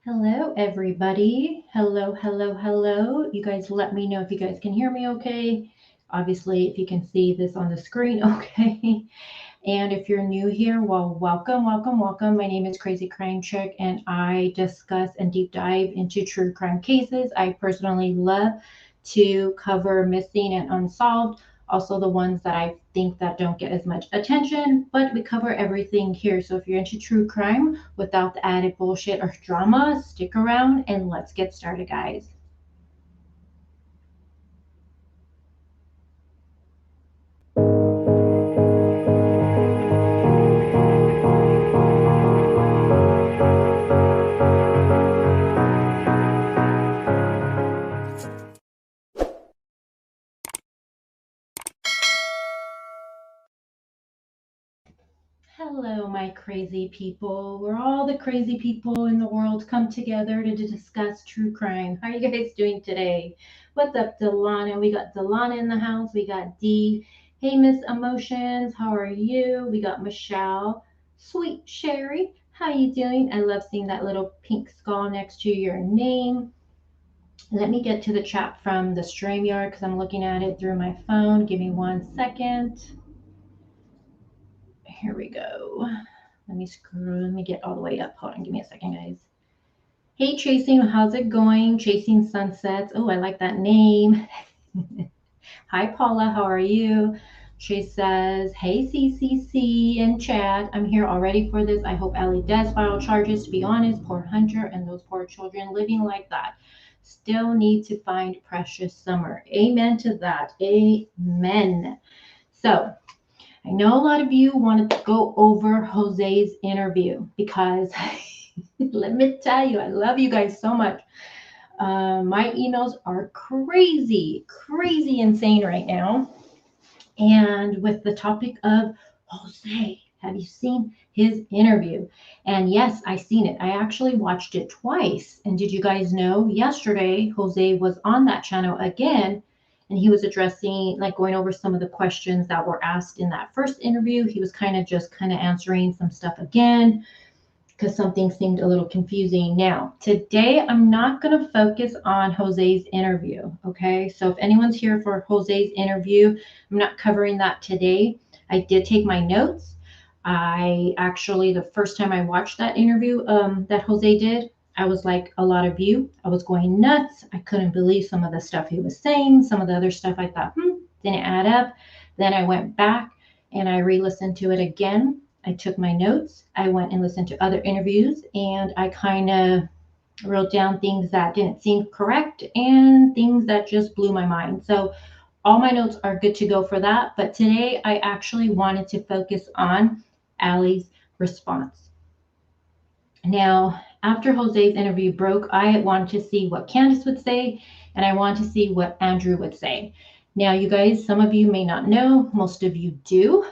Hello, everybody. Hello, hello, hello. You guys let me know if you guys can hear me okay. Obviously, if you can see this on the screen, okay. And if you're new here, well, welcome, welcome, welcome. My name is Crazy Crime Chick, and I discuss and deep dive into true crime cases. I personally love to cover missing and unsolved, also the ones that I think that don't get as much attention, but we cover everything here. So if you're into true crime without the added bullshit or drama, stick around and let's get started, guys. Hello, my crazy people. Where all the crazy people in the world come together to discuss true crime. How are you guys doing today? What's up, Delana? We got Delana in the house. We got Dee. Hey, Miss Emotions. How are you? We got Michelle. Sweet Sherry. How you doing? I love seeing that little pink skull next to your name. Let me get to the chat from the StreamYard because I'm looking at it through my phone. Give me 1 second. Here we go. Let me get all the way up. Hold on, give me a second, guys. Hey, Chasing, how's it going? Chasing Sunsets. Oh, I like that name. Hi, Paula, how are you? She says, hey, CCC in chat. I'm here already for this. I hope Ellie does file charges. To be honest, poor Hunter and those poor children living like that still need to find Precious Summer. Amen to that. Amen. So, I know a lot of you wanted to go over Jose's interview because let me tell you, I love you guys so much. My emails are crazy, crazy insane right now. And with the topic of Jose, have you seen his interview? And yes, I seen it. I actually watched it twice. And did you guys know yesterday Jose was on that channel again and he was addressing, like going over some of the questions that were asked in that first interview. He was kind of answering some stuff again because something seemed a little confusing. Now, today I'm not going to focus on Jose's interview, okay? So if anyone's here for Jose's interview, I'm not covering that today. I did take my notes. I actually, the first time I watched that interview that Jose did, I was like a lot of you. I was going nuts. I couldn't believe some of the stuff he was saying. Some of the other stuff I thought, didn't add up. Then I went back and I re listened to it again. I took my notes. I went and listened to other interviews and I kind of wrote down things that didn't seem correct and things that just blew my mind. So all my notes are good to go for that. But today I actually wanted to focus on Allie's response. Now, after Jose's interview broke, I wanted to see what Candace would say and I wanted to see what Andrew would say. Now, you guys, some of you may not know, most of you do.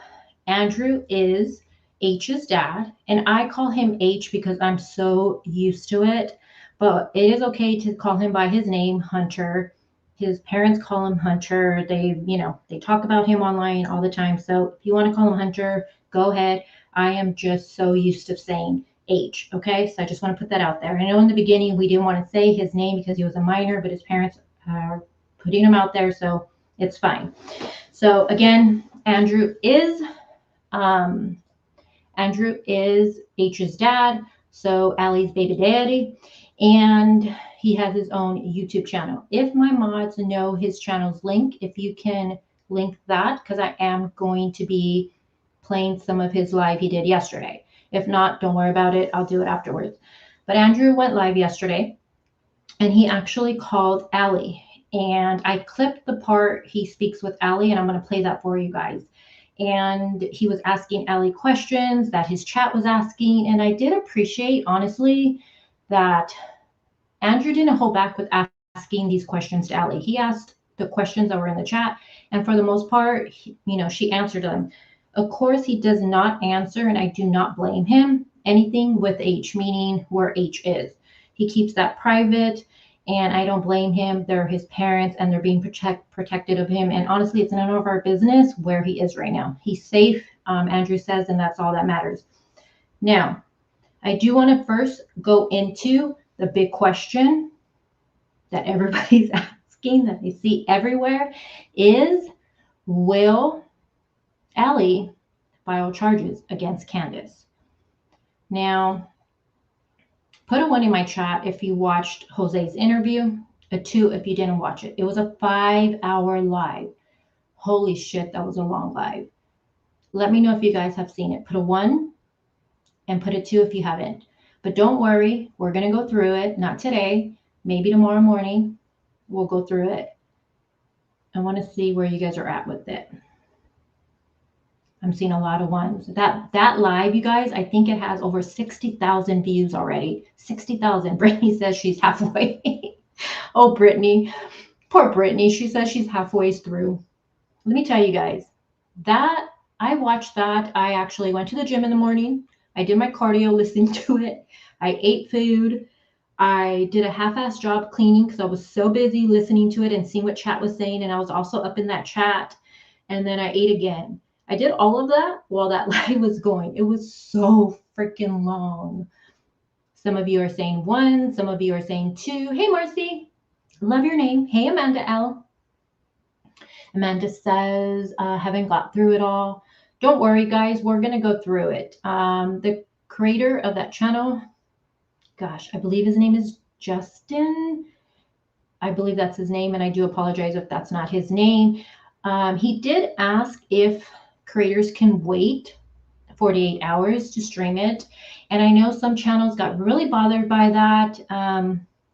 Andrew is H's dad, and I call him H because I'm so used to it. But it is okay to call him by his name, Hunter. His parents call him Hunter. They talk about him online all the time. So if you want to call him Hunter, go ahead. I am just so used to saying H. Okay, so I just want to put that out there. I know in the beginning we didn't want to say his name because he was a minor, but his parents are putting him out there, so it's fine. So again, um, Andrew is H's dad, so Allie's baby daddy, and he has his own YouTube channel. If my mods know his channel's link, if you can link that, because I am going to be playing some of his live he did yesterday. If not, don't worry about it. I'll do it afterwards. But Andrew went live yesterday, and he actually called Allie. And I clipped the part he speaks with Allie, and I'm going to play that for you guys. And he was asking Allie questions that his chat was asking. And I did appreciate, honestly, that Andrew didn't hold back with asking these questions to Allie. He asked the questions that were in the chat. And for the most part, she answered them. Of course, he does not answer, and I do not blame him, anything with H, meaning where H is. He keeps that private, and I don't blame him. They're his parents, and they're being protected of him. And honestly, it's none of our business where he is right now. He's safe, Andrew says, and that's all that matters. Now, I do want to first go into the big question that everybody's asking, that I see everywhere, is will Allie file charges against Candace? Now, put a 1 in my chat if you watched Jose's interview, a 2 if you didn't watch it. It was a 5-hour live. Holy shit, that was a long live. Let me know if you guys have seen it. Put a 1 and put a 2 if you haven't. But don't worry, we're going to go through it. Not today, maybe tomorrow morning. We'll go through it. I want to see where you guys are at with it. I'm seeing a lot of 1s. That live, you guys, I think it has over 60,000 views already. 60,000. Brittany says she's halfway. Oh, Brittany. Poor Brittany. She says she's halfway through. Let me tell you guys, that I watched that. I actually went to the gym in the morning. I did my cardio listening to it. I ate food. I did a half-assed job cleaning because I was so busy listening to it and seeing what chat was saying. And I was also up in that chat. And then I ate again. I did all of that while that live was going. It was so freaking long. Some of you are saying 1. Some of you are saying 2. Hey, Marcy. Love your name. Hey, Amanda L. Amanda says, haven't got through it all. Don't worry, guys. We're going to go through it. The creator of that channel, gosh, I believe his name is Justin. I believe that's his name, and I do apologize if that's not his name. He did ask if creators can wait 48 hours to stream it. And I know some channels got really bothered by that.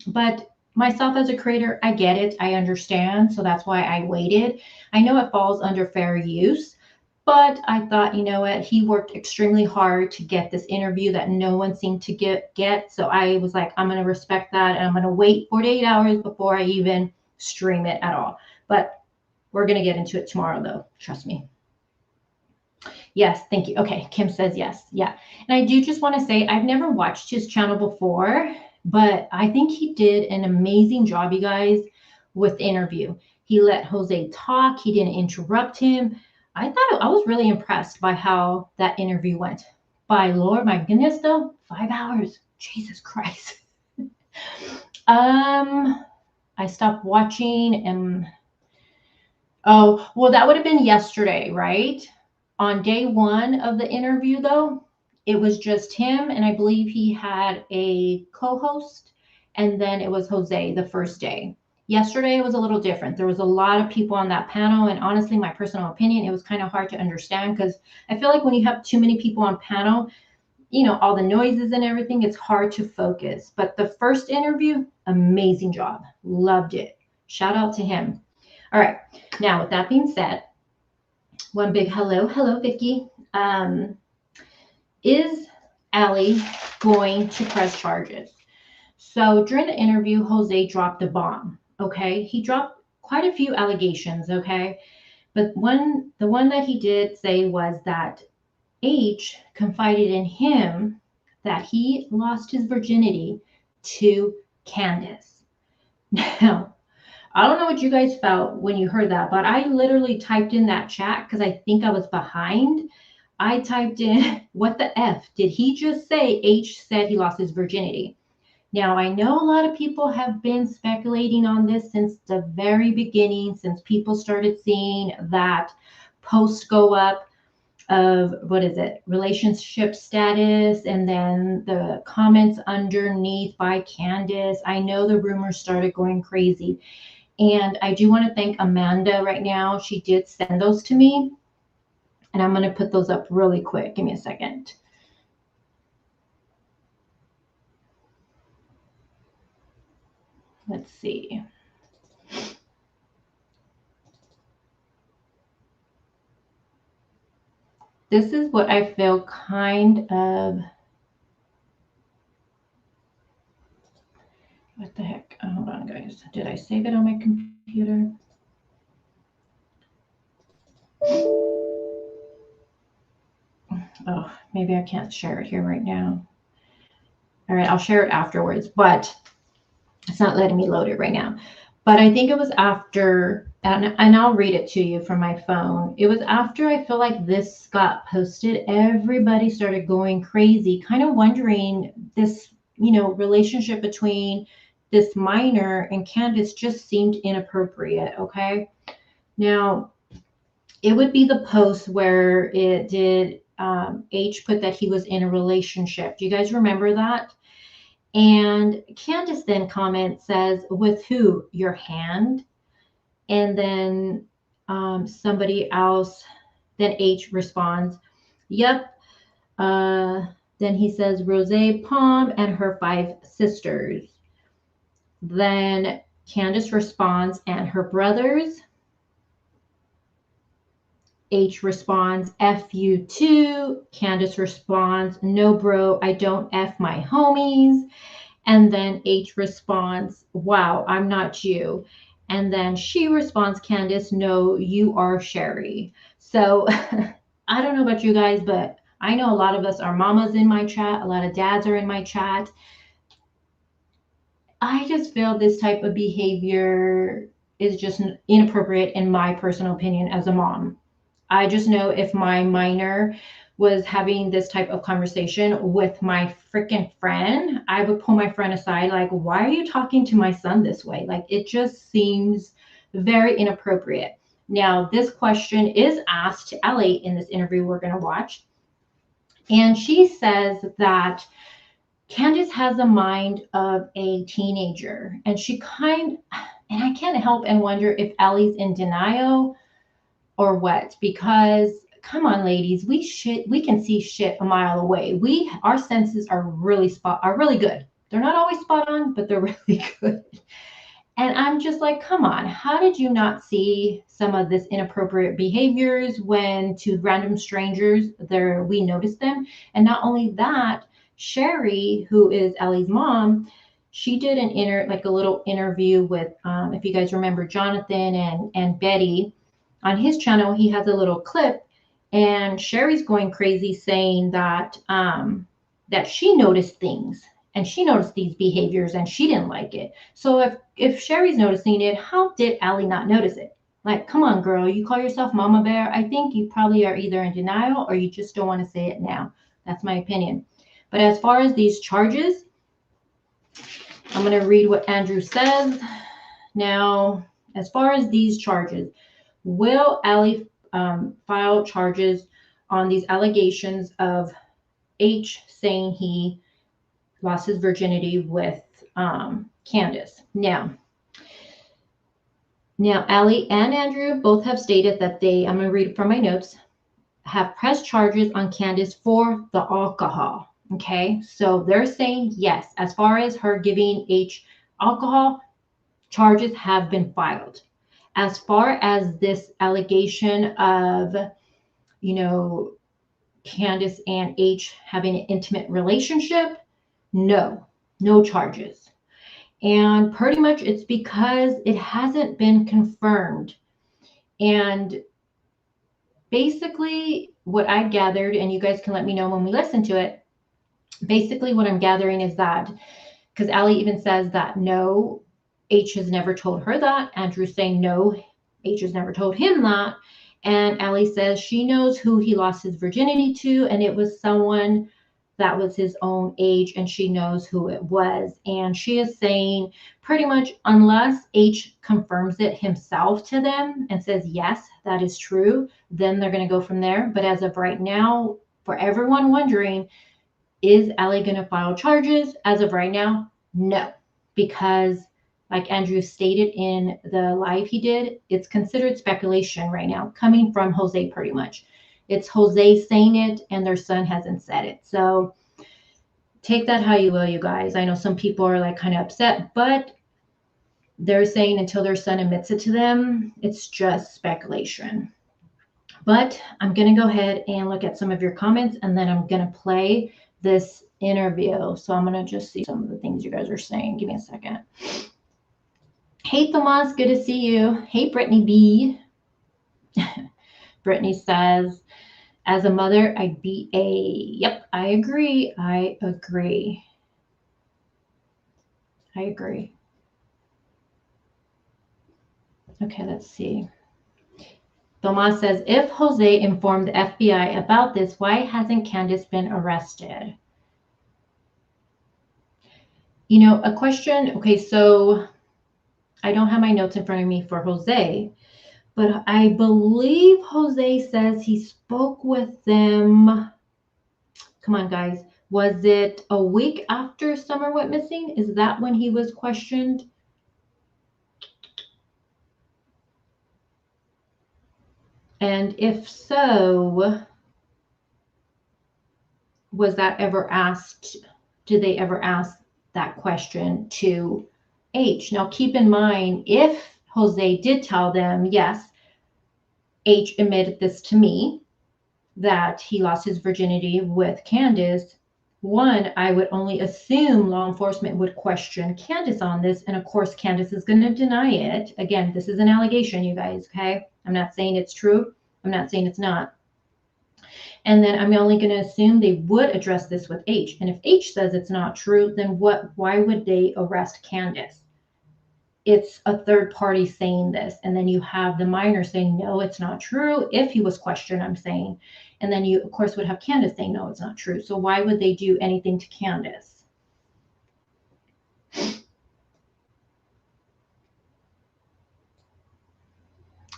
But myself as a creator, I get it. I understand. So that's why I waited. I know it falls under fair use, but I thought, you know what? He worked extremely hard to get this interview that no one seemed to get. So I was like, I'm going to respect that. And I'm going to wait 48 hours before I even stream it at all. But we're going to get into it tomorrow, though. Trust me. Yes, thank you. Okay, Kim says yes. Yeah. And I do just want to say I've never watched his channel before, but I think he did an amazing job, you guys, with the interview. He let Jose talk. He didn't interrupt him. I was really impressed by how that interview went. By Lord, my goodness, though, 5 hours. Jesus Christ. I stopped watching and oh, well, that would have been yesterday, right? On day 1 of the interview, though, it was just him, and I believe he had a co-host, and then it was Jose the first day. Yesterday, it was a little different. There was a lot of people on that panel, and honestly, my personal opinion, it was kind of hard to understand because I feel like when you have too many people on panel, you know, all the noises and everything, it's hard to focus. But the first interview, amazing job. Loved it. Shout out to him. All right. Now, with that being said, one big hello. Hello, Vicky. Is Allie going to press charges? So during the interview, Jose dropped a bomb. Okay. He dropped quite a few allegations. Okay. But the one that he did say was that H confided in him that he lost his virginity to Candace. Now, I don't know what you guys felt when you heard that, but I literally typed in that chat because I think I was behind. I typed in, what the F? Did he just say H said he lost his virginity? Now, I know a lot of people have been speculating on this since the very beginning, since people started seeing that post go up of, what is it, relationship status, and then the comments underneath by Candace. I know the rumors started going crazy. And I do want to thank Amanda right now. She did send those to me. And I'm going to put those up really quick. Give me a second. Let's see. This is what I feel kind of. What the heck? Oh, hold on, guys. Did I save it on my computer? Oh, maybe I can't share it here right now. All right, I'll share it afterwards, but it's not letting me load it right now. But I think it was after, and I'll read it to you from my phone. It was after I feel like this got posted, everybody started going crazy, kind of wondering this relationship between this minor and Candace just seemed inappropriate. Okay. Now, it would be the post where it did H put that he was in a relationship. Do you guys remember that? And Candace then comments, says, with who? Your hand? And then somebody else, then H responds, yep. Then he says, Rose Palm and her 5 sisters. Then Candace responds, and her brothers. H responds, F you too. Candace responds, no, bro, I don't F my homies. And then H responds, wow, I'm not you. And then she responds, Candace, no, you are Sherry. So I don't know about you guys, but I know a lot of us are mamas in my chat. A lot of dads are in my chat. I just feel this type of behavior is just inappropriate in my personal opinion as a mom. I just know if my minor was having this type of conversation with my freaking friend, I would pull my friend aside, like, why are you talking to my son this way? Like, it just seems very inappropriate. Now, this question is asked to Ellie in this interview we're going to watch. And she says that Candace has the mind of a teenager. And and I can't help and wonder if Ellie's in denial or what, because come on, ladies, we can see shit a mile away. Our senses are really good. They're not always spot on, but they're really good. And I'm just like, come on, how did you not see some of this inappropriate behaviors when to random strangers we noticed them? And not only that, Sherry, who is Ellie's mom, she did a little interview with, if you guys remember, Jonathan and Betty. On his channel, he has a little clip, and Sherry's going crazy saying that that she noticed things and she noticed these behaviors and she didn't like it. So if Sherry's noticing it, how did Allie not notice it? Like, come on, girl, you call yourself Mama Bear. I think you probably are either in denial or you just don't want to say it now. That's my opinion. But as far as these charges, I'm going to read what Andrew says. Now, as far as these charges, will Allie file charges on these allegations of H saying he lost his virginity with Candace? Now, Allie and Andrew both have stated that I'm going to read from my notes, have pressed charges on Candace for the alcohol. Okay, so they're saying yes, as far as her giving H alcohol, charges have been filed. As far as this allegation of, Candace and H having an intimate relationship, no charges. And pretty much it's because it hasn't been confirmed. And basically what I gathered, and you guys can let me know when we listen to it, basically what I'm gathering is that, because Allie even says that no, H has never told her that. Andrew's saying no, H has never told him that. And Allie says she knows who he lost his virginity to, and it was someone that was his own age, and she knows who it was. And she is saying pretty much unless H confirms it himself to them and says, yes, that is true, then they're going to go from there. But as of right now, for everyone wondering, is Allie going to file charges? As of right now, no, because like Andrew stated in the live he did, it's considered speculation right now, coming from Jose pretty much. It's Jose saying it and their son hasn't said it. So take that how you will, you guys. I know some people are like kind of upset, but they're saying until their son admits it to them, it's just speculation. But I'm going to go ahead and look at some of your comments, and then I'm going to play this interview. So I'm going to just see some of the things you guys are saying. Give me a second. Hey, Thomas, good to see you. Hey, Brittany B. Brittany says, as a mother, I'd be a... Yep, I agree. I agree. Okay, let's see. Thomas says, if Jose informed the FBI about this, why hasn't Candace been arrested? You know, a question. Okay, so I don't have my notes in front of me for Jose, but I believe Jose says he spoke with them. Come on, guys. Was it a week after Summer went missing? Is that when he was questioned? And if so, was that ever asked? Did they ever ask that question to H? Now, keep in mind, if Jose did tell them, yes, H admitted this to me, that he lost his virginity with Candace, one, I would only assume law enforcement would question Candace on this. And of course, Candace is going to deny it. Again, this is an allegation, you guys, okay? I'm not saying it's true. I'm not saying it's not. And then I'm only going to assume they would address this with H. And if H says it's not true, then why would they arrest Candace? It's a third party saying this. And then you have the minor saying, no, it's not true. If he was questioned, I'm saying. And then you, of course, would have Candace saying, no, it's not true. So why would they do anything to Candace?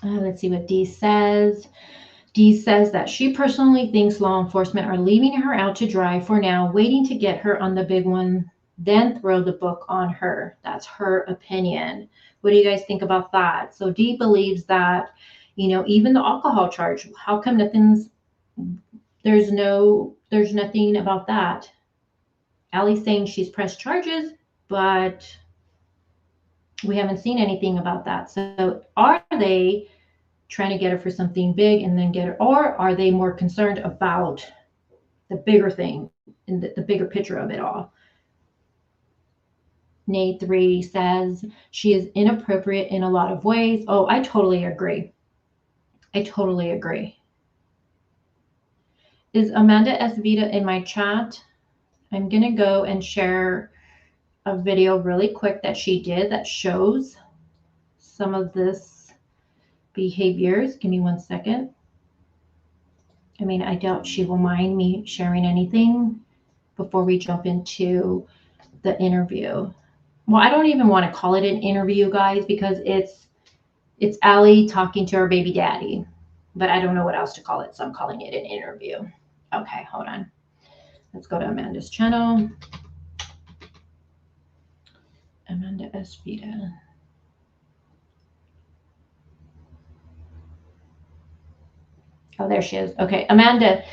Let's see what D says. D says that she personally thinks law enforcement are leaving her out to dry for now, waiting to get her on the big one, then throw the book on her. That's her opinion. What do you guys think about that? So D believes that, you know, even the alcohol charge, how come there's nothing about that. Allie's saying she's pressed charges, but we haven't seen anything about that. So are they trying to get her for something big and then get her, or are they more concerned about the bigger thing and the bigger picture of it all? Nate 3 says she is inappropriate in a lot of ways. Oh, I totally agree. I totally agree. Is Amanda S. Vita in my chat? I'm going to go and share a video really quick that she did that shows some of this behaviors. Give me 1 second. I mean, I doubt she will mind me sharing anything before we jump into the interview. Well, I don't even want to call it an interview, guys, because it's Allie talking to her baby daddy, but I don't know what else to call it, so I'm calling it an interview. Okay, hold on. Let's go to Amanda's channel. Amanda S. Vita. Oh, there she is. Okay, Amanda,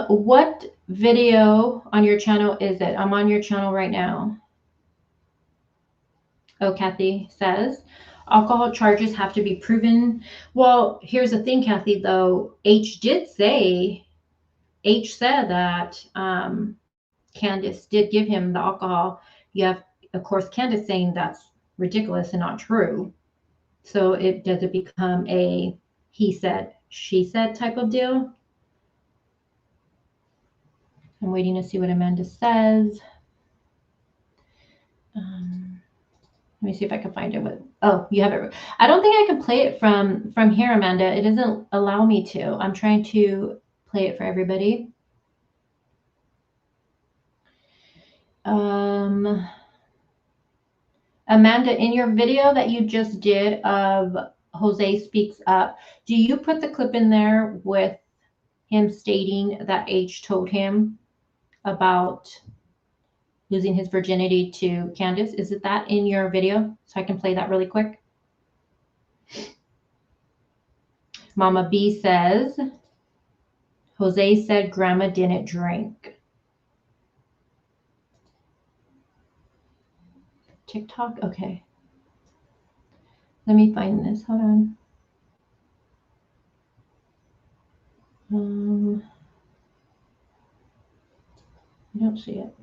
what video on your channel is it? I'm on your channel right now. Oh, Kathy says, alcohol charges have to be proven. Well, here's the thing, Kathy, though. H said that Candace did give him the alcohol. You have, of course, Candace saying that's ridiculous and not true. So does it become a he said, she said type of deal? I'm waiting to see what Amanda says. Let me see if I can find it. Oh, you have it. I don't think I can play it from here, Amanda. It doesn't allow me to. I'm trying to play it for everybody. Amanda, in your video that you just did of Jose Speaks Up, do you put the clip in there with him stating that H told him about losing his virginity to Candace? Is it that in your video? So I can play that really quick. Mama B says, Jose said grandma didn't drink. TikTok? Okay. Let me find this. Hold on. I don't see it.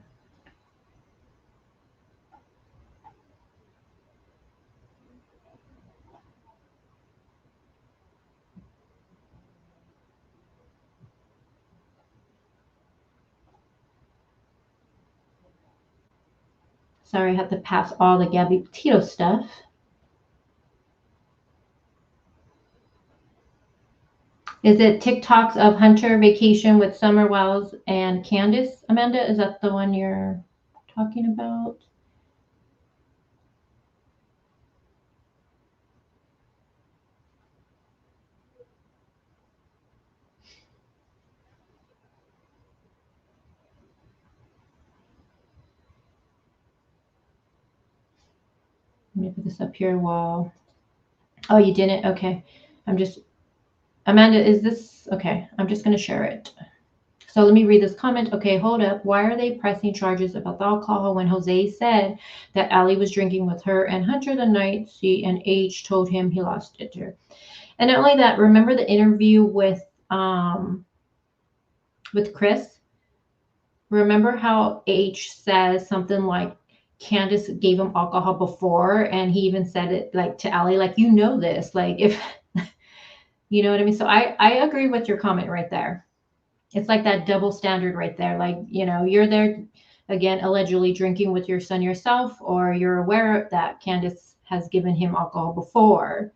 Sorry, I have to pass all the Gabby Petito stuff. Is it TikToks of Hunter vacation with Summer Wells and Candace, Amanda? Is that the one you're talking about? Let me put this up here while. Oh, you didn't? Okay. I'm just. Amanda, is this. Okay. I'm just going to share it. So let me read this comment. Okay, hold up. Why are they pressing charges about the alcohol when Jose said that Allie was drinking with her and Hunter the night C and H told him he lost it to her? And not only that, remember the interview with Chris? Remember how H says something like Candace gave him alcohol before, and he even said it like to Allie, like, you know this, like if you know what I mean. So I agree with your comment right there. It's like that double standard right there. Like, you're there again, allegedly drinking with your son yourself, or you're aware that Candace has given him alcohol before.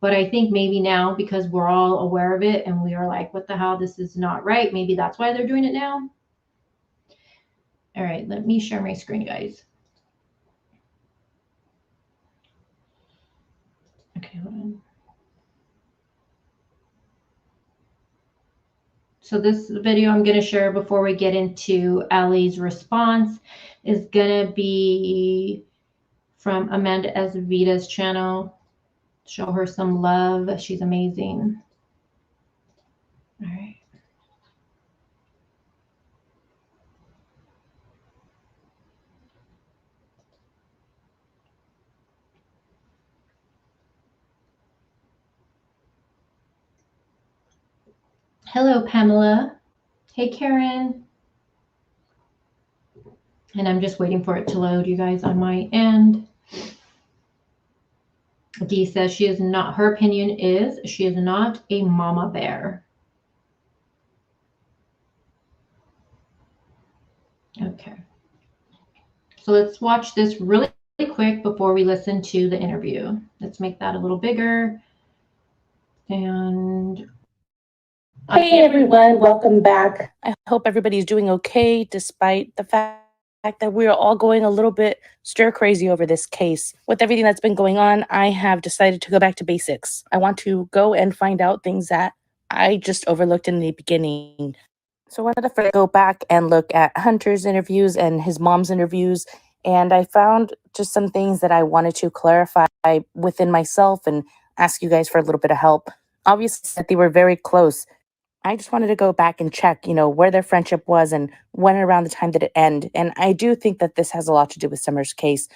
But I think maybe now, because we're all aware of it and we are like, what the hell, this is not right. Maybe that's why they're doing it now. All right, let me share my screen, guys. Okay, hold on. So this video I'm going to share before we get into Allie's response is going to be from Amanda Ezevita's channel. Show her some love. She's amazing. All right. Hello, Pamela. Hey, Karen. And I'm just waiting for it to load, you guys, on my end. Dee says she is not, her opinion is she is not a mama bear. Okay. So let's watch this really quick before we listen to the interview. Let's make that a little bigger. And hey everyone, welcome back. I hope everybody's doing okay despite the fact that we're all going a little bit stir crazy over this case. With everything that's been going on, I have decided to go back to basics. I want to go and find out things that I just overlooked in the beginning. So I wanted to first go back and look at Hunter's interviews and his mom's interviews, and I found just some things that I wanted to clarify within myself and ask you guys for a little bit of help. Obviously, that they were very close. I just wanted to go back and check, where their friendship was and when around the time did it end. And I do think that this has a lot to do with Summer's case.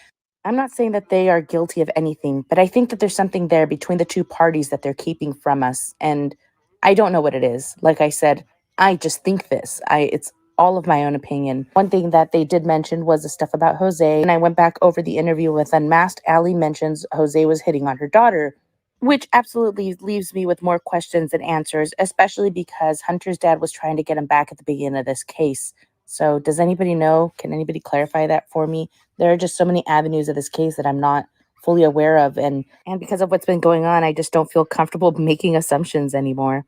I'm not saying that they are guilty of anything, but I think that there's something there between the two parties that they're keeping from us. And I don't know what it is. Like I said, I just think this. It's all of my own opinion. One thing that they did mention was the stuff about Jose. And I went back over the interview with Unmasked. Allie mentions Jose was hitting on her daughter, which absolutely leaves me with more questions than answers, especially because Hunter's dad was trying to get him back at the beginning of this case. So does anybody know? Can anybody clarify that for me? There are just so many avenues of this case that I'm not fully aware of. And because of what's been going on, I just don't feel comfortable making assumptions anymore.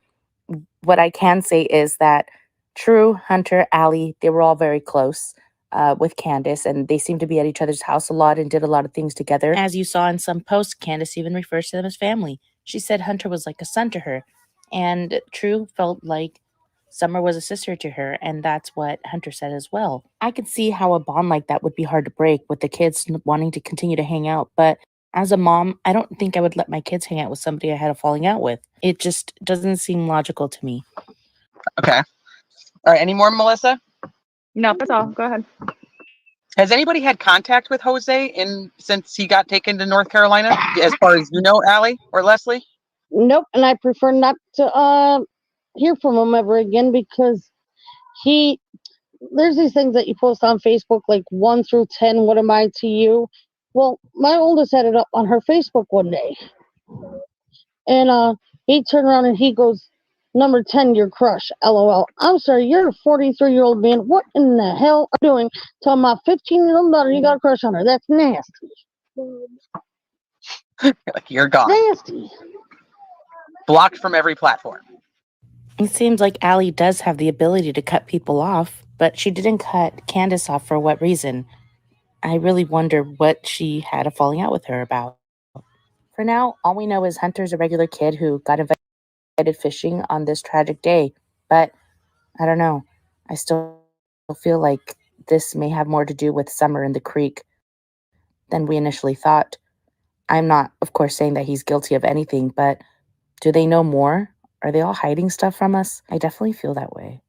What I can say is that True, Hunter, Allie, they were all very close with Candace, and they seemed to be at each other's house a lot and did a lot of things together. As you saw in some posts, Candace even refers to them as family. She said Hunter was like a son to her, and True felt like Summer was a sister to her, and that's what Hunter said as well. I could see how a bond like that would be hard to break with the kids wanting to continue to hang out, but as a mom, I don't think I would let my kids hang out with somebody I had a falling out with. It just doesn't seem logical to me. Okay. All right. Any more, Melissa? No, that's all. Go ahead. Has anybody had contact with Jose since he got taken to North Carolina, as far as you know, Allie or Leslie? Nope, and I prefer not to hear from him ever again because there's these things that you post on Facebook like 1 through 10, what am I to you? Well, my oldest had it up on her Facebook one day. And he turned around and he goes, number 10, your crush, LOL. I'm sorry, you're a 43-year-old man. What in the hell are you doing? Tell my 15-year-old daughter you got a crush on her. That's nasty. Like, you're gone. Nasty. Blocked from every platform. It seems like Allie does have the ability to cut people off, but she didn't cut Candace off for what reason? I really wonder what she had a falling out with her about. For now, all we know is Hunter's a regular kid who got invited fishing on this tragic day. But I don't know. I still feel like this may have more to do with Summer in the creek than we initially thought. I'm not, of course, saying that he's guilty of anything, but do they know more? Are they all hiding stuff from us? I definitely feel that way.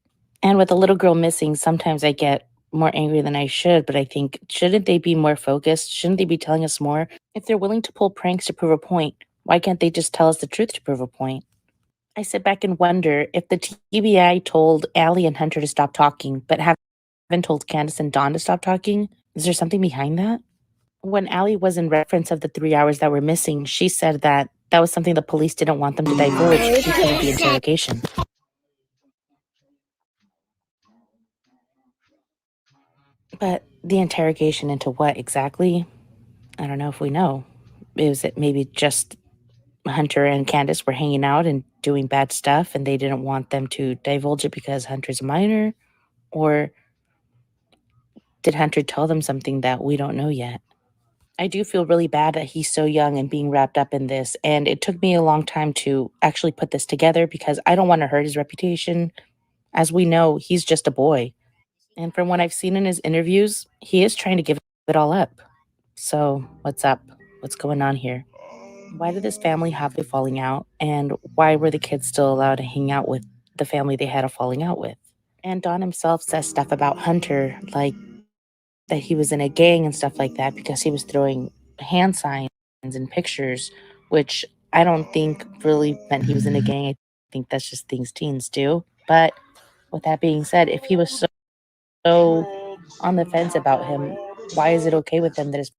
And with a little girl missing, sometimes I get more angry than I should, but I think, shouldn't they be more focused? Shouldn't they be telling us more? If they're willing to pull pranks to prove a point, why can't they just tell us the truth to prove a point? I sit back and wonder if the TBI told Allie and Hunter to stop talking, but haven't told Candace and Dawn to stop talking. Is there something behind that? When Allie was in reference of the 3 hours that were missing, she said that that was something the police didn't want them to divulge because of the interrogation. But the interrogation into what exactly? I don't know if we know. Is it maybe just Hunter and Candace were hanging out and doing bad stuff and they didn't want them to divulge it because Hunter's a minor? Or did Hunter tell them something that we don't know yet? I do feel really bad that he's so young and being wrapped up in this. And it took me a long time to actually put this together because I don't want to hurt his reputation. As we know, he's just a boy. And from what I've seen in his interviews, he is trying to give it all up. So, what's up? What's going on here? Why did this family have a falling out? And why were the kids still allowed to hang out with the family they had a falling out with? And Don himself says stuff about Hunter, like that he was in a gang and stuff like that because he was throwing hand signs and pictures, which I don't think really meant he was in a gang. I think that's just things teens do. But with that being said, if he was so on the fence about him, why is it okay with them that his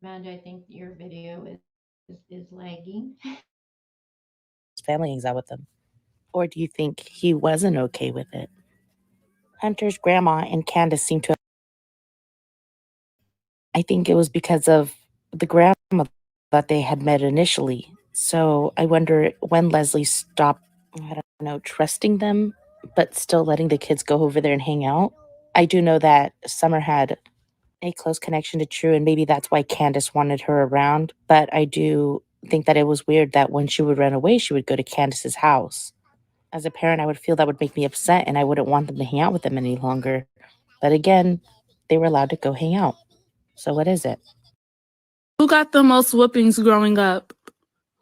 Amanda, I think your video is lagging. family hangs out with them? Or do you think he wasn't okay with it? Hunter's grandma and Candace seem to. I think it was because of the grandma that they had met initially. So I wonder when Leslie stopped, I don't know, trusting them, but still letting the kids go over there and hang out. I do know that Summer had a close connection to True, and maybe that's why Candace wanted her around. But I do think that it was weird that when she would run away, she would go to Candace's house. As a parent, I would feel that would make me upset and I wouldn't want them to hang out with them any longer. But again, they were allowed to go hang out. So what is it? Who got the most whoopings growing up?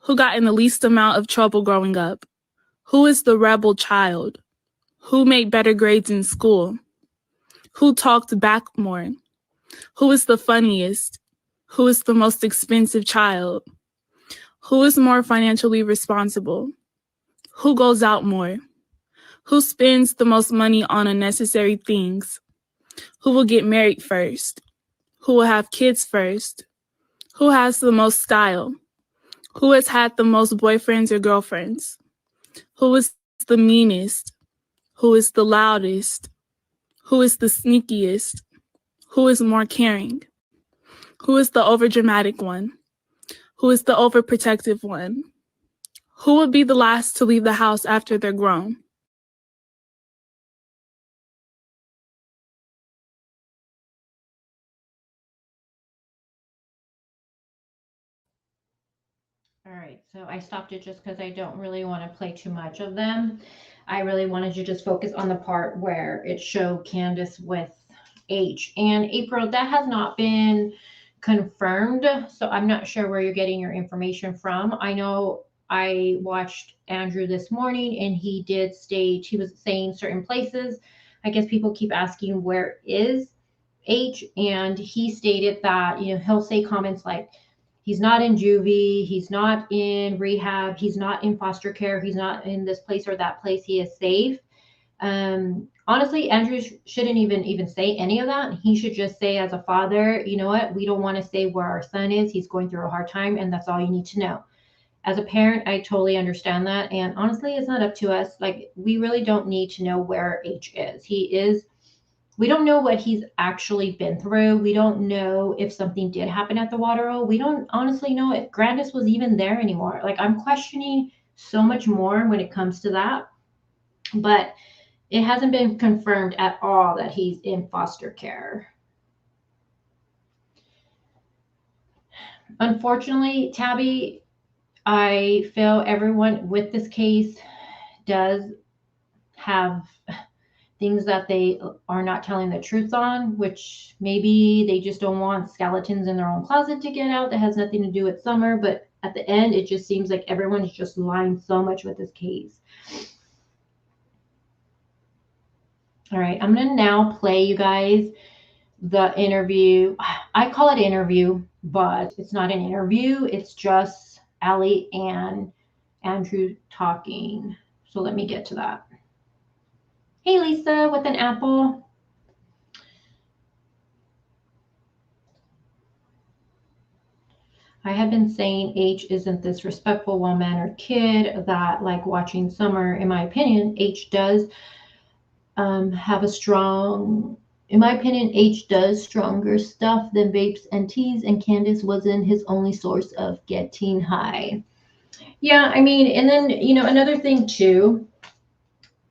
Who got in the least amount of trouble growing up? Who is the rebel child? Who made better grades in school? Who talked back more? Who is the funniest? Who is the most expensive child? Who is more financially responsible? Who goes out more? Who spends the most money on unnecessary things? Who will get married first? Who will have kids first? Who has the most style? Who has had the most boyfriends or girlfriends? Who is the meanest? Who is the loudest? Who is the sneakiest? Who is more caring? Who is the overdramatic one? Who is the overprotective one? Who would be the last to leave the house after they're grown? All right, so I stopped it just because I don't really want to play too much of them. I really wanted to just focus on the part where it showed Candace with H. And April, that has not been confirmed, so I'm not sure where you're getting your information from. I know I watched Andrew this morning and he did state, he was saying certain places. I guess people keep asking where is H, and he stated that, he'll say comments like, he's not in juvie, he's not in rehab, he's not in foster care, he's not in this place or that place, he is safe. Honestly, Andrew shouldn't even say any of that. He should just say, as a father, you know what, we don't want to say where our son is, he's going through a hard time, and that's all you need to know. As a parent, I totally understand that, and honestly, it's not up to us. Like, we really don't need to know where H is. We don't know what he's actually been through. We don't know if something did happen at the water hole. We don't honestly know if Grandis was even there anymore. Like, I'm questioning so much more when it comes to that. But it hasn't been confirmed at all that he's in foster care. Unfortunately, Tabby, I feel everyone with this case, does have things that they are not telling the truth on, which maybe they just don't want skeletons in their own closet to get out. That has nothing to do with Summer, but at the end, it just seems like everyone's just lying so much with this case. All right, I'm going to now play you guys the interview. I call it interview, but it's not an interview. It's just Allie and Andrew talking. So let me get to that. Hey, Lisa, with an apple. I have been saying H isn't this respectful, well-mannered kid that like watching Summer. In my opinion, H does have a strong, in my opinion, H does stronger stuff than vapes and teas, and Candace wasn't his only source of getting high. Yeah, I mean, and then, another thing too,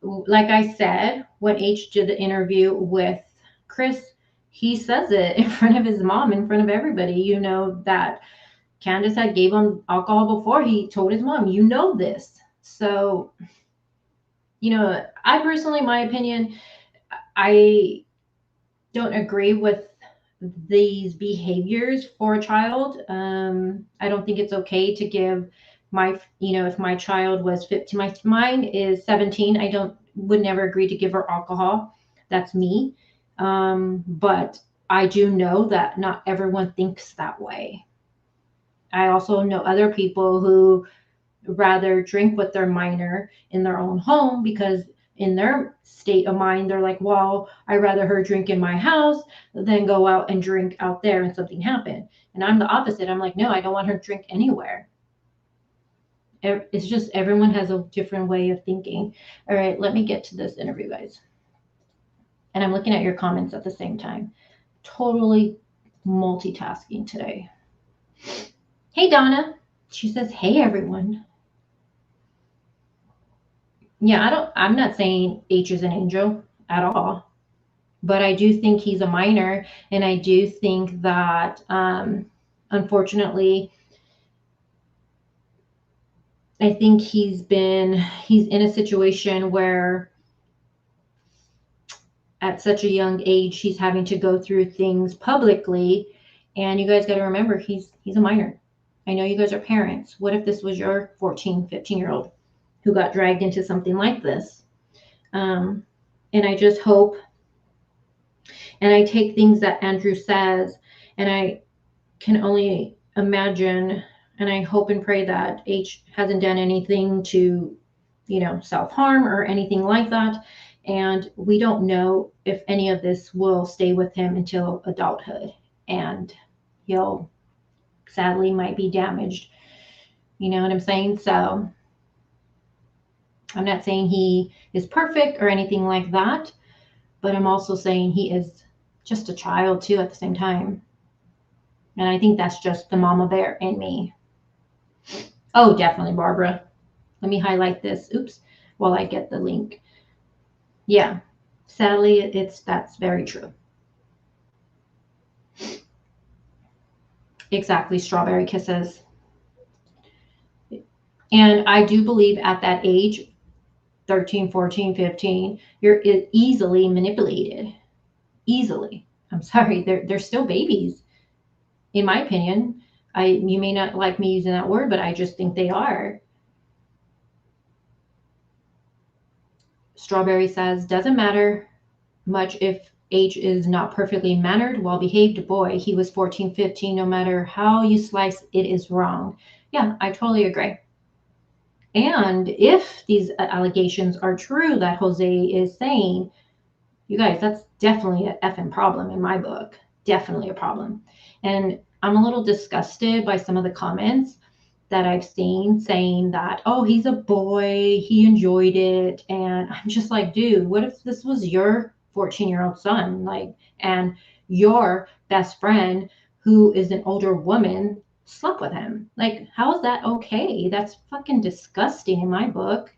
like I said, when H did the interview with Chris, he says it in front of his mom, in front of everybody, that Candace had gave him alcohol before. He told his mom, this. So, I personally, my opinion, I don't agree with these behaviors for a child. I don't think it's okay to give if my child was 15, mine is 17. I would never agree to give her alcohol. That's me. But I do know that not everyone thinks that way. I also know other people who rather drink with their minor in their own home because in their state of mind, they're like, well, I'd rather her drink in my house than go out and drink out there and something happen. And I'm the opposite. I'm like, no, I don't want her to drink anywhere. It's just everyone has a different way of thinking. All right, let me get to this interview, guys. And I'm looking at your comments at the same time. Totally multitasking today. Hey, Donna. She says, hey, everyone. Yeah, I'm not saying H is an angel at all, but I do think he's a minor. And I do think that, unfortunately, I think he's in a situation where at such a young age, he's having to go through things publicly. And you guys got to remember, he's a minor. I know you guys are parents. What if this was your 14, 15-year-old who got dragged into something like this? And I just hope, and I take things that Andrew says, and I can only imagine, and I hope and pray that H hasn't done anything to, self-harm or anything like that. And we don't know if any of this will stay with him until adulthood, and he'll sadly might be damaged. You know what I'm saying? So I'm not saying he is perfect or anything like that, but I'm also saying he is just a child too at the same time. And I think that's just the mama bear in me. Oh, definitely, Barbara. Let me highlight this. Oops, while I get the link. Yeah, sadly, that's very true. Exactly, strawberry kisses. And I do believe at that age, 13, 14, 15, you're easily manipulated. Easily. I'm sorry, they're still babies. In my opinion, you may not like me using that word, but I just think they are. Strawberry says, doesn't matter much if H is not perfectly mannered, well-behaved boy. He was 14, 15. No matter how you slice, it is wrong. Yeah, I totally agree. And if these allegations are true that Jose is saying, you guys, that's definitely an effing problem in my book. Definitely a problem. And I'm a little disgusted by some of the comments that I've seen saying that, oh, he's a boy, he enjoyed it. And I'm just like, dude, what if this was your 14-year-old son, and your best friend who is an older woman slept with him? Like, how is that okay? That's fucking disgusting in my book.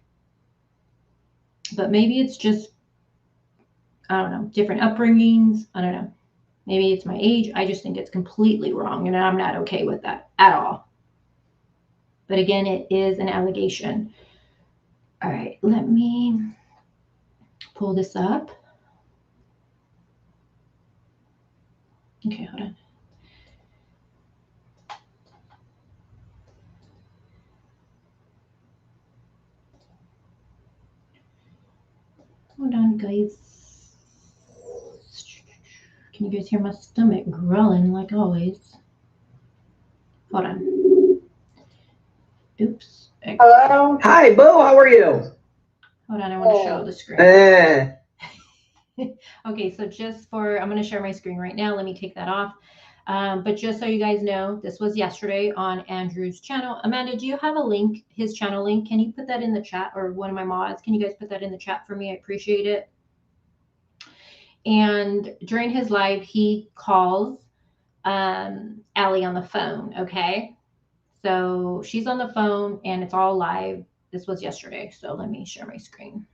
But maybe it's just, I don't know, different upbringings. I don't know. Maybe it's my age. I just think it's completely wrong, and I'm not okay with that at all. But again, it is an allegation. All right, let me pull this up. Okay, hold on. Hold on, guys. Can you guys hear my stomach growling like always? Hold on. Oops. Hello. Hi, Boo. How are you? Hold on, I want to show the screen. Okay, so I'm going to share my screen right now. Let me take that off. But just so you guys know, this was yesterday on Andrew's channel. Amanda, do you have a link, his channel link? Can you put that in the chat, or one of my mods? Can you guys put that in the chat for me? I appreciate it. And during his live, he calls Allie on the phone, okay? So she's on the phone and it's all live. This was yesterday, so let me share my screen.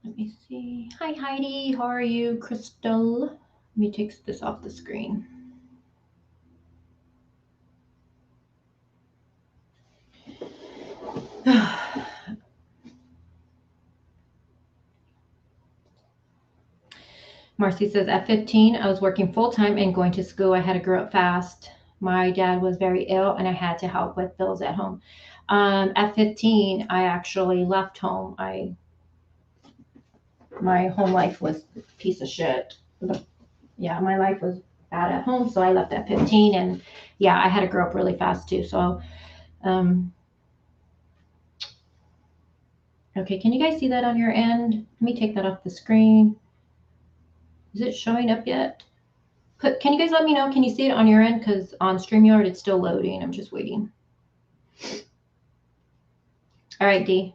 Let me see. Hi, Heidi. How are you? Crystal. Let me take this off the screen. Marcy says, at 15, I was working full-time and going to school. I had to grow up fast. My dad was very ill and I had to help with bills at home. At 15, I actually left home. My home life was a piece of shit. Yeah, my life was bad at home, so I left at 15, and yeah, I had to grow up really fast too. So, okay, can you guys see that on your end? Let me take that off the screen. Is it showing up yet? Can you guys let me know? Can you see it on your end? Because on StreamYard, it's still loading. I'm just waiting. All right, D.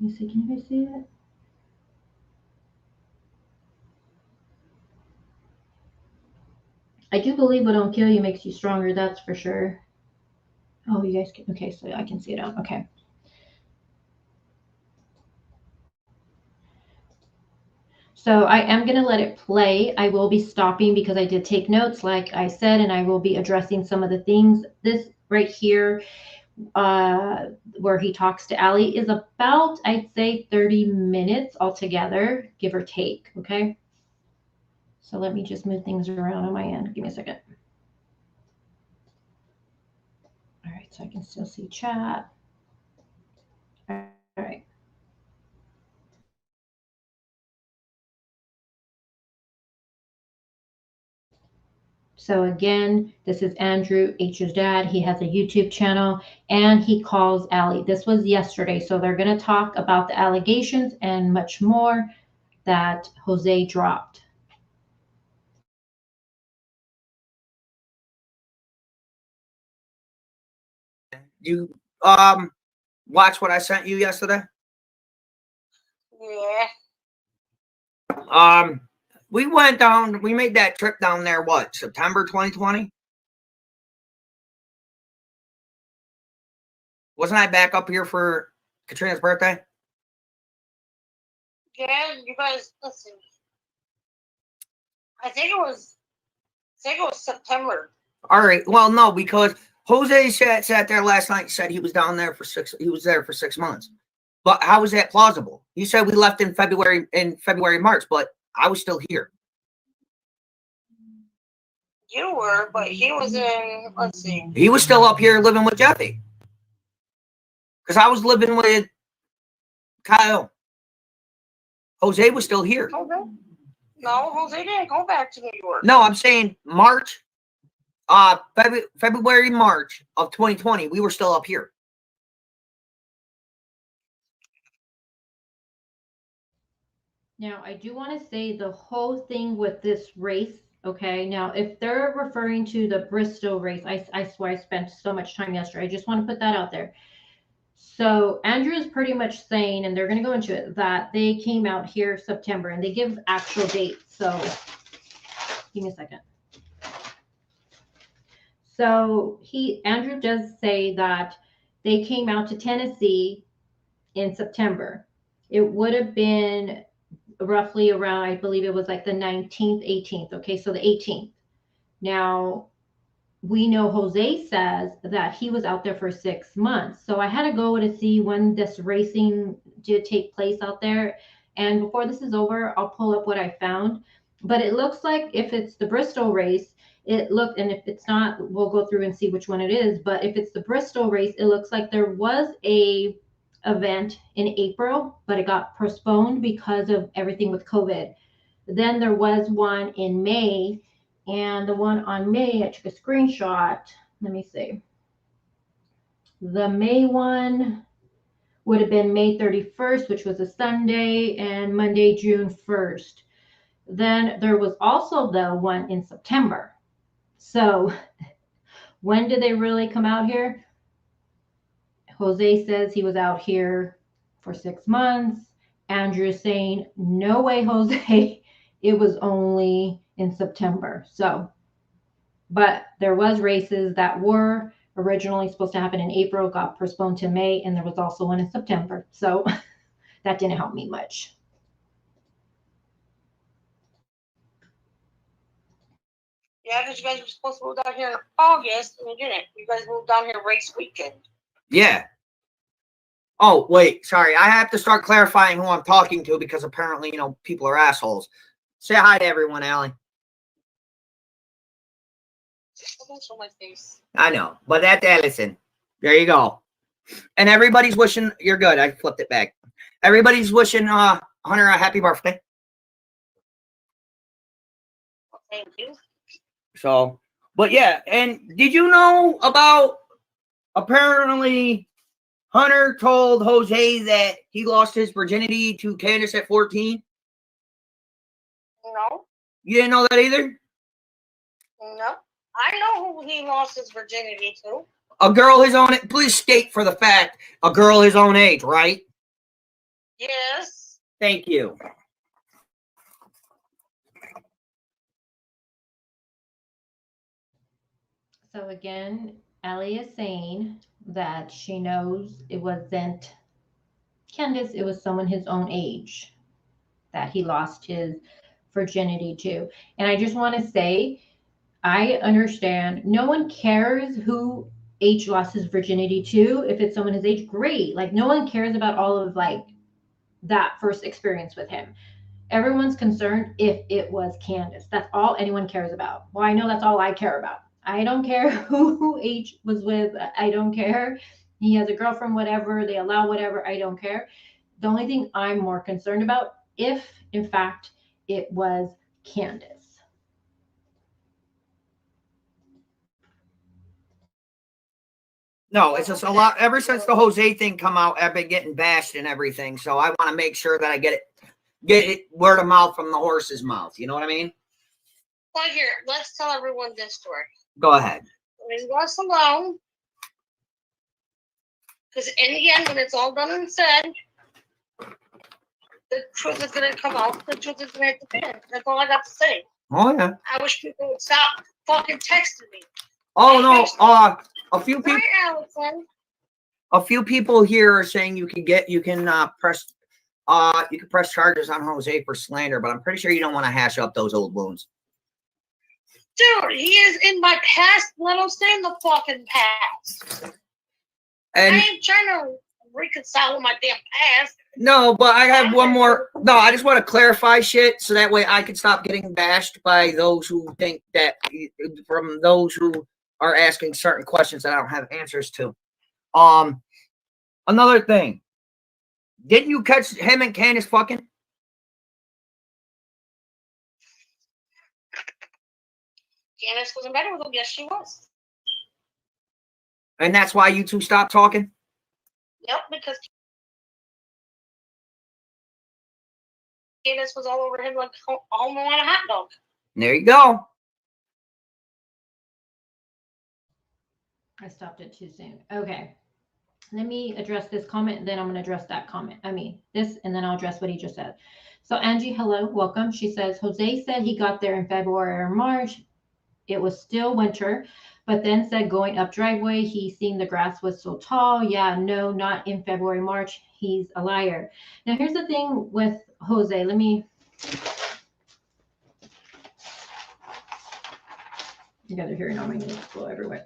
Let me see. Can you guys see it? I do believe what don't kill you makes you stronger. That's for sure. Oh, you guys can. Okay, so I can see it out. Okay. So I am going to let it play. I will be stopping because I did take notes, like I said, and I will be addressing some of the things. This right here, where he talks to Allie, is about, I'd say, 30 minutes altogether, give or take. Okay. So let me just move things around on my end. Give me a second. All right. So I can still see chat. All right. So again, this is Andrew H's dad. He has a YouTube channel and he calls Allie. This was yesterday. So they're going to talk about the allegations and much more that Jose dropped. You watch what I sent you yesterday? Yeah. We went down, we made that trip down there, what, September 2020? Wasn't I back up here for Katrina's birthday? Yeah, you guys, listen. I think it was September. All right. Well, no, because Jose sat there last night and said he was down there for he was there for 6 months. But how is that plausible? You said we left in February, March, but I was still here. You were, but he was in, let's see. He was still up here living with Jeffy. Because I was living with Kyle. Jose was still here. Okay. No, Jose didn't go back to New York. No, I'm saying March, February, March of 2020, we were still up here. Now, I do want to say the whole thing with this race, okay? Now, if they're referring to the Bristol race, I swear I spent so much time yesterday. I just want to put that out there. So Andrew is pretty much saying, and they're going to go into it, that they came out here September, and they give actual dates. So give me a second. So Andrew does say that they came out to Tennessee in September. It would have been roughly around, I believe it was like the 19th, 18th. Okay, so the 18th. Now, we know Jose says that he was out there for 6 months. So I had to go to see when this racing did take place out there. And before this is over, I'll pull up what I found. But it looks like if it's the Bristol race, and if it's not, we'll go through and see which one it is. But if it's the Bristol race, it looks like there was a event in April, but it got postponed because of everything with COVID. Then there was one in May, and the one on May, I took a screenshot. Let me see. The May one would have been May 31st, which was a Sunday, and Monday, June 1st. Then there was also the one in September. So when did they really come out here? Jose says he was out here for 6 months. Andrew's saying, no way, Jose. It was only in September. So, but there was races that were originally supposed to happen in April, got postponed to May, and there was also one in September. So that didn't help me much. Yeah, because you guys were supposed to move down here in August, and you didn't. You guys moved down here race weekend. Yeah. Oh, wait, sorry. I have to start clarifying who I'm talking to because apparently, people are assholes. Say hi to everyone, Allie. Don't show my face. I know, but that's Allison. There you go. And everybody's wishing, you're good. I flipped it back. Everybody's wishing Hunter a happy birthday. Thank you. So, but yeah, and did you know about apparently Hunter told Jose that he lost his virginity to Candace at 14? No. You didn't know that either? No. I know who he lost his virginity to. A girl his own, please state for the fact, a girl his own age, right? Yes. Thank you. So again, Ellie is saying that she knows it wasn't Candace, it was someone his own age that he lost his virginity to. And I just want to say, I understand no one cares who H lost his virginity to. If it's someone his age, great. Like, no one cares about all of like that first experience with him. Everyone's concerned if it was Candace. That's all anyone cares about. Well, I know that's all I care about. I don't care who H was with. I don't care. He has a girlfriend, whatever. They allow whatever. I don't care. The only thing I'm more concerned about, if in fact it was Candace. No, it's just a lot. Ever since the Jose thing come out, I've been getting bashed and everything. So I want to make sure that I get it word of mouth from the horse's mouth. You know what I mean? Well, here, let's tell everyone this story. Go ahead. He's lost alone. Because in the end, when it's all done and said, the truth is going to come out. The truth is going to hit the fan. That's all I got to say. Oh yeah. I wish people would stop fucking texting me. Oh no. A few people. Hi, Allison. A few people here are saying you can press charges on Jose for slander, but I'm pretty sure you don't want to hash up those old wounds. Dude, he is in my past. Let him stay in the fucking past. And I ain't trying to reconcile with my damn past. no, but I have one more. No, I just want to clarify shit so that way I can stop getting bashed by those who think that, from those who are asking certain questions that I don't have answers to. Another thing. Didn't you catch him and Candace fucking? Candace wasn't better with him. Yes, she was. And that's why you two stopped talking? Yep, because Candace was all over him like Homer on a hot dog. There you go. I stopped it too soon. Okay. Let me address this comment, and then I'm going to address that comment. I mean, this, and then I'll address what he just said. So Angie, hello, welcome. She says, Jose said he got there in February or March. It was still winter, but then said going up driveway, he seen the grass was so tall. Yeah, no, not in February, March. He's a liar. Now, here's the thing with Jose. Let me, you guys are hearing all my notes go everywhere.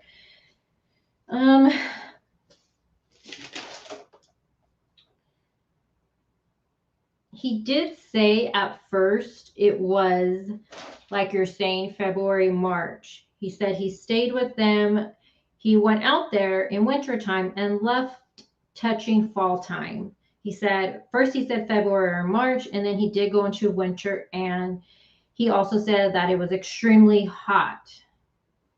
He did say at first it was, like you're saying, February, March. He said he stayed with them. He went out there in wintertime and left touching fall time. He said, first he said February or March, and then he did go into winter. And he also said that it was extremely hot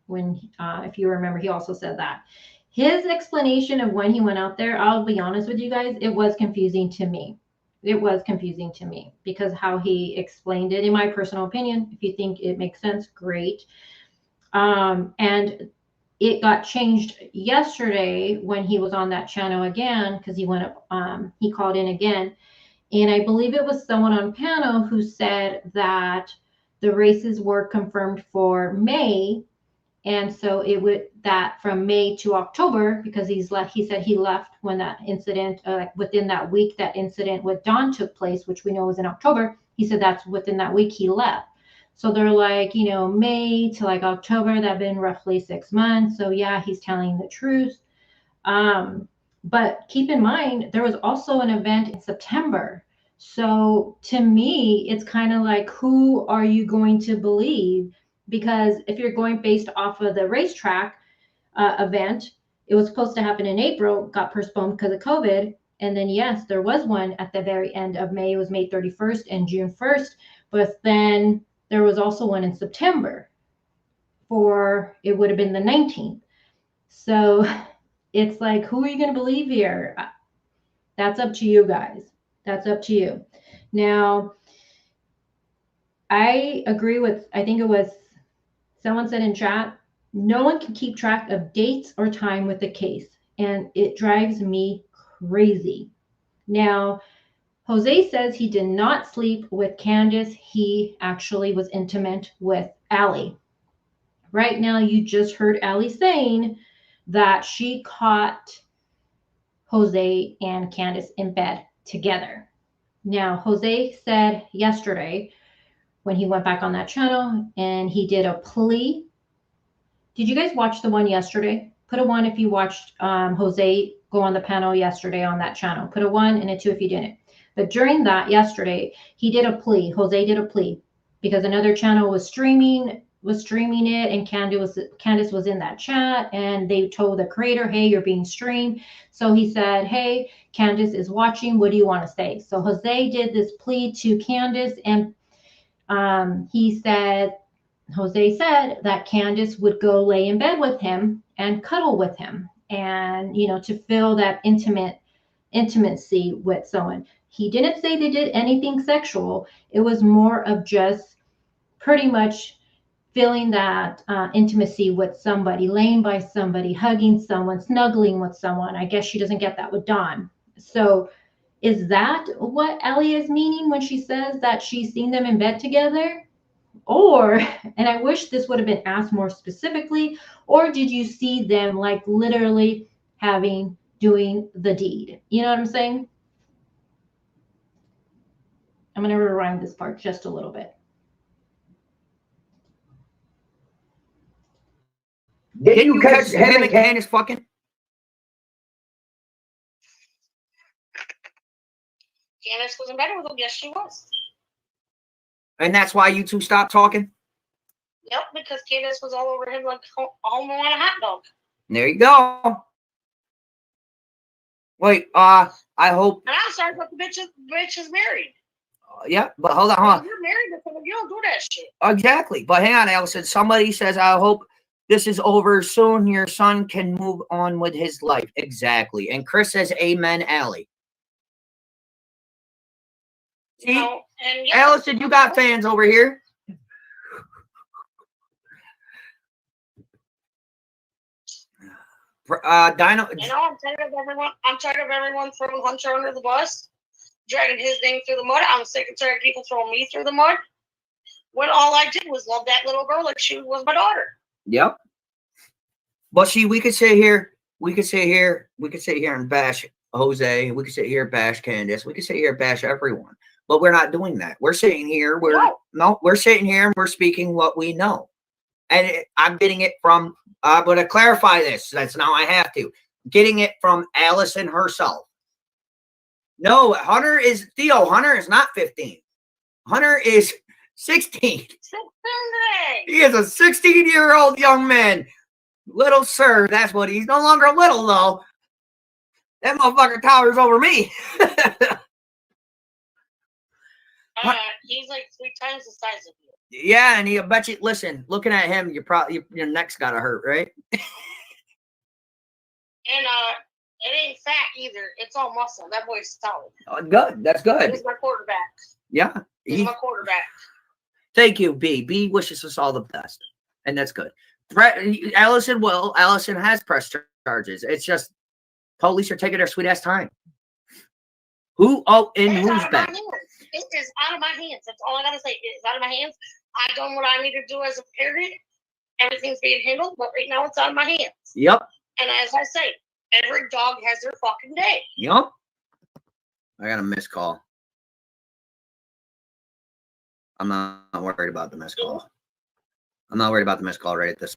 when, if you remember, he also said that. His explanation of when he went out there, I'll be honest with you guys, it was confusing to me. It was confusing to me because how he explained it, in my personal opinion. If you think it makes sense, great. And it got changed yesterday when he was on that channel again, because he went up, he called in again. And I believe it was someone on panel who said that the races were confirmed for May. And so it would, that from May to October, because he's left, he said he left when that incident, within that week, that incident with Dawn took place, which we know was in October. He said that's within that week he left. So they're like, you know, May to like October, that'd been roughly 6 months. So yeah, he's telling the truth. But keep in mind, there was also an event in September. So to me, it's kind of like, who are you going to believe? Because if you're going based off of the racetrack event, it was supposed to happen in April, got postponed because of COVID. And then, yes, there was one at the very end of May. It was May 31st and June 1st. But then there was also one in September for, it would have been the 19th. So it's like, who are you going to believe here? That's up to you guys. That's up to you. Now, I agree with, I think it was someone said in chat, no one can keep track of dates or time with the case, and it drives me crazy. Now, Jose says he did not sleep with Candace. He actually was intimate with Allie. Right now, you just heard Allie saying that she caught Jose and Candace in bed together. Now, Jose said yesterday when he went back on that channel and he did a plea. Did you guys watch the one yesterday? Put a 1 if you watched Jose go on the panel yesterday on that channel. Put a 1 and a 2 if you didn't. But during that yesterday, he did a plea. Jose did a plea because another channel was streaming it, and Candace was in that chat, and they told the creator, hey, you're being streamed. So he said, hey, Candace is watching. What do you want to say? So Jose did this plea to Candace, and Jose said that Candace would go lay in bed with him and cuddle with him, and, you know, to feel that intimacy with someone. He didn't say they did anything sexual. It was more of just pretty much feeling that intimacy with somebody, laying by somebody, hugging someone, snuggling with someone. I guess she doesn't get that with Dawn. So is that what Ellie is meaning when she says that she's seen them in bed together? Or, and I wish this would have been asked more specifically, or did you see them like literally doing the deed? You know what I'm saying? I'm going to rewind this part just a little bit. Did you catch him and Candace fucking? Candace was in bed with him. Yes, she was. And that's why you two stopped talking? Yep, because Candace was all over him like Homer on a hot dog. There you go. Wait, I hope. And I'm sorry, but the bitch is married. Yeah, but hold on, huh? You're married to someone, you don't do that shit. Exactly. But hang on, Allison. Somebody says, I hope this is over soon. Your son can move on with his life. Exactly. And Chris says, amen, Allie. See, and yeah, Allison, you got fans over here. Dino. You know, I'm tired of everyone throwing Hunter under the bus, dragging his name through the mud. I'm sick and tired of people throwing me through the mud when all I did was love that little girl like she was my daughter. Yep. But see, we could sit here and bash Jose. We could sit here and bash Candace. We could sit here and bash everyone. But we're not doing that. We're sitting here. We're sitting here and we're speaking what we know. And I'm getting it from. I'm going to clarify this. That's now I have to. Getting it from Allison herself. No, Hunter is not 15. Hunter is 16. 16. He is a 16-year-old young man. Little sir, that's what he's no longer little though. That motherfucker towers over me. He's like 3 times the size of you. Yeah, and he'll bet you. Listen, looking at him, your neck's gotta hurt, right? And it ain't fat either. It's all muscle. That boy's solid. Oh, good. That's good. He's my quarterback. Yeah, He's my quarterback. Thank you, B. B wishes us all the best, and that's good. Allison has pressed charges. It's just police are taking their sweet ass time. Who? Oh, in whose bed? It is out of my hands. That's all I gotta say. It is out of my hands. I've done what I need to do as a parent. Everything's being handled, but right now it's out of my hands. Yep. And as I say, every dog has their fucking day. Yep. I got a missed call. I'm not worried about the missed call. I'm not worried about the missed call right at this.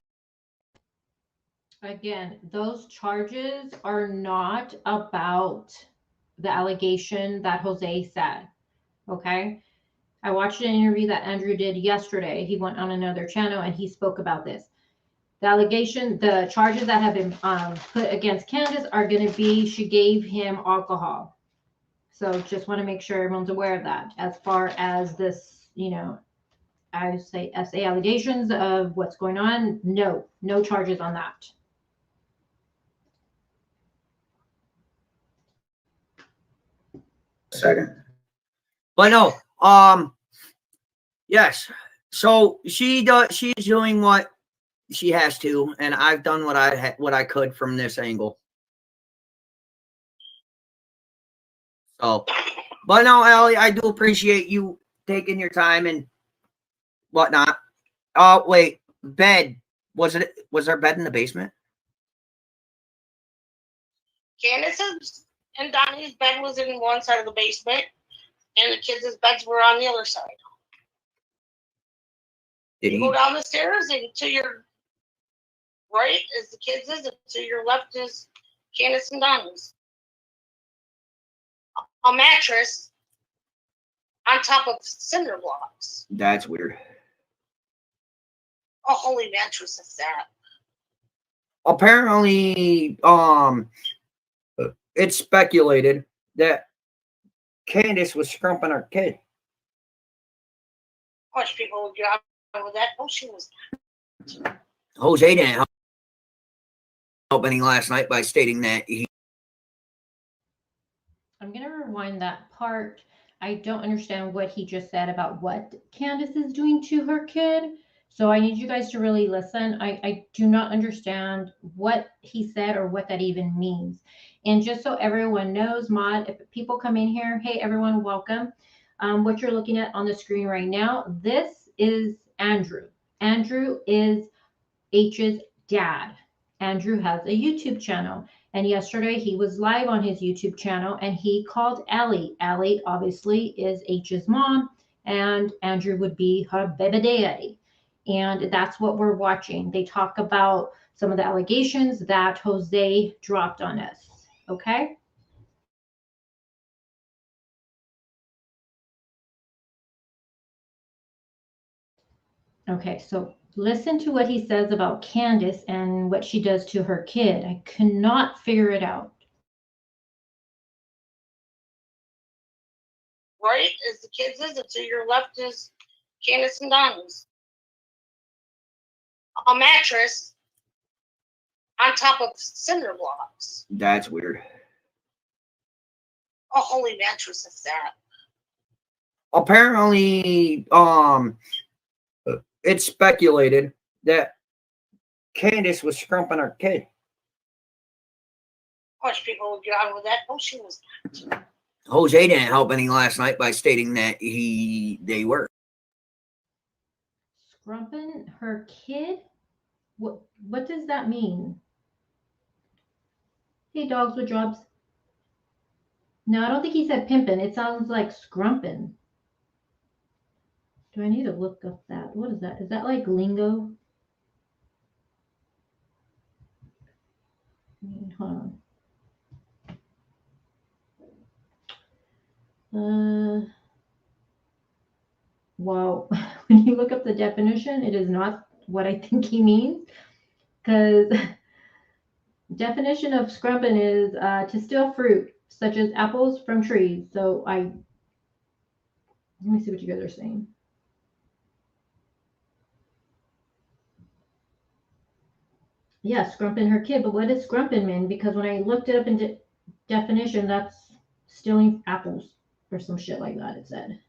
Again, those charges are not about the allegation that Jose said. Okay. I watched an interview that Andrew did yesterday. He went on another channel and he spoke about this. The charges that have been put against Candace are going to be she gave him alcohol. So just want to make sure everyone's aware of that. As far as this, I say SA allegations of what's going on, no charges on that. Second. But no, yes. So she's doing what she has to, and I've done what I could from this angle. So, but no, Allie, I do appreciate you taking your time and whatnot. Oh, wait, bed. Was there a bed in the basement? Candace's and Donnie's bed was in one side of the basement, and the kids' beds were on the other side. Did you he go down the stairs, and to your right is the kids', and to your left is Candace and Donnie's. A mattress on top of cinder blocks. That's weird. A holy mattress is that. Apparently, it's speculated that Candace was scrumping her kid. Much people would get on with that. Oh, she was. Jose didn't help any last night by stating that he. I'm going to rewind that part. I don't understand what he just said about what Candace is doing to her kid. So I need you guys to really listen. I do not understand what he said or what that even means. And just so everyone knows, Mod, if people come in here, hey, everyone, welcome. What you're looking at on the screen right now, this is Andrew. Andrew is H's dad. Andrew has a YouTube channel. And yesterday he was live on his YouTube channel and he called Allie. Allie obviously is H's mom and Andrew would be her baby daddy. And that's what we're watching. They talk about some of the allegations that Jose dropped on us. Okay? Okay, so listen to what he says about Candace and what she does to her kid. I cannot figure it out. Right is the kids' and to your left is Candace and Donnie's. A mattress on top of cinder blocks. That's weird. A holy mattress is that. Apparently, it's speculated that Candace was scrumping her kid. Much people would get on with that. Oh, she was. Jose didn't help any last night by stating that they were. Scrumping her kid? What does that mean? Hey, dogs with jobs. No, I don't think he said pimpin'. It sounds like scrumpin'. Do I need to look up that? What is that? Is that like lingo? Hold on. Wow. When you look up the definition, it is not what I think he means. Because definition of scrumpin' is to steal fruit, such as apples from trees. So let me see what you guys are saying. Yeah, scrumping her kid, but what does scrumping mean? Because when I looked it up in definition, that's stealing apples or some shit like that, it said.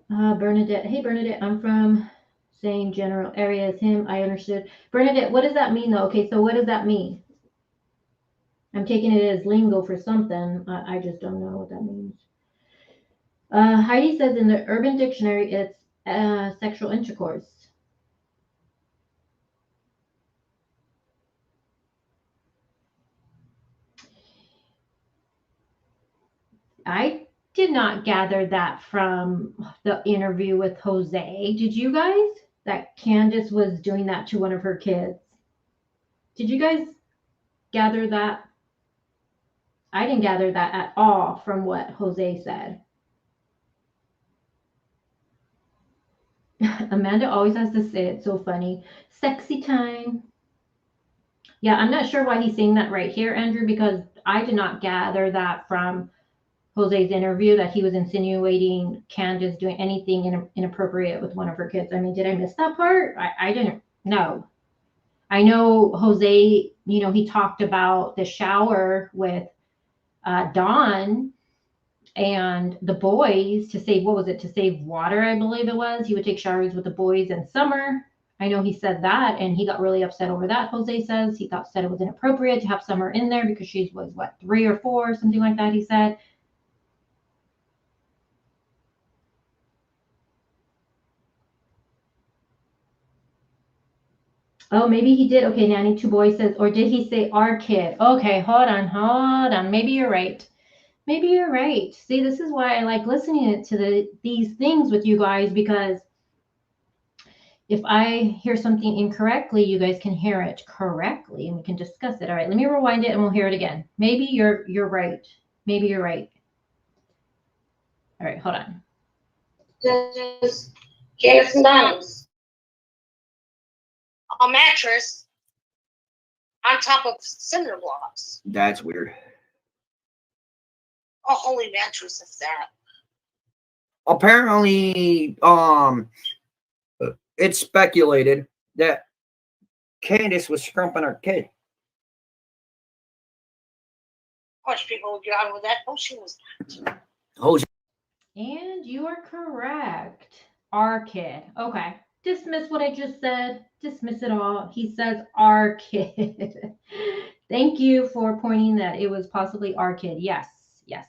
Bernadette. Hey, Bernadette, I'm from same general area as him. I understood. Bernadette, what does that mean, though? Okay, so what does that mean? I'm taking it as lingo for something. I just don't know what that means. Heidi says in the Urban Dictionary, it's sexual intercourse. I did not gather that from the interview with Jose. Did you guys? That Candace was doing that to one of her kids. Did you guys gather that? I didn't gather that at all from what Jose said. Amanda always has to say it so funny. Sexy time. Yeah, I'm not sure why he's saying that right here, Andrew, because I did not gather that from Jose's interview that he was insinuating Candace doing anything inappropriate with one of her kids. I mean, did I miss that part? I didn't know. I know Jose, he talked about the shower with Dawn and the boys to save, what was it, to save water, I believe it was. He would take showers with the boys in summer. I know he said that, and he got really upset over that. Jose says he said it was inappropriate to have Summer in there because she was, what, 3 or 4, something like that, he said. Oh, maybe he did. Okay, Nanny Two Boys says, or did he say our kid? Okay, hold on. Maybe you're right. Maybe you're right. See, this is why I like listening to these things with you guys, because if I hear something incorrectly, you guys can hear it correctly and we can discuss it. All right, let me rewind it and we'll hear it again. Maybe you're right. Maybe you're right. All right, hold on. Just gave some diamonds. A mattress on top of cinder blocks. That's weird. A holy mattress is that. Apparently, it's speculated that Candace was scrumping her kid. Much people would get on with that. Oh, she was not. Jose. And you are correct. Our kid. Okay. Dismiss what I just said. Dismiss it all. He says our kid. Thank you for pointing that it was possibly our kid. Yes. Yes.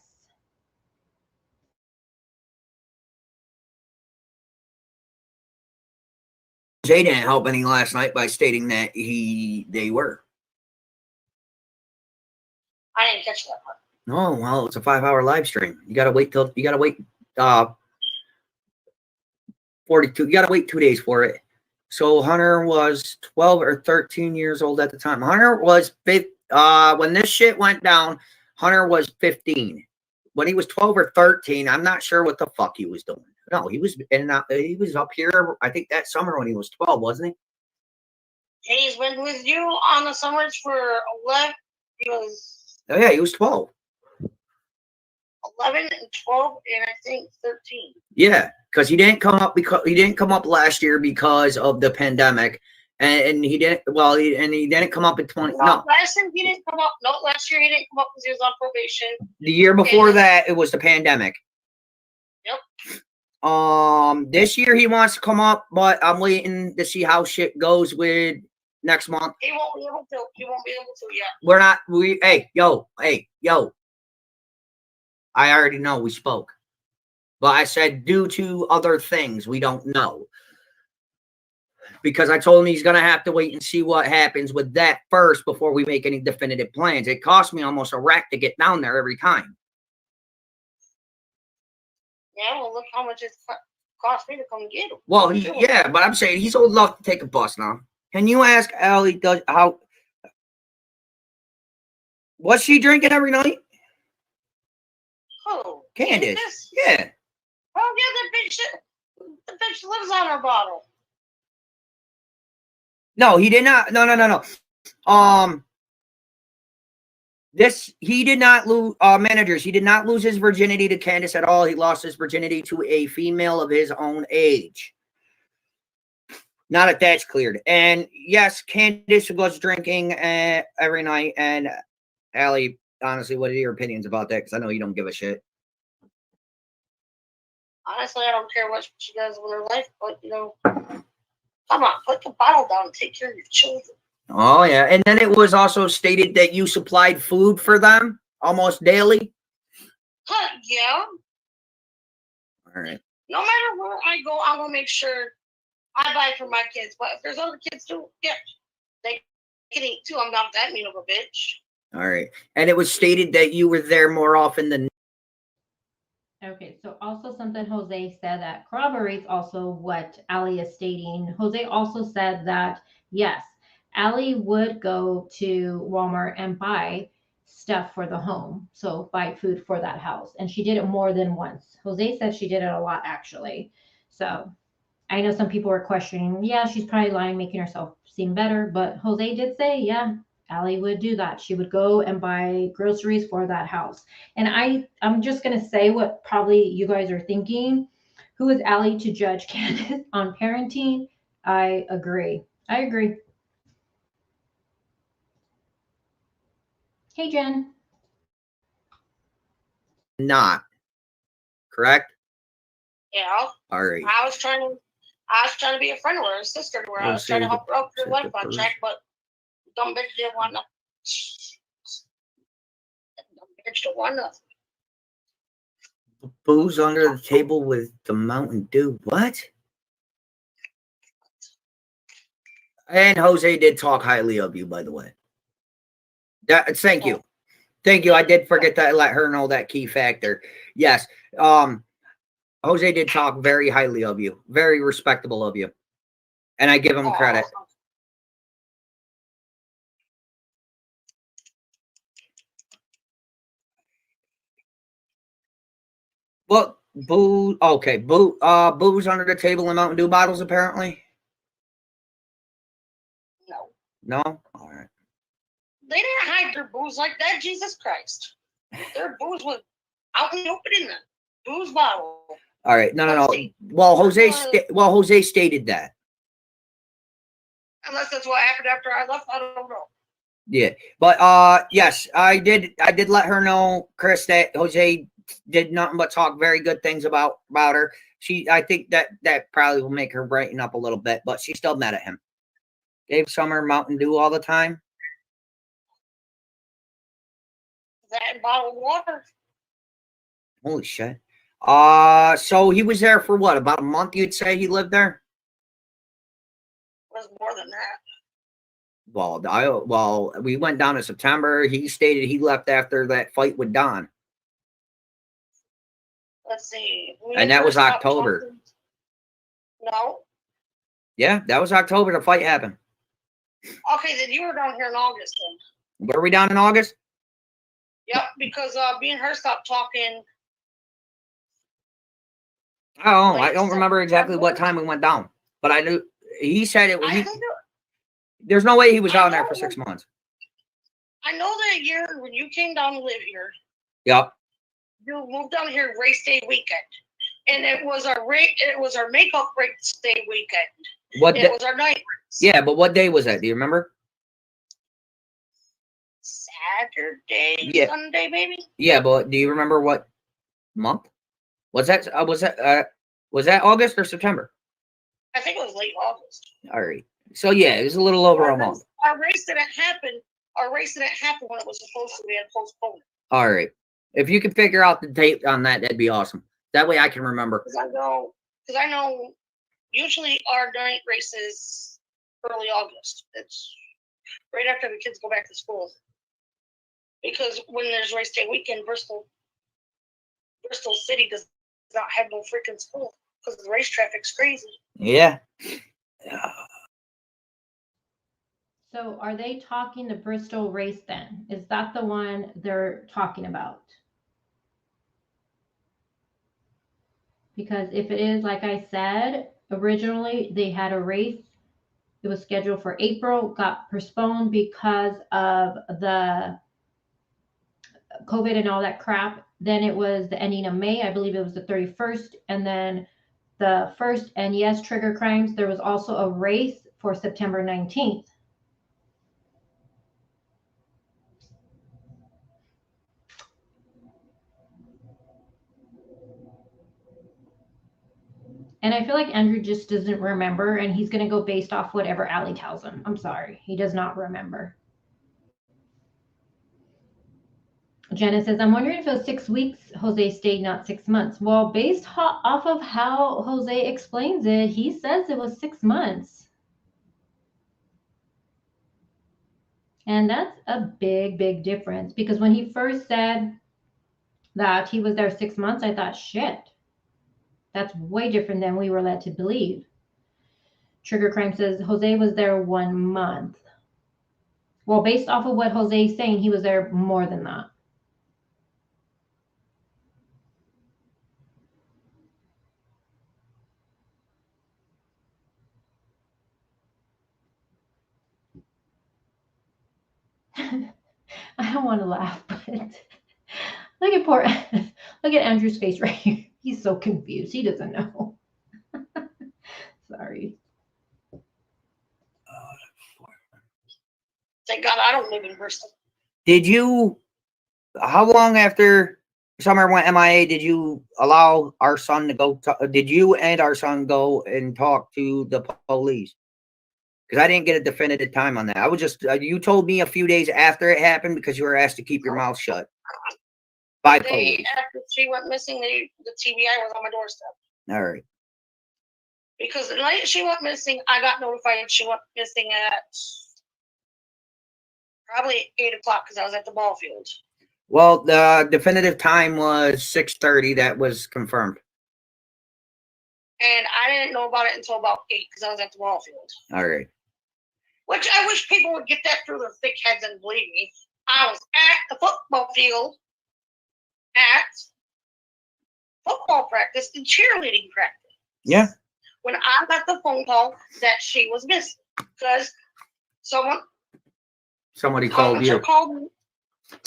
Jay didn't help any last night by stating that they were. I didn't catch that part. Oh, well, it's a 5-hour live stream. You gotta wait 42. You gotta wait 2 days for it. So Hunter was 12 or 13 years old at the time. Hunter was when this shit went down, Hunter was 15. When he was 12 or 13, I'm not sure what the fuck he was doing. No, he was up here, I think that summer when he was 12, wasn't he? He's been with you on the summers for 11. Oh yeah, he was 12. 11 and 12 and I think 13. Yeah, because he didn't come up last year because of the pandemic, and he didn't. Well, he didn't come up in 20. No, last year he didn't come up. No, last year he didn't come up because he was on probation. The year before that, it was the pandemic. Yep. This year he wants to come up, but I'm waiting to see how shit goes with next month. He won't be able to. He won't be able to yet. We're not. Hey, yo. I already know we spoke, but I said due to other things we don't know. because I told him he's going to have to wait and see what happens with that first before we make any definitive plans. It cost me almost a rack to get down there every time. Yeah, well, look how much it cost me to come get him. Well, yeah, but I'm saying he's old enough to take a bus now. Can you ask Allie what's she drinking every night? Who? Candace. Yeah. Oh, yeah, the bitch lives on her bottle. No, he did not. No. He did not lose, managers. He did not lose his virginity to Candace at all. He lost his virginity to a female of his own age. Now that that's cleared. And yes, Candace was drinking every night. And Allie, honestly, what are your opinions about that? Because I know you don't give a shit. Honestly, I don't care what she does with her life, but, you know, come on, put the bottle down and take care of your children. Oh, yeah. And then it was also stated that you supplied food for them almost daily. Yeah. All right. No matter where I go, I will make sure I buy for my kids. But if there's other kids too, yeah, they can eat too. I'm not that mean of a bitch. All right. And it was stated that you were there more often than. Okay, so also something Jose said that corroborates also what Ali is stating. Jose also said that, yes, Ali would go to Walmart and buy stuff for the home. So buy food for that house. And she did it more than once. Jose said she did it a lot, actually. So I know some people were questioning, yeah, she's probably lying, making herself seem better. But Jose did say, yeah, Ali would do that. She would go and buy groceries for that house. And I'm just going to say what probably you guys are thinking. Who is Ali to judge Candace on parenting? I agree. Hey, Jen. Not. Correct? Yeah. All right. I was trying to be a friend with her sister to her. I was trying to help her out with her life on track, but dumb bitch didn't want nothing. Dumb bitch don't want nothing. Booze under the table with the Mountain Dew. What? And Jose did talk highly of you, by the way. Thank you. Thank you. I did forget to let her know that key factor. Yes. Jose did talk very highly of you. Very respectable of you. And I give him credit. Well, booze. Okay, booze under the table and Mountain Dew bottles, apparently. No. No. All right. They didn't hide their booze like that. Jesus Christ. Their booze was out in the open in the booze bottle. All right. No. Well, Jose stated that. Unless that's what happened after I left, I don't know. Yeah, but yes, I did let her know, Chris, that Jose did nothing but talk very good things about her. I think that probably will make her brighten up a little bit, but she's still mad at him. Gave Summer Mountain Dew all the time. That and bottled water. Holy shit. So he was there for what, about a month, you'd say he lived there? It was more than that. Well, we went down in September. He stated he left after that fight with Don. Let's see. And that was October. No. Yeah, that was October. The fight happened. Okay, then you were down here in August then. Were we down in August? Yep, because me and her stopped talking. Oh, I don't remember exactly what time we went down, but I knew he said it was. There's no way he was down there for 6 months. I know that year when you came down to live here. Yep. You moved down here race day weekend, and it was our makeup race day weekend. It was our night race. Yeah, but what day was that? Do you remember? Saturday, Sunday, maybe. Yeah, but do you remember what month? Was that August or September? I think it was late August. All right. So yeah, it was a little over a month. Our race didn't happen when it was supposed to be, and postponed. All right. If you could figure out the date on that, that'd be awesome. That way I can remember. Because I know Usually our night races early August. It's right after the kids go back to school. Because when there's race day weekend, Bristol City does not have no freaking school because the race traffic's crazy. Yeah. So are they talking the Bristol race then? Is that the one they're talking about? Because if it is, like I said, originally they had a race. It was scheduled for April, got postponed because of the COVID and all that crap. Then it was the ending of May. I believe it was the 31st. And then the 1st, and yes, Trigger Crimes, there was also a race for September 19th. And I feel like Andrew just doesn't remember, and he's going to go based off whatever Allie tells him. I'm sorry. He does not remember. Jenna says, I'm wondering if it was 6 weeks Jose stayed, not 6 months. Well, based off of how Jose explains it, he says it was 6 months. And that's a big, big difference, because when he first said that he was there 6 months, I thought, shit, that's way different than we were led to believe. Trigger Crime says Jose was there 1 month. Well, based off of what Jose is saying, he was there more than that. I don't want to laugh, but look at Andrew's face right here. He's so confused. He doesn't know. Sorry. Thank God I don't live in Bristol. How long after Summer went MIA did you allow our son to go? Did you and our son go and talk to the police? Because I didn't get a definitive time on that. I was just, you told me a few days after it happened because you were asked to keep your mouth shut. By police. After she went missing, the TBI was on my doorstep. All right. Because the night she went missing, I got notified she went missing at probably 8 o'clock because I was at the ball field. Well, the definitive time was 6:30. That was confirmed. And I didn't know about it until about 8 because I was at the ball field. All right. Which I wish people would get that through their thick heads and believe me. I was at the football field at football practice and cheerleading practice. Yeah. When I got the phone call that she was missing. Because somebody called you.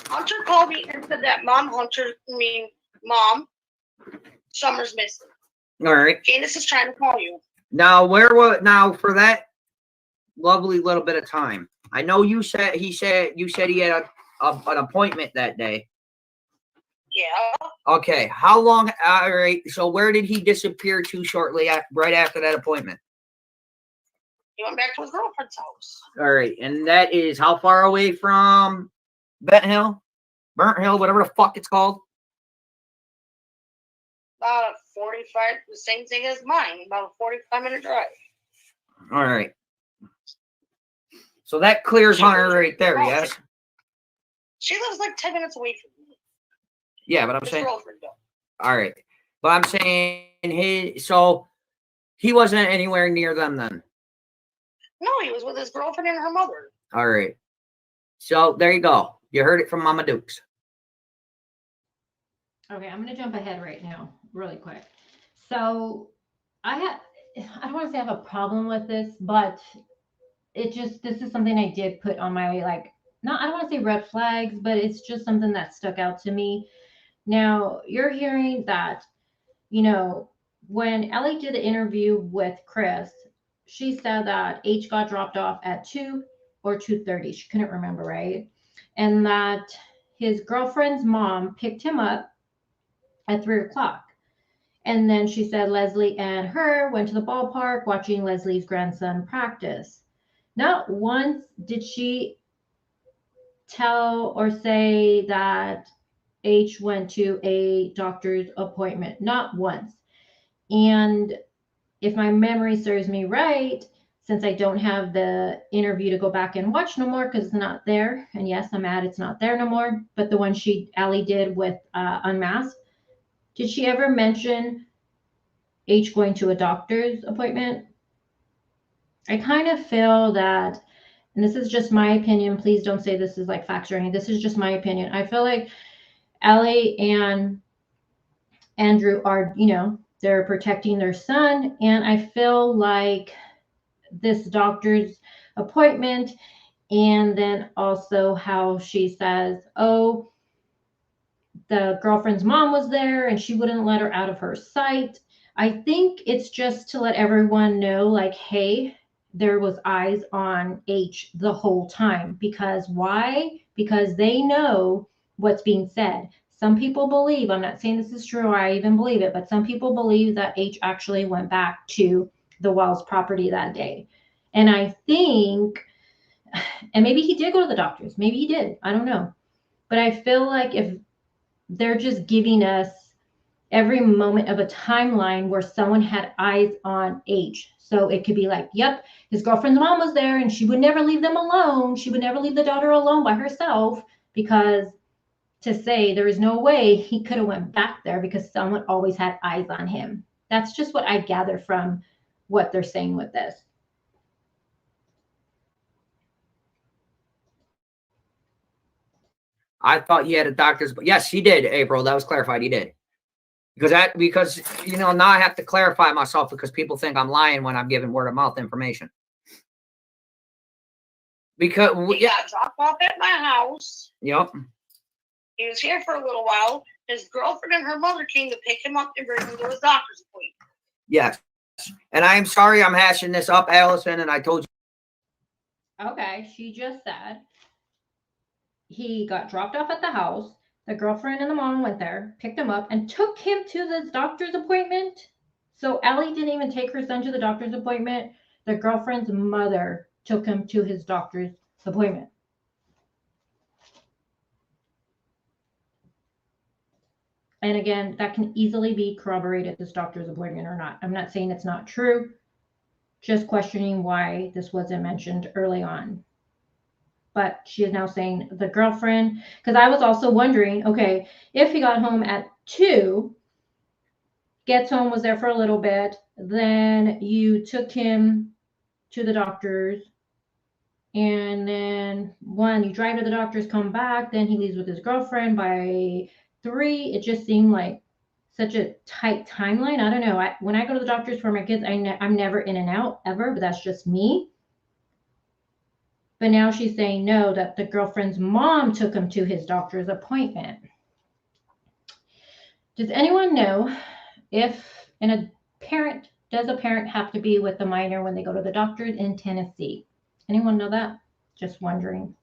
Hunter called me and said that Mom, Summer's missing. All right. Candace is trying to call you. Now, for that lovely little bit of time, I know you said he had an appointment that day. Yeah. Okay. How long? All right. So where did he disappear to right after that appointment? He went back to his girlfriend's house. All right. And that is how far away from Burnt Hill, whatever the fuck it's called? About a 45, the same thing as mine, about a 45-minute drive. All right. So that clears Hunter right there, yes? She lives like 10 minutes away from me. Yeah, but I'm saying. All right. But I'm saying so he wasn't anywhere near them then. No, he was with his girlfriend and her mother. All right. So there you go. You heard it from Mama Dukes. Okay, I'm going to jump ahead right now, really quick. So I don't want to say I have a problem with this, but this is something I did put on my, I don't want to say red flags, but it's just something that stuck out to me. Now, you're hearing that, when Ellie did the interview with Chris, she said that H got dropped off at 2 or 2:30. She couldn't remember, right? And that his girlfriend's mom picked him up at 3 o'clock. And then she said Leslie and her went to the ballpark watching Leslie's grandson practice. Not once did she tell or say that H went to a doctor's appointment. Not once. And if my memory serves me right, since I don't have the interview to go back and watch no more because it's not there, and yes, I'm mad it's not there no more, but the one Allie did with Unmasked, did she ever mention H going to a doctor's appointment? I kind of feel that, and this is just my opinion, please don't say this is like facts or anything, this is just my opinion. I feel like Allie and Andrew are, they're protecting their son, and I feel like this doctor's appointment, and then also how she says, oh, the girlfriend's mom was there and she wouldn't let her out of her sight. I think it's just to let everyone know, like, hey, there was eyes on H the whole time. Because why? Because they know what's being said. Some people believe, I'm not saying this is true or I even believe it, but some people believe that H actually went back to the Wells property that day. And I think, and maybe he did go to the doctors. Maybe he did. I don't know. But I feel like if they're just giving us every moment of a timeline where someone had eyes on H. So it could be like, yep, his girlfriend's mom was there and she would never leave them alone. She would never leave the daughter alone by herself, because to say there is no way he could have went back there because someone always had eyes on him. That's just what I gather from what they're saying with this. I thought he had a doctor's, but yes, he did, April. That was clarified. He did. Because now I have to clarify myself because people think I'm lying when I'm giving word of mouth information. Because he got dropped off at my house. Yep. He was here for a little while. His girlfriend and her mother came to pick him up and bring him to his doctor's appointment. Yes. And I'm sorry I'm hashing this up, Allison, and I told you. Okay, she just said he got dropped off at the house. The girlfriend and the mom went there, picked him up, and took him to the doctor's appointment. So Allie didn't even take her son to the doctor's appointment. The girlfriend's mother took him to his doctor's appointment. And again, that can easily be corroborated, this doctor's appointment or not. I'm not saying it's not true, just questioning why this wasn't mentioned early on. But she is now saying the girlfriend, because I was also wondering, okay, if he got home at 2, gets home, was there for a little bit, then you took him to the doctor's, and then you drive to the doctor's, come back, then he leaves with his girlfriend by 3. It just seemed like such a tight timeline. I don't know. When I go to the doctor's for my kids, I'm never in and out ever, but that's just me. But now she's saying no, that the girlfriend's mom took him to his doctor's appointment. Does anyone know if does a parent have to be with the minor when they go to the doctor in Tennessee? Anyone know that? Just wondering.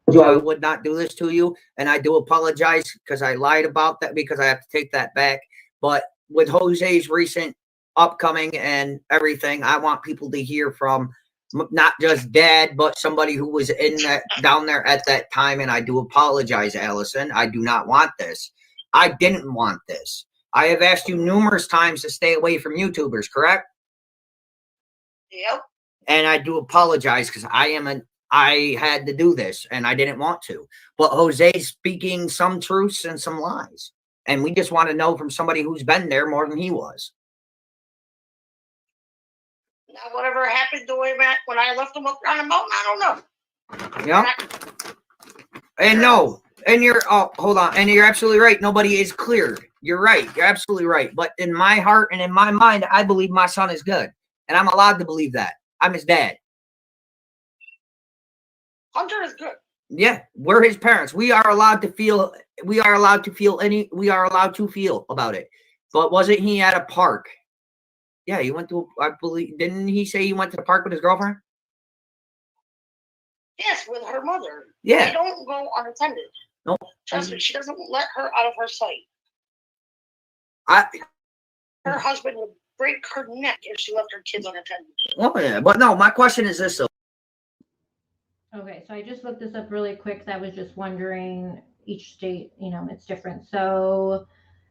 I would not do this to you, and I do apologize because I lied about that, because I have to take that back. But with Jose's recent upcoming and everything, I want people to hear from not just dad, but somebody who was down there at that time. And I do apologize, Allison. I do not want this. I didn't want this. I have asked you numerous times to stay away from YouTubers, correct? Yep. And I do apologize because I had to do this and I didn't want to. But Jose's speaking some truths and some lies. And we just want to know from somebody who's been there more than he was. Now, whatever happened to him when I left him up on the mountain, I don't know. Yeah. And hold on. And you're absolutely right. Nobody is cleared. You're right. You're absolutely right. But in my heart and in my mind, I believe my son is good. And I'm allowed to believe that. I'm his dad. Hunter is good. Yeah, we're his parents. We are allowed to feel about it. But wasn't he at a park? Yeah, he went to, I believe, didn't he say he went to the park with his girlfriend? Yes, with her mother. Yeah. They don't go unattended. No. Trust me, she doesn't let her out of her sight. Her husband would break her neck if she left her kids unattended. Oh, yeah. But no, my question is this, though. Okay, so I just looked this up really quick because I was just wondering, each state, it's different. So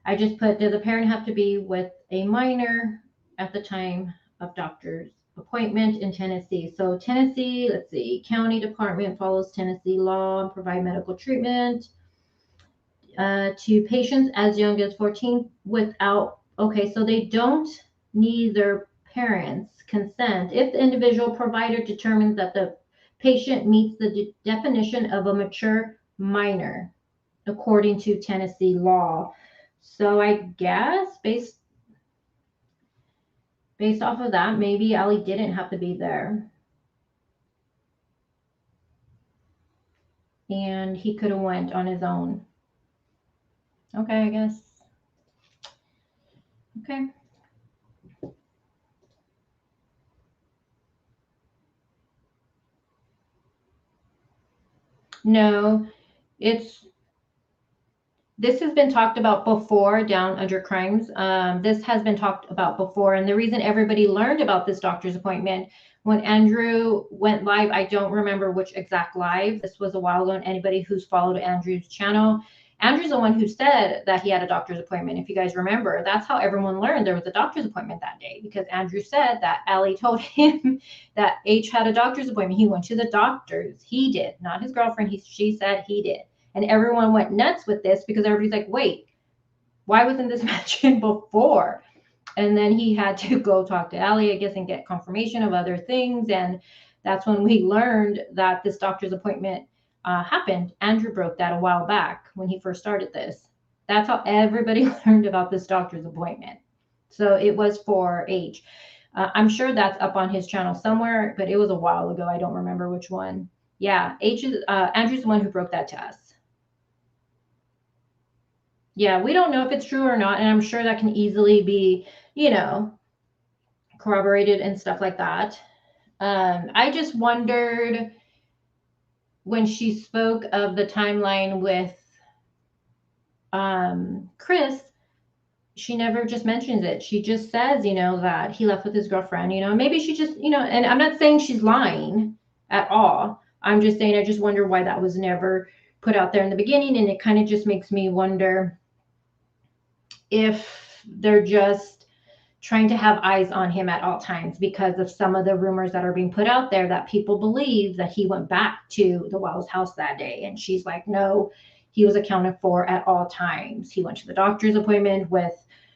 I just put, does a parent have to be with a minor at the time of doctor's appointment in Tennessee? So Tennessee, let's see, county department follows Tennessee law and provide medical treatment to patients as young as 14 without, okay, so they don't need their parents' consent if the individual provider determines that the patient meets the definition of a mature minor according to Tennessee law. So I guess based off of that, maybe Allie didn't have to be there. And he could have went on his own. Okay, I guess. Okay. No, this has been talked about before down under crimes. This has been talked about before. And the reason everybody learned about this doctor's appointment when Andrew went live, I don't remember which exact live. This was a while ago. And anybody who's followed Andrew's channel, Andrew's the one who said that he had a doctor's appointment. If you guys remember, that's how everyone learned there was a doctor's appointment that day, because Andrew said that Allie told him that H had a doctor's appointment. He went to the doctor's. He did, not his girlfriend. She said he did. And everyone went nuts with this because everybody's like, wait, why wasn't this mentioned before? And then he had to go talk to Allie, I guess, and get confirmation of other things. And that's when we learned that this doctor's appointment happened. Andrew broke that a while back when he first started this. That's how everybody learned about this doctor's appointment. So it was for H. I'm sure that's up on his channel somewhere, but it was a while ago. I don't remember which one. Yeah, Andrew's the one who broke that to us. Yeah, we don't know if it's true or not, and I'm sure that can easily be, corroborated and stuff like that. I just wondered when she spoke of the timeline with Chris, she never just mentions it. She just says, that he left with his girlfriend, maybe she just, and I'm not saying she's lying at all. I'm just saying, I just wonder why that was never put out there in the beginning. And it kind of just makes me wonder if they're just trying to have eyes on him at all times because of some of the rumors that are being put out there that people believe that he went back to the Wells house that day. And she's like, no, he was accounted for at all times. He went to the doctor's appointment with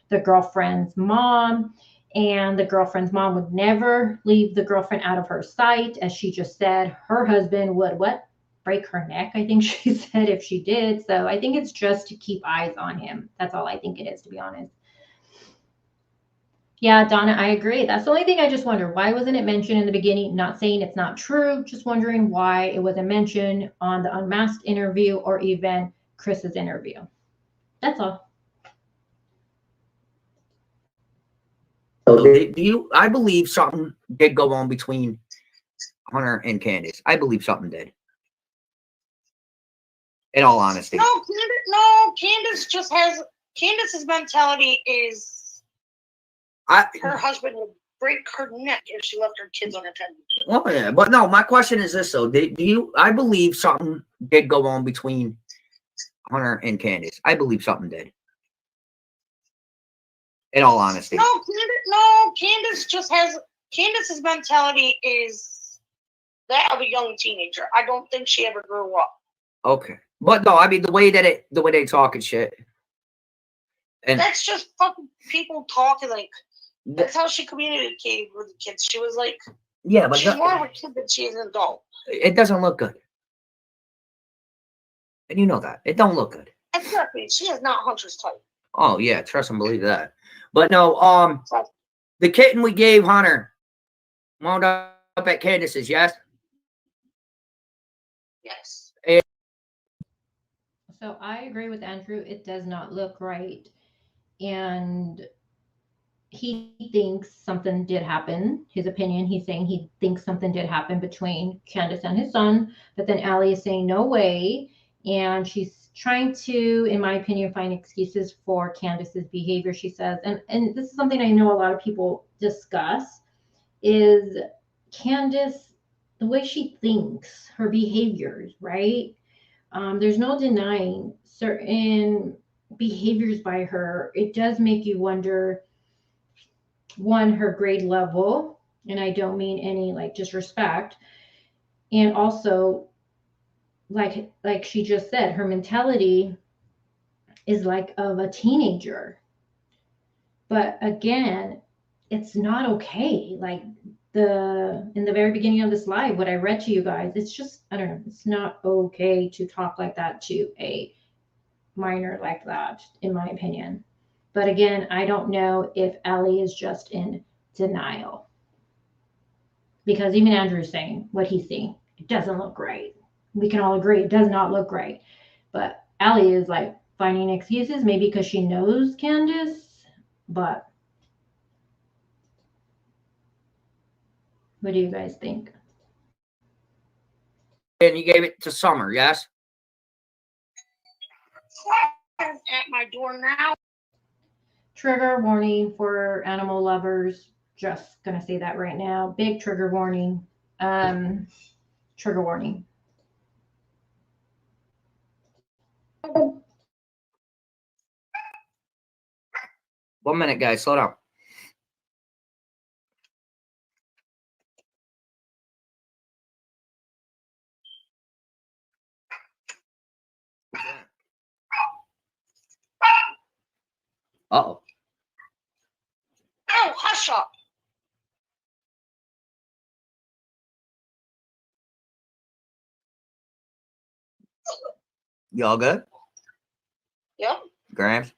the girlfriend's mom, and the girlfriend's mom would never leave the girlfriend out of her sight. As she just said, her husband would break her neck, I think she said, if she did. So I think it's just to keep eyes on him. That's all I think it is, to be honest. Yeah, Donna, I agree. That's the only thing I just wonder. Why wasn't it mentioned in the beginning? Not saying it's not true, just wondering why it wasn't mentioned on the Unmasked interview or even Chris's interview. That's all. So I believe something did go on between Hunter and Candace. I believe something did. In all honesty. No, Candace's mentality is her husband would break her neck if she left her kids unattended. Oh yeah, but no, my question is this though. I believe something did go on between Hunter and Candace. I believe something did. In all honesty. No, Candace's mentality is that of a young teenager. I don't think she ever grew up. Okay. But no, I mean the way they talk and shit. And that's just fucking people talking. Like that's how she communicated with the kids. She was like, yeah, but she's more of a kid than she is an adult. It doesn't look good, and you know that it don't look good. Exactly, she is not Hunter's type. Oh yeah, trust and believe that. But no, the kitten we gave Hunter wound up at Candace's, yes. Yes. So I agree with Andrew. It does not look right. And he thinks something did happen. His opinion, he's saying he thinks something did happen between Candace and his son. But then Allie is saying no way. And she's trying to, in my opinion, find excuses for Candace's behavior, she says. And this is something I know a lot of people discuss, is Candace, the way she thinks, her behaviors, right? There's no denying certain behaviors by her, it does make you wonder, one, her grade level, and I don't mean any like disrespect, and also like she just said, her mentality is like of a teenager. But again, it's not okay. Like in the very beginning of this live, what I read to you guys, it's just, I don't know, it's not okay to talk like that to a minor like that, in my opinion. But again, I don't know if Ellie is just in denial. Because even Andrew's saying what he's seeing, it doesn't look great. We can all agree it does not look great. But Ellie is like finding excuses, maybe because she knows Candace. But what do you guys think? And you gave it to Summer, yes? At my door now. Trigger warning for animal lovers. Just gonna say that right now. Big trigger warning. Trigger warning. 1 minute, guys. Slow down. Uh-oh. Oh, hush up. You all good? Yep. Grams?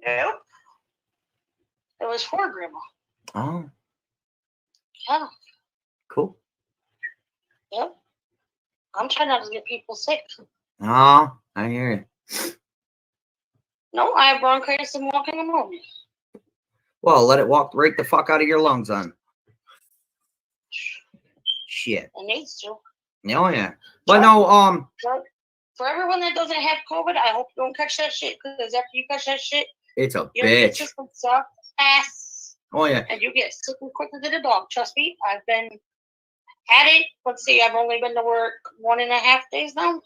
Yep. It was for Grandma. Oh, Yeah. cool. Yep. I'm trying not to get people sick. Oh, I hear you. No, I have bronchitis and walking pneumonia. Well, let it walk right the fuck out of your lungs on. Shit. It needs to. Oh, yeah. But no, For everyone that doesn't have COVID, I hope you don't catch that shit, because after you catch that shit, it's a your immune bitch. system sucks ass. Oh, yeah. And you get sick quicker than a dog. Trust me, I've been at it. Let's see, I've only been to work 1.5 days now.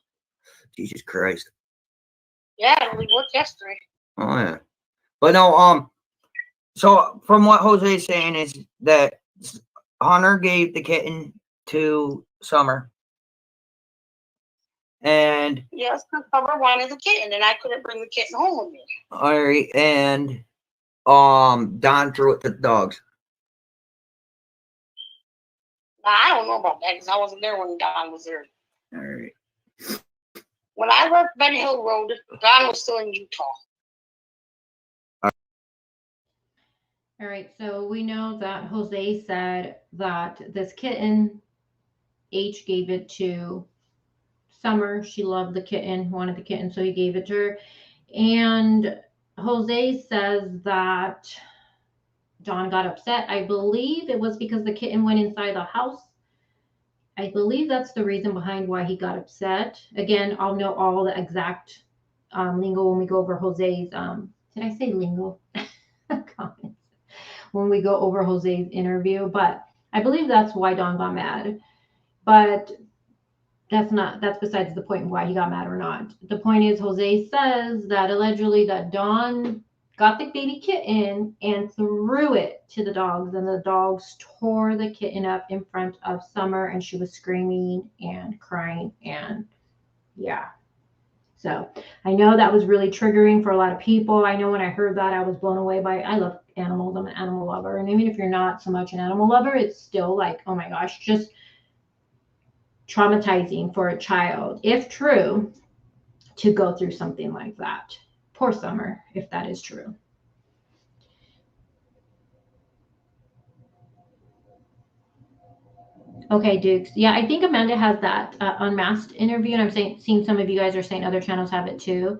Jesus Christ. Yeah, I only worked yesterday. Oh, yeah. But no, so from what Jose's saying is that Hunter gave the kitten to Summer. And yes, because Summer wanted the kitten, and I couldn't bring the kitten home with me. all right, and Don threw it to the dogs. Now, I don't know about that because I wasn't there when Don was there. All right. When I left Ben Hill Road, Don was still in Utah. All right, so we know that Jose said that this kitten, H gave it to Summer. She loved the kitten, wanted the kitten, so he gave it to her. And Jose says that Don got upset. I believe it was because the kitten went inside the house. I believe that's the reason behind why he got upset. Again, I'll know all the exact lingo when we go over Jose's. Did I say lingo? Comments. When we go over Jose's interview, but I believe that's why Don got mad. But that's besides the point why he got mad or not. The point is Jose says that allegedly that Don got the baby kitten and threw it to the dogs, and the dogs tore the kitten up in front of Summer, and she was screaming and crying, and yeah. So I know that was really triggering for a lot of people. I know when I heard that, I was blown away by it. I love animals. I'm an animal lover. And even if you're not so much an animal lover, it's still like, oh my gosh, just traumatizing for a child, if true, to go through something like that. Poor Summer, if that is true. Okay, Dukes. Yeah, I think Amanda has that unmasked interview, and I'm seeing some of you guys are saying other channels have it too.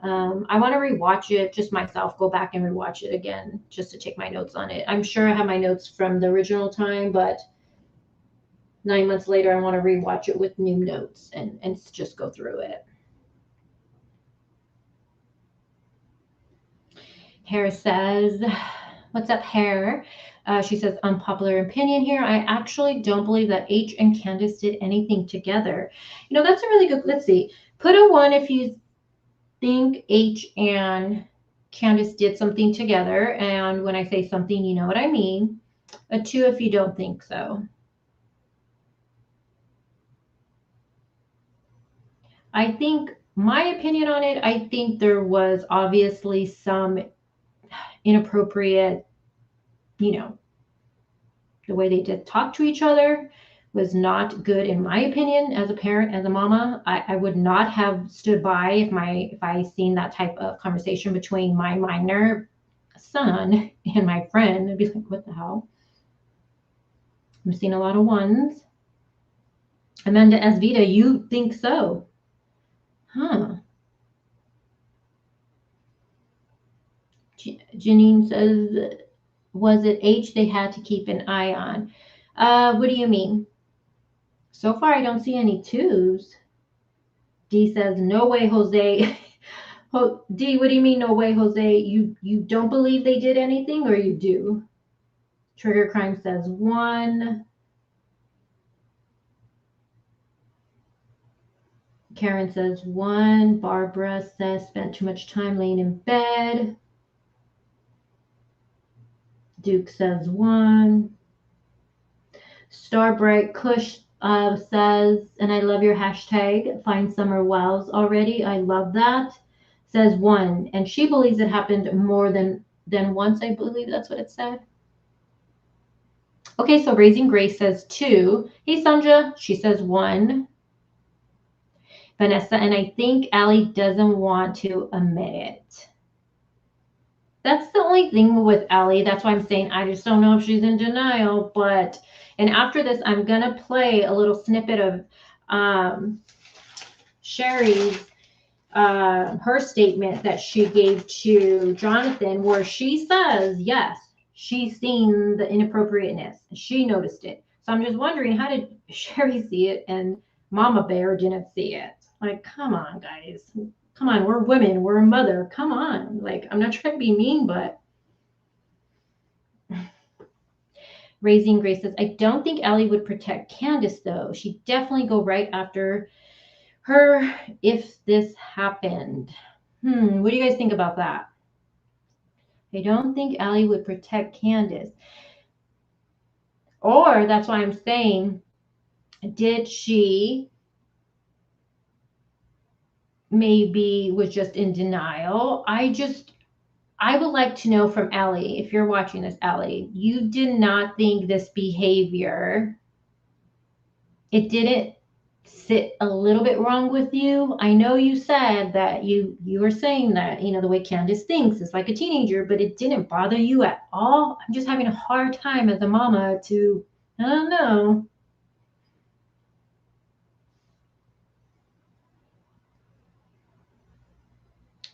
I want to rewatch it just myself, go back and rewatch it again just to take my notes on it. I'm sure I have my notes from the original time, but 9 months later, I want to rewatch it with new notes and just go through it. Hare says, what's up, Hare? She says, unpopular opinion here. I actually don't believe that H and Candace did anything together. You know, that's a really good, let's see. Put a 1 if you think H and Candace did something together. And when I say something, you know what I mean. A 2 if you don't think so. I think my opinion on it, I think there was obviously some inappropriate, you know, the way they did talk to each other was not good in my opinion as a parent, as a mama. I would not have stood by if I seen that type of conversation between my minor son and my friend. I'd be like, what the hell? I'm seeing a lot of ones. Amanda Esvita, you think so? Huh. Janine says, was it H they had to keep an eye on? What do you mean? So far, I don't see any 2s. D says, no way, Jose. D, what do you mean, no way, Jose? You don't believe they did anything, or you do? Trigger Crime says 1. Karen says 1. Barbara says spent too much time laying in bed. Duke says 1. Starbright Kush says, and I love your hashtag, find summer wells already. I love that. Says 1. And she believes it happened more than once. I believe that's what it said. Okay, so Raising Grace says 2. Hey, Sandra, she says 1. Vanessa, and I think Allie doesn't want to admit it. That's the only thing with Allie. That's why I'm saying I just don't know if she's in denial. But, and after this, I'm going to play a little snippet of Sherry's, her statement that she gave to Jonathan, where she says, yes, she's seen the inappropriateness. She noticed it. So I'm just wondering, how did Sherry see it and Mama Bear didn't see it? Like, come on, guys. Come on, we're women. We're a mother. Come on. Like, I'm not trying to be mean, but Raising Grace says, I don't think Allie would protect Candace, though. She'd definitely go right after her if this happened. What do you guys think about that? I don't think Allie would protect Candace. Or that's why I'm saying, did she maybe was just in denial? I would like to know from Allie, if you're watching this, Allie, you did not think this behavior, it didn't sit a little bit wrong with you? I know you said that you were saying that, the way Candace thinks is like a teenager, but it didn't bother you at all? I'm just having a hard time as a mama to, I don't know.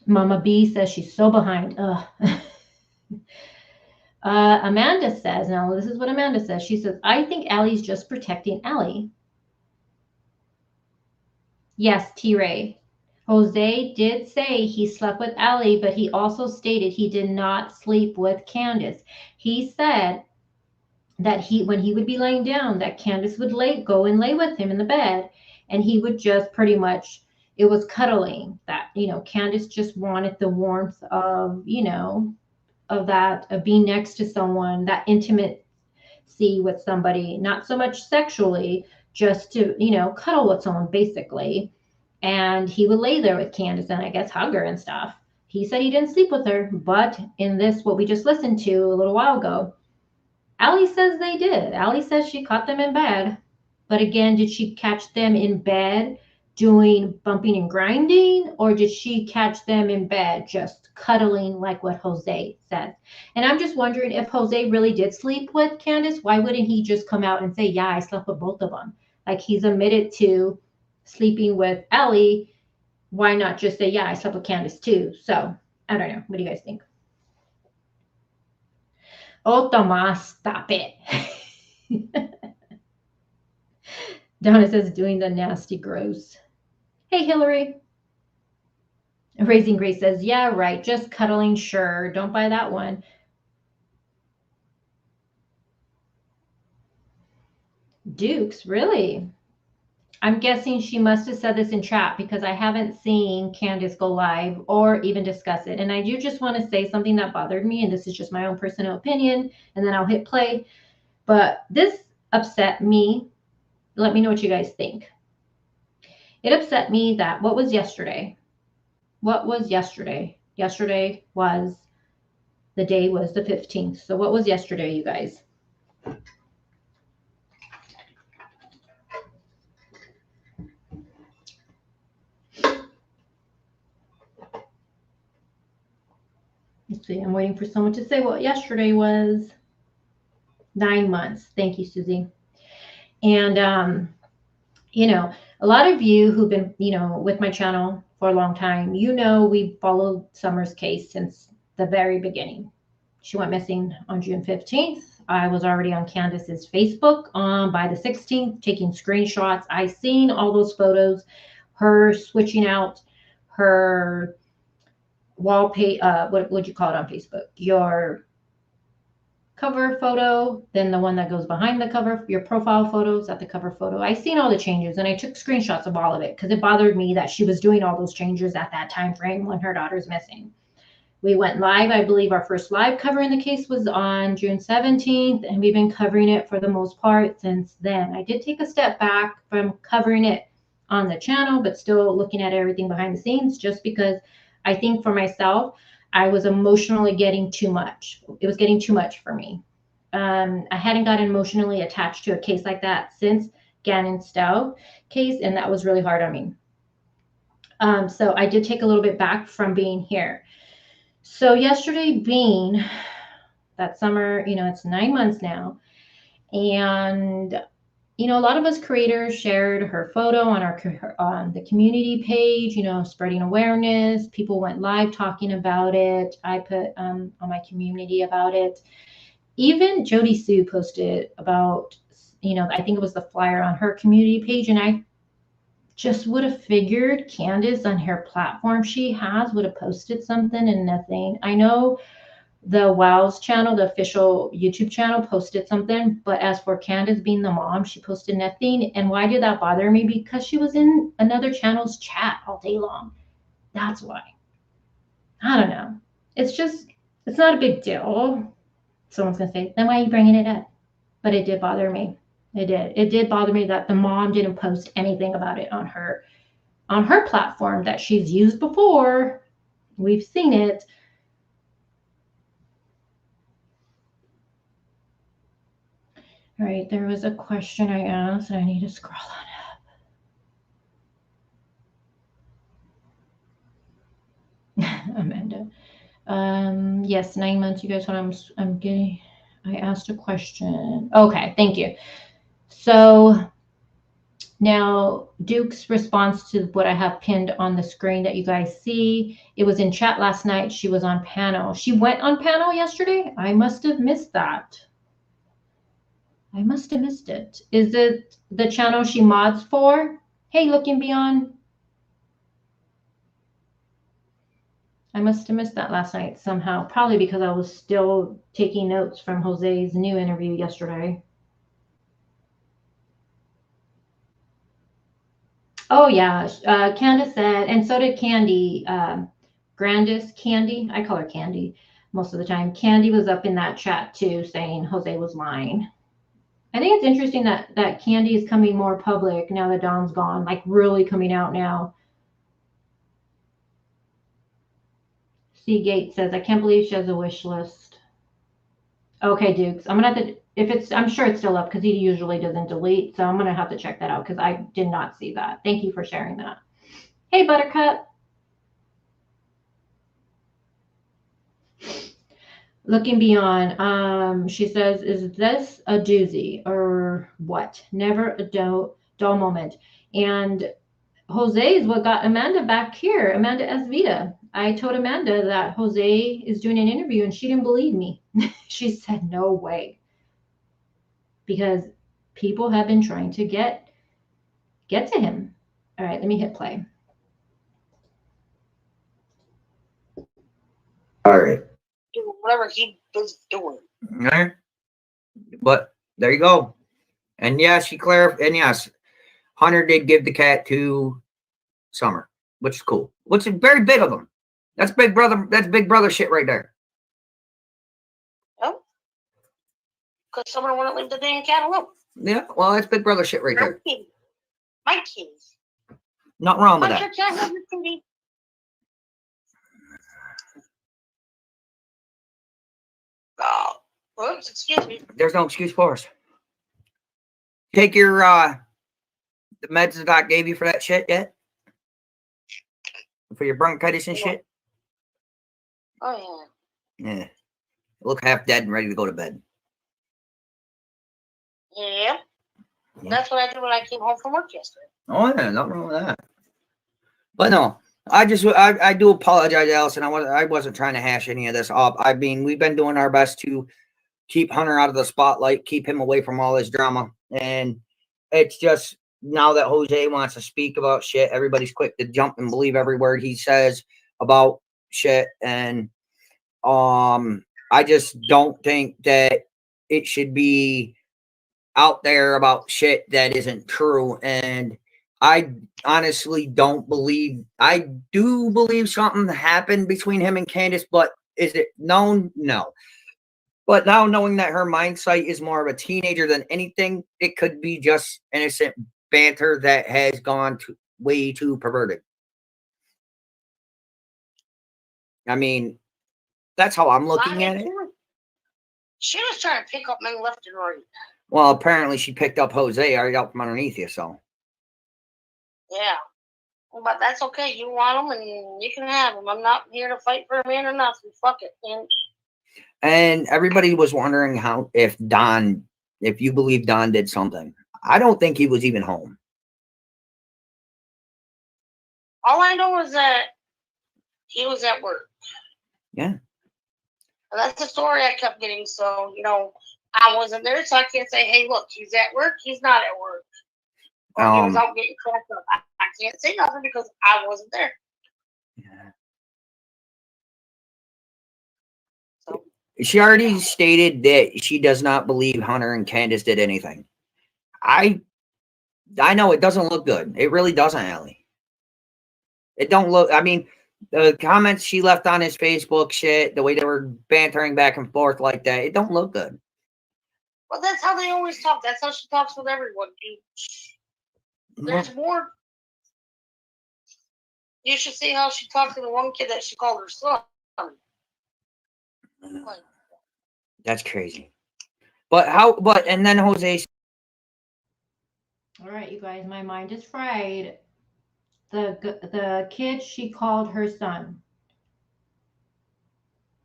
Mama B says she's so behind. Ugh. Amanda says, now this is what Amanda says. She says, I think Allie's just protecting Allie. Yes, T-Ray. Jose did say he slept with Allie, but he also stated he did not sleep with Candace. He said that when he would be laying down, that Candace would go and lay with him in the bed, and he would just pretty much, it was cuddling, that, Candace just wanted the warmth of, of that, of being next to someone, that intimacy with somebody, not so much sexually, just to, cuddle with someone basically. And he would lay there with Candace and I guess hug her and stuff. He said he didn't sleep with her, but in this, what we just listened to a little while ago, Allie says they did. Allie says she caught them in bed. But again, did she catch them in bed doing bumping and grinding, or did she catch them in bed just cuddling like what Jose says? And I'm just wondering, if Jose really did sleep with Candace, why wouldn't he just come out and say, yeah, I slept with both of them? Like, he's admitted to sleeping with Allie. Why not just say, yeah, I slept with Candace too? So I don't know. What do you guys think? Oh, Tomas, stop it. Donna says, doing the nasty gross. Hey, Hillary. Raising Grace says, yeah, right. Just cuddling, sure. Don't buy that one. Dukes, really? I'm guessing she must have said this in chat because I haven't seen Candace go live or even discuss it. And I do just want to say something that bothered me, and this is just my own personal opinion, and then I'll hit play. But this upset me. Let me know what you guys think. It upset me that what was yesterday? What was yesterday? Yesterday was, the day was the 15th. So what was yesterday, you guys? Let's see, I'm waiting for someone to say what yesterday was. 9 months. Thank you, Susie. And, you know, a lot of you who've been, with my channel for a long time, we followed Summer's case since the very beginning. She went missing on June 15th. I was already on Candace's Facebook by the 16th, taking screenshots. I seen all those photos, her switching out her wallpaper, what would you call it on Facebook? Your cover photo, then the one that goes behind the cover, your profile photos at the cover photo. I seen all the changes and I took screenshots of all of it because it bothered me that she was doing all those changes at that time frame when her daughter's missing. We went live. I believe our first live covering the case was on June 17th, and we've been covering it for the most part since then. I did take a step back from covering it on the channel, but still looking at everything behind the scenes just because I think for myself, I was emotionally getting too much. It was getting too much for me. I hadn't gotten emotionally attached to a case like that since Gannon Stowe case, and that was really hard on me. So I did take a little bit back from being here. So yesterday being that Summer, it's 9 months now. And, a lot of us creators shared her photo on the community page, spreading awareness. People went live talking about it. I put on my community about it. Even Jody Sue posted about, I think it was the flyer on her community page. And I just would have figured Candace on her platform she has would have posted something, and nothing. I know the Wow's channel, the official YouTube channel, posted something, but as for Candace being the mom, she posted nothing. And why did that bother me? Because she was in another channel's chat all day long. That's why. I don't know. It's not a big deal. Someone's gonna say, then why are you bringing it up? But it did bother me. It did bother me that the mom didn't post anything about it on her platform that she's used before. We've seen it. All right, there was a question I asked. I need to scroll on up. Amanda. Yes, 9 months. You guys, what I'm getting. I asked a question. Okay, thank you. So now Duke's response to what I have pinned on the screen that you guys see, it was in chat last night. She was on panel. She went on panel yesterday. I must have missed that. I must have missed it. Is it the channel she mods for? Hey, Looking Beyond. I must have missed that last night somehow, probably because I was still taking notes from Jose's new interview yesterday. Oh, yeah. Candace said, and so did Candy. Grandis, Candy. I call her Candy most of the time. Candy was up in that chat too, saying Jose was lying. I think it's interesting that Candy is coming more public now that Dawn's gone, like really coming out now. Seagate says, I can't believe she has a wish list. Okay, Dukes. I'm gonna have to, I'm sure it's still up because he usually doesn't delete. So I'm gonna have to check that out because I did not see that. Thank you for sharing that. Hey, Buttercup. Looking Beyond, she says, is this a doozy or what? Never a dull moment. And Jose is what got Amanda back here, Amanda Esvita. I told Amanda that Jose is doing an interview and she didn't believe me. She said, no way. Because people have been trying to get to him. All right, let me hit play. All right. Whatever he was doing. All right. But there you go. And yes, she clarified. And yes, Hunter did give the cat to Summer, which is cool. Which is very big of him. That's big brother. That's big brother shit right there. Oh, because someone wouldn't leave the damn cat alone. Yeah, well, that's big brother shit right there. My kitties. Nothing wrong with that. Hunter, can I have your kitty? Oh, whoops, excuse me. There's no excuse for us. Take your the meds the doc gave you for that shit yet? For your bronchitis and shit? Oh Yeah. You look half dead and ready to go to bed. yeah. That's what I did when I came home from work yesterday. Oh yeah, nothing wrong with that. But no, I do apologize, Allison. I wasn't trying to hash any of this up. I mean, we've been doing our best to keep Hunter out of the spotlight, keep him away from all this drama. And it's just now that Jose wants to speak about shit, everybody's quick to jump and believe every word he says about shit. And I just don't think that it should be out there about shit that isn't true. And I honestly don't believe, I do believe something happened between him and Candace, but is it known? No. But now knowing that her mind sight is more of a teenager than anything, it could be just innocent banter that has gone way too perverted. I mean, that's how I'm looking at it. She was trying to pick up men left and right. Well, apparently she picked up Jose right out from underneath you, so. Yeah. But that's okay. You want them and you can have them. I'm not here to fight for a man or nothing. Fuck it, man. And everybody was wondering if you believe Don did something. I don't think he was even home. All I know is that he was at work. Yeah. And that's the story I kept getting. So, I wasn't there, so I can't say, hey, look, he's at work. He's not at work. Or he was out getting cracked up. I can't say nothing because I wasn't there. Yeah. So. She already stated that she does not believe Hunter and Candace did anything. I know it doesn't look good. It really doesn't, Allie. It don't look, I mean, the comments she left on his Facebook shit, the way they were bantering back and forth like that, it don't look good. Well, that's how they always talk. That's how she talks with everyone. There's more. You should see how she talked to the one kid that she called her son. That's crazy. And then Jose. All right, you guys, my mind is fried. The kid she called her son.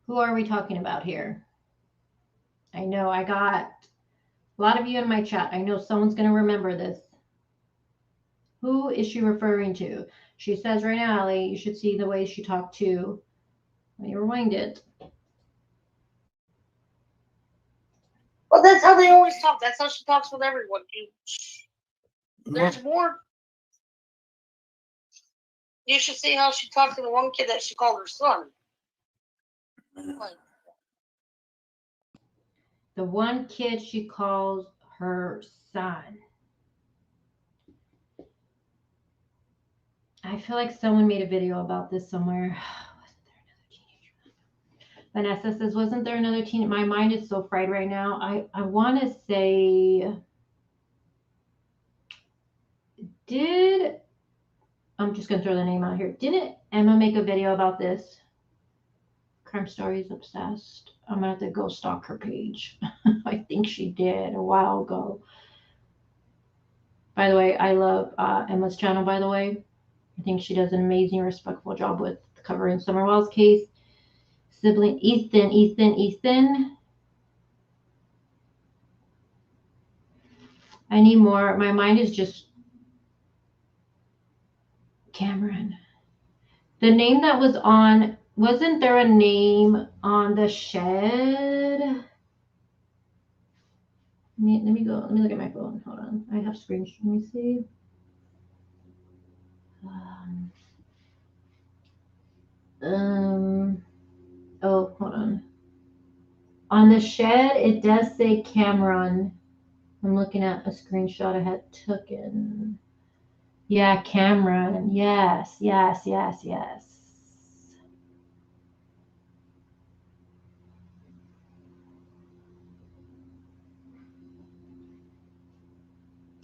Who are we talking about here? I know I got a lot of you in my chat. I know someone's going to remember this. Who is she referring to? She says right now, Allie, you should see the way she talked to. Let me rewind it. Well, that's how they always talk. That's how she talks with everyone. There's more. You should see how she talked to the one kid that she called her son. The one kid she calls her son. I feel like someone made a video about this somewhere. Vanessa says, wasn't there another teen? My mind is so fried right now. I want to say, I'm just going to throw the name out here. Didn't Emma make a video about this? Crime Stories Obsessed. I'm going to have to go stalk her page. I think she did a while ago. By the way, I love Emma's channel, by the way. I think she does an amazing, respectful job with covering Summerwell's case. Sibling Ethan. I need more. My mind is just Cameron. The name that was on, wasn't there a name on the shed? Let me look at my phone. Hold on. I have screenshots. Let me see. Oh, hold on. On the shed, it does say Cameron. I'm looking at a screenshot I had taken. Yeah, Cameron. Yes, yes, yes, yes.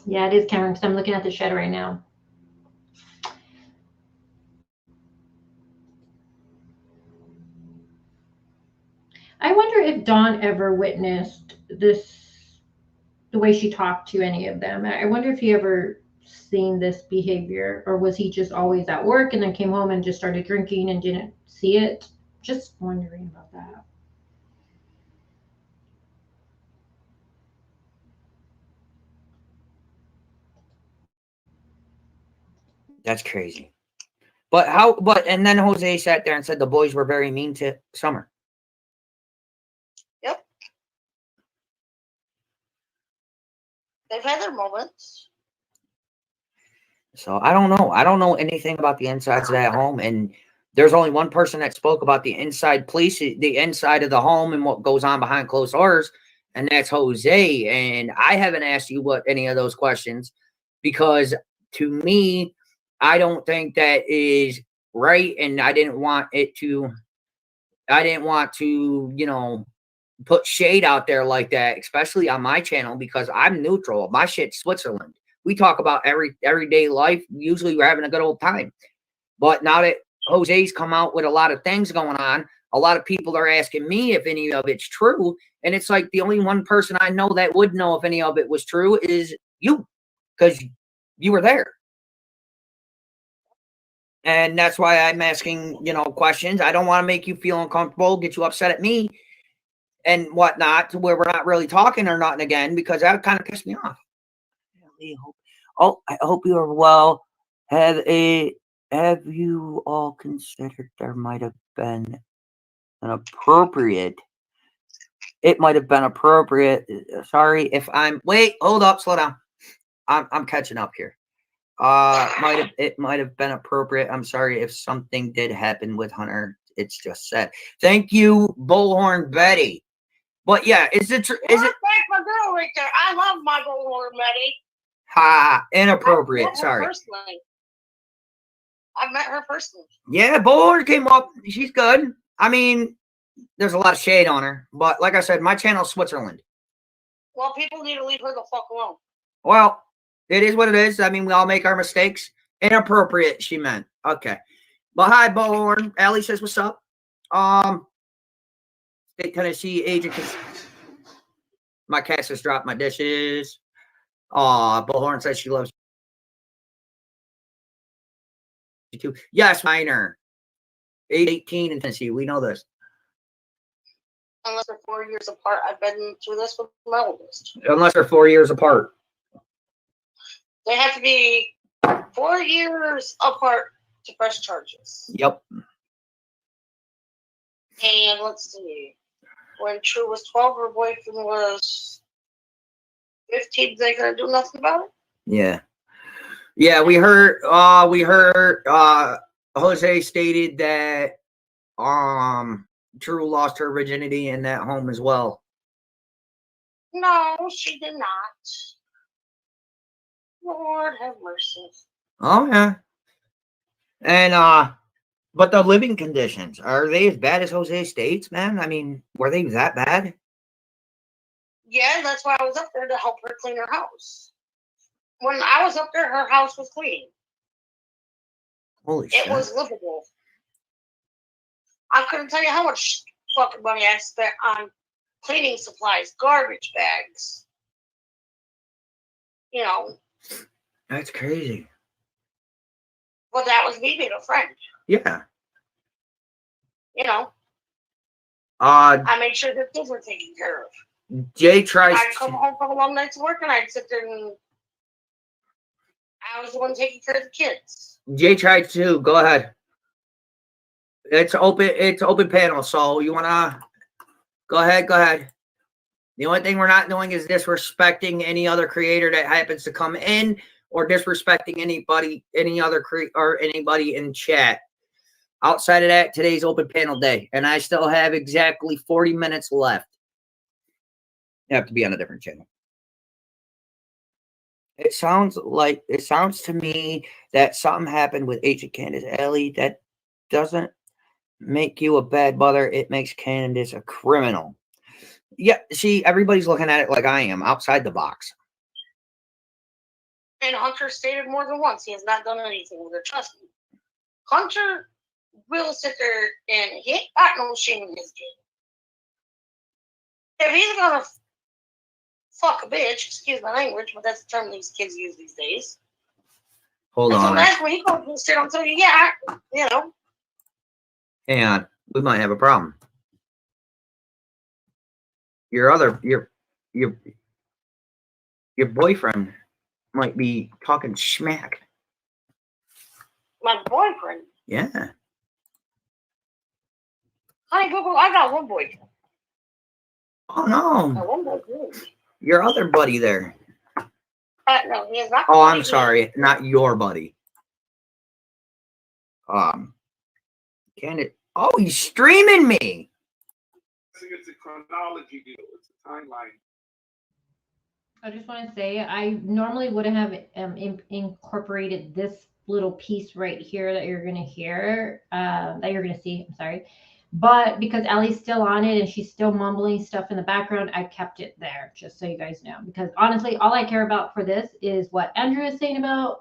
Yeah, it is Cameron because I'm looking at the shed right now. I wonder if Dawn ever witnessed this, the way she talked to any of them. I wonder if he ever seen this behavior, or was he just always at work and then came home and just started drinking and didn't see it? Just wondering about that. That's crazy. But how? But and then Jose sat there and said the boys were very mean to Summer. Yep. They've had their moments. So I don't know. I don't know anything about the insides of that home, and there's only one person that spoke about the inside police, the inside of the home, and what goes on behind closed doors, and that's Jose. And I haven't asked you what any of those questions because to me, I don't think that is right, and I didn't want it to. I didn't want to, put shade out there like that, especially on my channel because I'm neutral. My shit's Switzerland. We talk about everyday life. Usually we're having a good old time. But now that Jose's come out with a lot of things going on, a lot of people are asking me if any of it's true. And it's like the only one person I know that would know if any of it was true is you, because you were there. And that's why I'm asking, questions. I don't want to make you feel uncomfortable, get you upset at me and whatnot, to where we're not really talking or nothing again, because that kind of pissed me off. I hope you are well. Have you all considered there might have been an appropriate? It might have been appropriate. Sorry if I'm. Wait, hold up, slow down. I'm catching up here. It might have been appropriate. I'm sorry if something did happen with Hunter. It's just said. Thank you, Bullhorn Betty. But yeah, is it? That's my girl right there. I love my Bullhorn Betty. Ha, inappropriate. Sorry. Personally. I've met her personally. Yeah, Bullhorn came up. She's good. I mean, there's a lot of shade on her, but like I said, my channel's Switzerland. Well, people need to leave her the fuck alone. Well, it is what it is. I mean, we all make our mistakes. Inappropriate, she meant. Okay. Well, hi, Bullhorn. Allie says, what's up? State Tennessee agent. My cat just dropped my dishes. Bullhorn says she loves you too. Yes, minor. 18 in Tennessee. We know this. Unless they're 4 years apart. I've been through this with my oldest. Unless they're 4 years apart. They have to be 4 years apart to press charges. Yep. And let's see. When True was 12, her boyfriend was 15. They gonna do nothing about it? Yeah. Yeah, we heard Jose stated that True lost her virginity in that home as well. No, she did not. Lord have mercy. Oh yeah. And but the living conditions, are they as bad as Jose states, man? I mean, were they that bad? Yeah, that's why I was up there to help her clean her house. When I was up there, her house was clean. Holy shit. It was livable. I couldn't tell you how much fucking money I spent on cleaning supplies, garbage bags. That's crazy. But that was me being a friend. Yeah. I made sure the kids were taken care of. Jay tries. I'd come home from a long night's work and I'd sit there and I was the one taking care of the kids. Jay tried to. Go ahead. It's open panel, so you wanna go ahead. The only thing we're not doing is disrespecting any other creator that happens to come in, or disrespecting anybody in chat. Outside of that, today's open panel day, and I still have exactly 40 minutes left. You have to be on a different channel. It sounds to me that something happened with Agent Candace Alley. That doesn't make you a bad mother. It makes Candace a criminal. Yeah, see, everybody's looking at it like I am, outside the box. And Hunter stated more than once he has not done anything with her. Trust me. Hunter will sit there and he ain't got no shame in his game. If he's gonna fuck a bitch, excuse my language, but that's the term these kids use these days. Hold on. So that's when he goes and sit on you, yeah, you know. Hang on, we might have a problem. Your boyfriend might be talking smack. My boyfriend? Yeah. Honey, Google, I got one boyfriend. Oh no. One boyfriend. Your other buddy there. No, he is not. Oh, I'm sorry, not your buddy. Oh, he's streaming me. It's a chronology deal. It's a timeline. I just want to say I normally would have incorporated this little piece right here that you're going to hear, that you're going to see. I'm sorry. But because Ellie's still on it and she's still mumbling stuff in the background, I kept it there just so you guys know. Because honestly, all I care about for this is what Andrew is saying about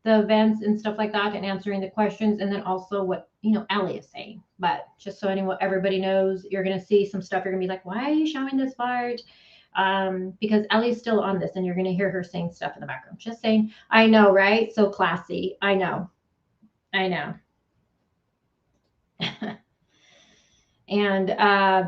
the events and stuff like that and answering the questions, and then also what Ellie is saying. But just so everybody knows, you're going to see some stuff. You're going to be like, why are you showing this part? Because Ellie's still on this and you're going to hear her saying stuff in the background. Just saying. I know, right? So classy. I know. And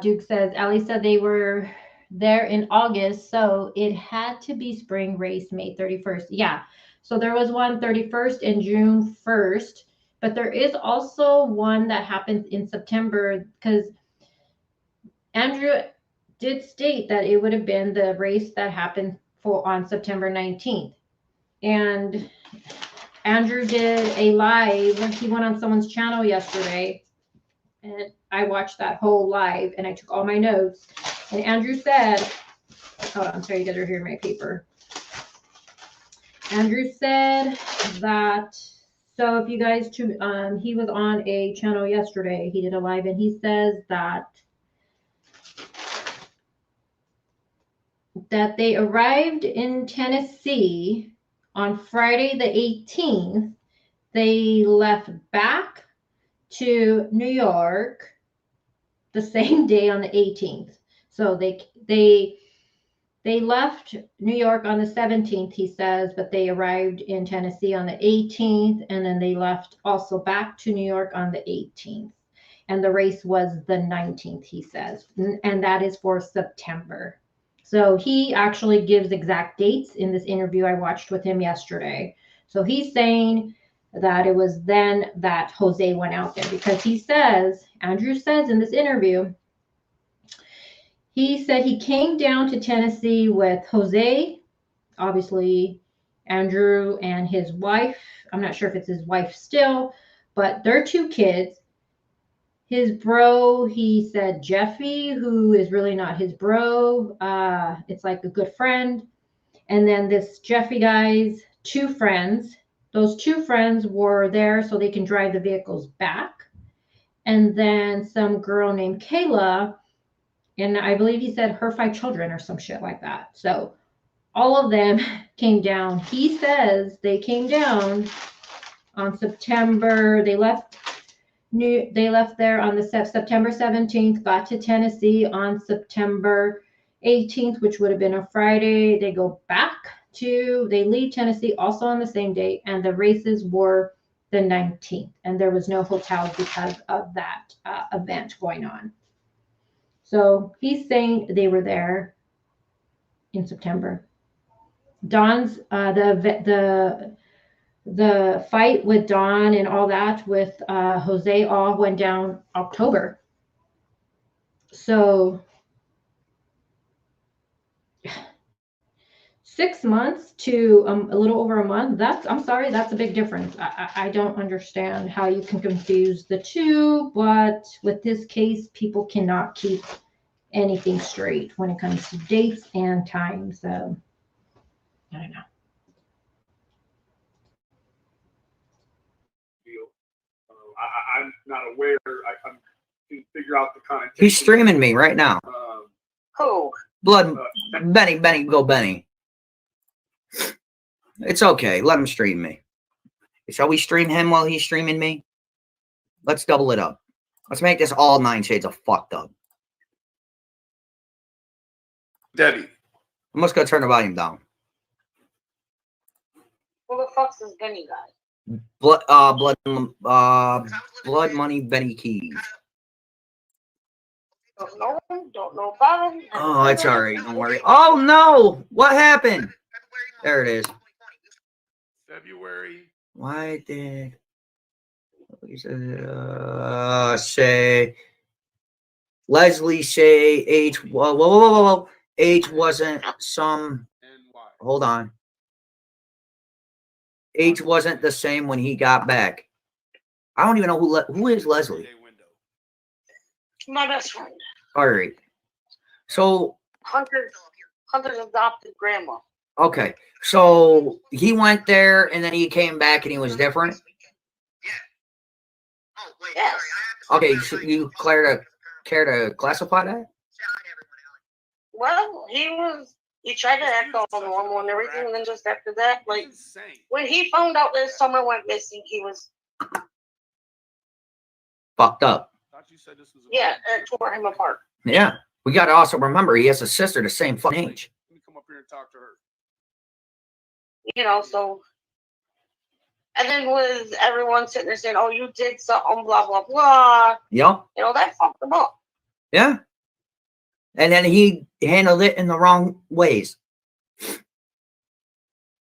Duke says, Ellie said they were there in August, so it had to be spring race May 31st. Yeah. So there was one 31st and June 1st, but there is also one that happens in September, because Andrew did state that it would have been the race that happened on September 19th. And Andrew did a live. He went on someone's channel yesterday, and I watched that whole live and I took all my notes. And Andrew said, oh, I'm sorry, you guys are hearing my paper. Andrew said that, so if you guys, he was on a channel yesterday, he did a live, and he says that they arrived in Tennessee on Friday the 18th. They left back to New York the same day on the 18th. So they left New York on the 17th, he says, but they arrived in Tennessee on the 18th, and then they left also back to New York on the 18th. And the race was the 19th, he says, and that is for September. So he actually gives exact dates in this interview I watched with him yesterday. So he's saying that it was then that Jose went out there, because he says, Andrew says in this interview, he said he came down to Tennessee with Jose, obviously Andrew and his wife. I'm not sure if it's his wife still, but their two kids. His bro, he said Jeffy, who is really not his bro. It's like a good friend. And then this Jeffy guy's two friends. Those two friends were there so they can drive the vehicles back. And then some girl named Kayla, and I believe he said her 5 children or some shit like that. So all of them came down. He says they came down on September. They left there on the September 17th, got to Tennessee on September 18th, which would have been a Friday. They leave Tennessee also on the same day, and the races were the 19th, and there was no hotels because of that event going on. So he's saying they were there in September. Dawn's the fight with Dawn and all that with Jose all went down October. So 6 months to a little over a month, I'm sorry, that's a big difference. I don't understand how you can confuse the two, but with this case, people cannot keep anything straight when it comes to dates and time. So I don't know. Deal. I'm not aware. I'm to figure out the content. He's streaming me right now. Who? Blood, Benny, go Benny. It's okay. Let him stream me. Shall we stream him while he's streaming me? Let's double it up. Let's make this all 9 shades of fucked up. Debbie. I'm just gonna turn the volume down. Who the fuck's this Benny guy? Blood Money Benny Keys. Don't know him. Don't know about him. Oh, it's all right. Don't worry. Oh no! What happened? There it is. February. Why did say Leslie say H? Whoa. H wasn't some. Hold on. H wasn't the same when he got back. I don't even know who is Leslie. My best friend. All right. So Hunter's adopted grandma. okay. So he went there and then he came back and he was different. Yes. Okay. So you care to classify that? Well, he tried to act all normal and everything, and then just after that, like, when he found out that Summer went missing, he was Fucked up. yeah, it tore him apart. Yeah. We got to also remember he has a sister the same fucking age. Let me come up here and talk to her. You know, so and then with everyone sitting there saying, "Oh, you did something," blah blah blah. Yep. You know, that fucked him up. Yeah. And then he handled it in the wrong ways.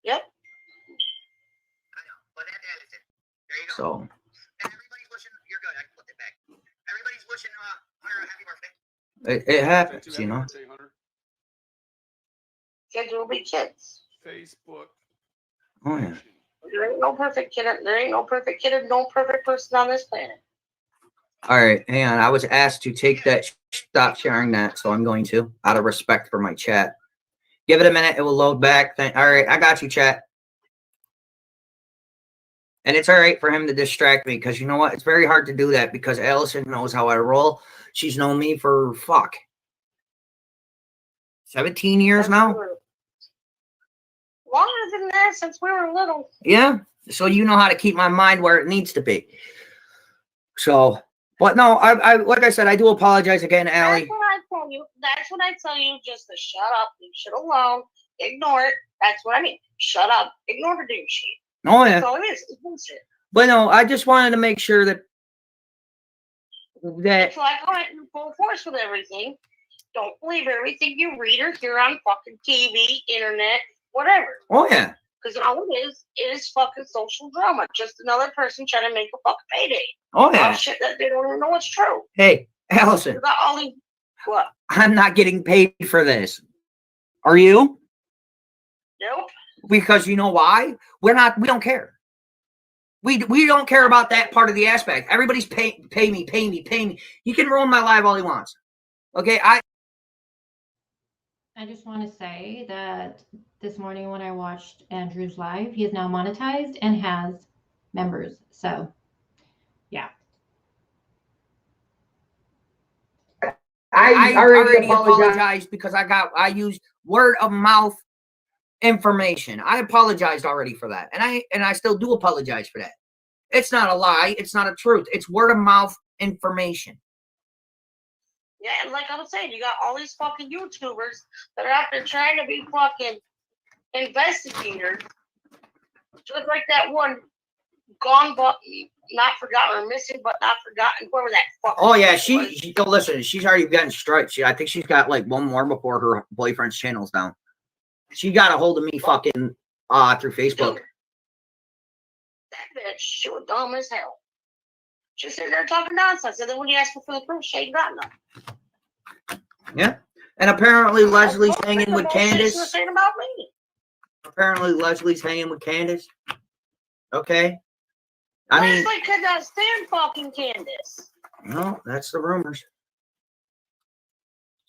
Yep. So. Everybody's wishing you're good. I can flip it back. Everybody's wishing Hunter a happy birthday. It happens, you know. Kids will be kids. Facebook. Oh yeah. There ain't no perfect kid. There ain't no perfect kid and no perfect person on this planet. All right, hang on. I was asked to take that, stop sharing that, so I'm going to, out of respect for my chat. Give it a minute. It will load back. All right, I got you, chat. And it's all right for him to distract me because you know what? It's very hard to do that because Allison knows how I roll. She's known me for, 17 years now? Longer than that, since we were little. Yeah. So you know how to keep my mind where it needs to be. So, but no, I like I said, I do apologize again, Allie. That's what I tell you. That's what I tell you. Just to shut up, leave shit alone, ignore it. That's what I mean. Shut up, ignore her doing shit. Oh yeah. That's all it is. It's bullshit. But no, I just wanted to make sure that It's like I went in full force with everything. Don't believe everything you read or hear on fucking TV, internet, whatever. Oh yeah. Because all it is fucking social drama. Just another person trying to make a fucking payday. Oh yeah. Shit that they don't even know it's true. Hey, Allison. What? I'm not getting paid for this. Are you? Nope. Because you know why? We don't care. We don't care about that part of the aspect. Everybody's pay me. He can ruin my life all he wants. Okay, I just want to say that this morning when I watched Andrew's live, he is now monetized and has members. So, yeah. I already apologized because I used word of mouth information. I apologized already for that. And I still do apologize for that. It's not a lie, it's not a truth. It's word of mouth information. Yeah, and like I was saying, you got all these fucking YouTubers that are out there trying to be fucking investigators. Just like that one gone but not forgotten or missing but not forgotten. Whoever that fuck. Oh yeah, she listen, she's already gotten strikes. I think she's got like one more before her boyfriend's channel's down. She got a hold of me fucking through Facebook. Dude, that bitch, she was dumb as hell. She said they're talking nonsense, and then when you ask her for the proof, she ain't got none. Yeah. And apparently Leslie's hanging with Candace. Saying about me. Apparently Leslie's hanging with Candace. Okay. I mean, Leslie could not stand fucking Candace. No, that's the rumors.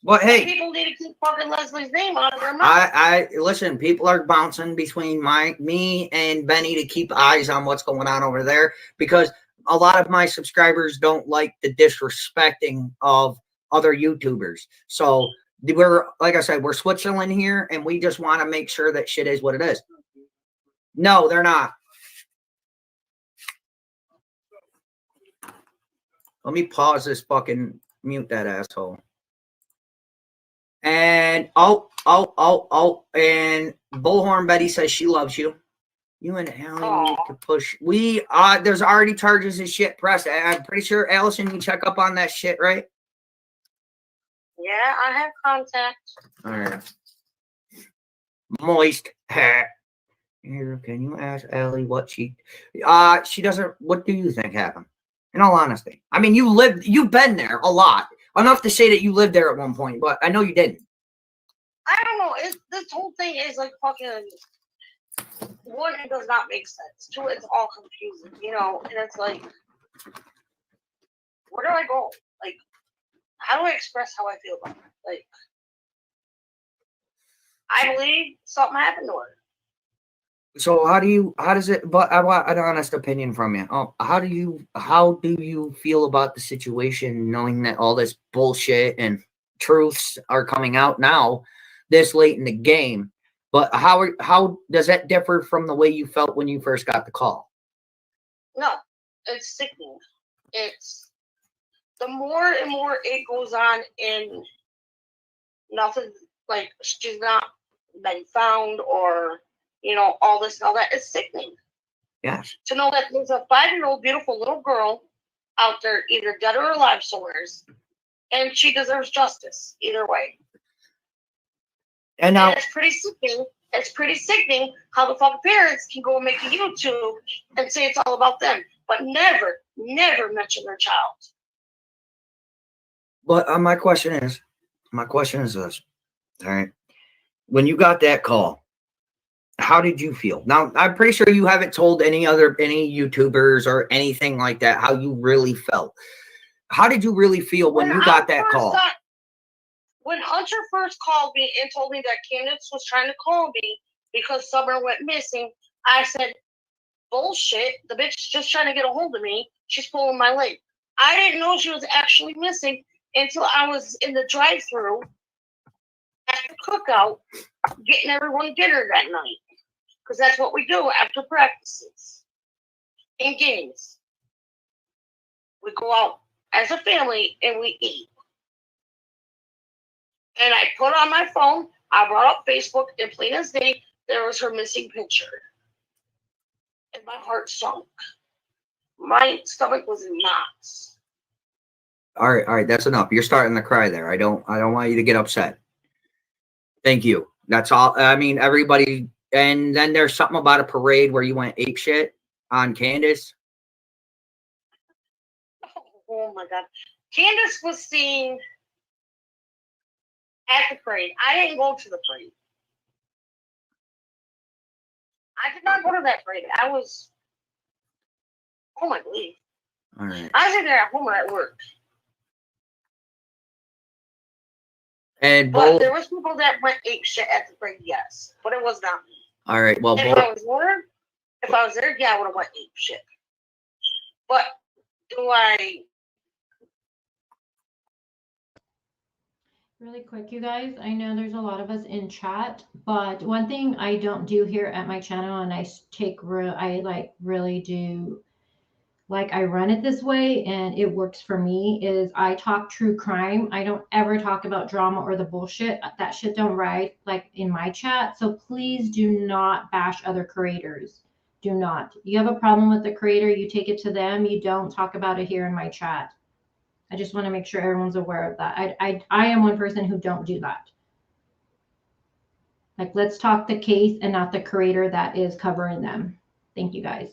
But hey, people need to keep fucking Leslie's name out of their mouth. I listen. People are bouncing between me and Benny to keep eyes on what's going on over there, because a lot of my subscribers don't like the disrespecting of other YouTubers. So we're, like I said, we're Switzerland here, and we just want to make sure that shit is what it is. No, they're not. Let me pause this fucking mute that asshole. And and Bullhorn Betty says she loves you. You and Allie need to push. There's already charges and shit pressed. I'm pretty sure, Allison, you check up on that shit, right? Yeah, I have contact. All right. Moist hat. Here, can you ask Allie what she doesn't, what do you think happened? In all honesty. I mean, you've been there a lot. Enough to say that you lived there at one point, but I know you didn't. I don't know. This whole thing is like fucking. One, it does not make sense. Two, it's all confusing, you know. And it's like, where do I go? Like, how do I express how I feel about it? Like, I believe something happened to her. So how does it, but I want an honest opinion from you. How do you feel about the situation, knowing that all this bullshit and truths are coming out now this late in the game? But how does that differ from the way you felt when you first got the call? No, it's sickening. It's the more and more it goes on, and nothing, like, she's not been found, or, you know, all this and all that. It's sickening. Yes. To know that there's a 5-year-old beautiful little girl out there, either dead or alive somewhere, and she deserves justice either way. And now, it's pretty sickening. It's pretty sickening how the fucking parents can go and make a YouTube and say it's all about them, but never mention their child. But my question is this. All right. When you got that call, how did you feel? Now, I'm pretty sure you haven't told any YouTubers or anything like that how you really felt. How did you really feel when you got that call? When Hunter first called me and told me that Candace was trying to call me because Summer went missing, I said, bullshit. The bitch is just trying to get a hold of me. She's pulling my leg. I didn't know she was actually missing until I was in the drive-thru at the cookout getting everyone dinner that night. Because that's what we do after practices and games. We go out as a family and we eat. And I put on my phone, I brought up Facebook, and plain as day, there was her missing picture. And my heart sunk. My stomach was in knots. All right, that's enough. You're starting to cry there. I don't want you to get upset. Thank you. That's all. I mean, everybody. And then there's something about a parade where you went ape shit on Candace. Oh my God. Candace was seen at the parade. I didn't go to the parade. I did not go to that parade. I was home, I believe. All right. I was either at home or at work. And but there was people that went ape shit at the parade, yes. But it was not me. All right. Well, if I was there, yeah, I would have went ape shit. But do I? Really quick, you guys, I know there's a lot of us in chat, but one thing I don't do here at my channel, and I really do, like, I run it this way and it works for me, is I talk true crime. I don't ever talk about drama or the bullshit. That shit don't ride, like, in my chat. So please do not bash other creators. Do not. You have a problem with the creator, you take it to them. You don't talk about it here in my chat. I just want to make sure everyone's aware of that. I am one person who don't do that. Like, let's talk the case and not the creator that is covering them. Thank you, guys.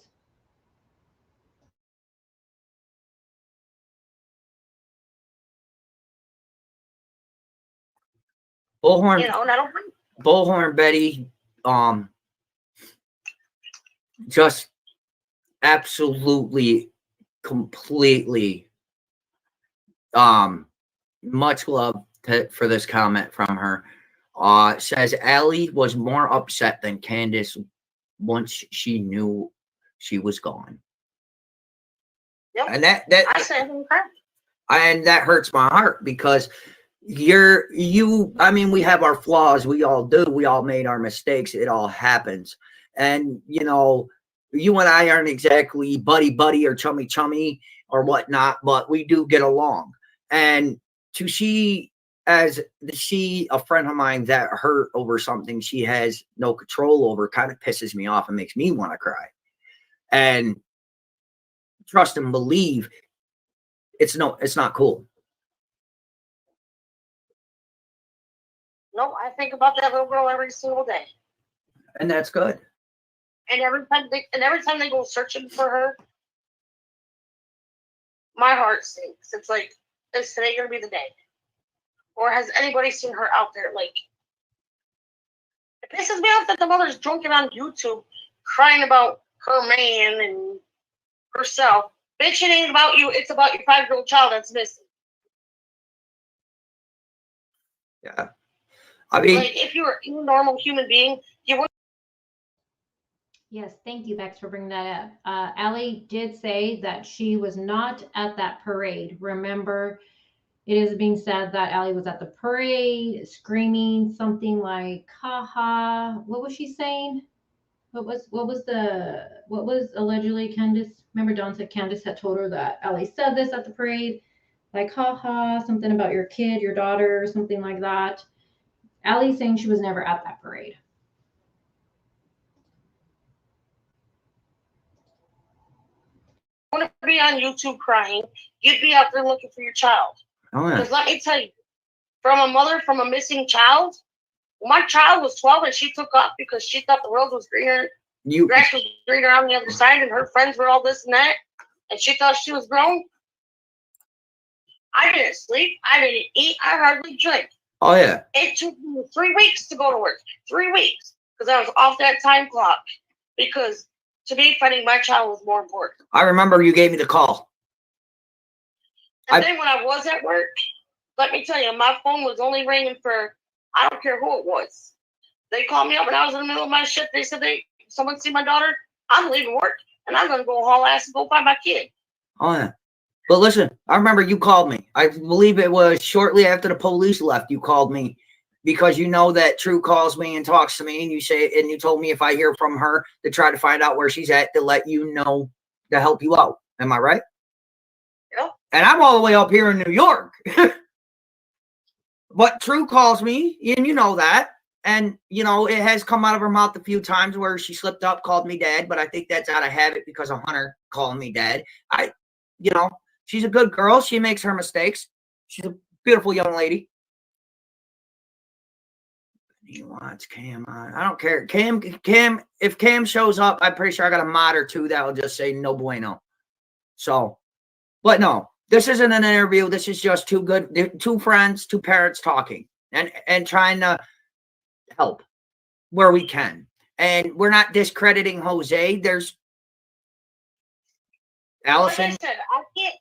Bullhorn, you know, and I don't. Bullhorn Betty, just absolutely, completely, much love for this comment from her. Says Allie was more upset than Candace once she knew she was gone. Yep. And that I said, and that hurts my heart because I mean, we have our flaws. We all do. We all made our mistakes. It all happens. And, you know, you and I aren't exactly buddy or chummy or whatnot, but we do get along. And to see a friend of mine that hurt over something she has no control over kind of pisses me off and makes me want to cry. And trust and believe it's not cool. No, I think about that little girl every single day. And that's good. And every time they go searching for her, my heart sinks. It's like, is today gonna be the day? Or has anybody seen her out there? Like, it pisses me off that the mother's drunken on YouTube crying about her man and herself. Bitch, it ain't about you. It's about your 5-year-old child that's missing. Yeah. I mean, like, if you were a normal human being, you would. Yes, thank you, Bex, for bringing that up. Allie did say that she was not at that parade. Remember, it is being said that Allie was at the parade screaming something like, ha ha. What was she saying? What was allegedly Candace? Remember, Dawn said Candace had told her that Allie said this at the parade, like, ha ha, something about your kid, your daughter, something like that. Allie's saying she was never at that parade. Want to be on YouTube crying, you'd be out there looking for your child. oh yeah. Because let me tell you, from a mother from a missing child, my child was 12 and she took off because she thought the world was greener. Grass was greener on the other side, and her friends were all this and that, and she thought she was grown. I didn't sleep. I didn't eat. I hardly drank. Oh yeah. It took me 3 weeks to go to work. 3 weeks because I was off that time clock. Because to me, finding my child was more important. I remember you gave me the call. And then when I was at work, let me tell you, my phone was only ringing for, I don't care who it was. They called me up and I was in the middle of my shift. They said someone see my daughter. I'm leaving work and I'm gonna go haul ass and go find my kid. Oh yeah. But listen, I remember you called me. I believe it was shortly after the police left. You called me because you know that True calls me and talks to me, and you told me if I hear from her to try to find out where she's at to let you know to help you out. Am I right? Yep. And I'm all the way up here in New York. But True calls me, and you know that. And, you know, it has come out of her mouth a few times where she slipped up, called me dad, but I think that's out of habit because of Hunter calling me dad. You know, she's a good girl. She makes her mistakes. She's a beautiful young lady. He wants Cam on. I don't care. Cam, if Cam shows up, I'm pretty sure I got a mod or two that will just say no bueno. So, but no, this isn't an interview. This is just two friends, two parents talking and trying to help where we can. And we're not discrediting Jose. There's Allison. Like I said, I can't.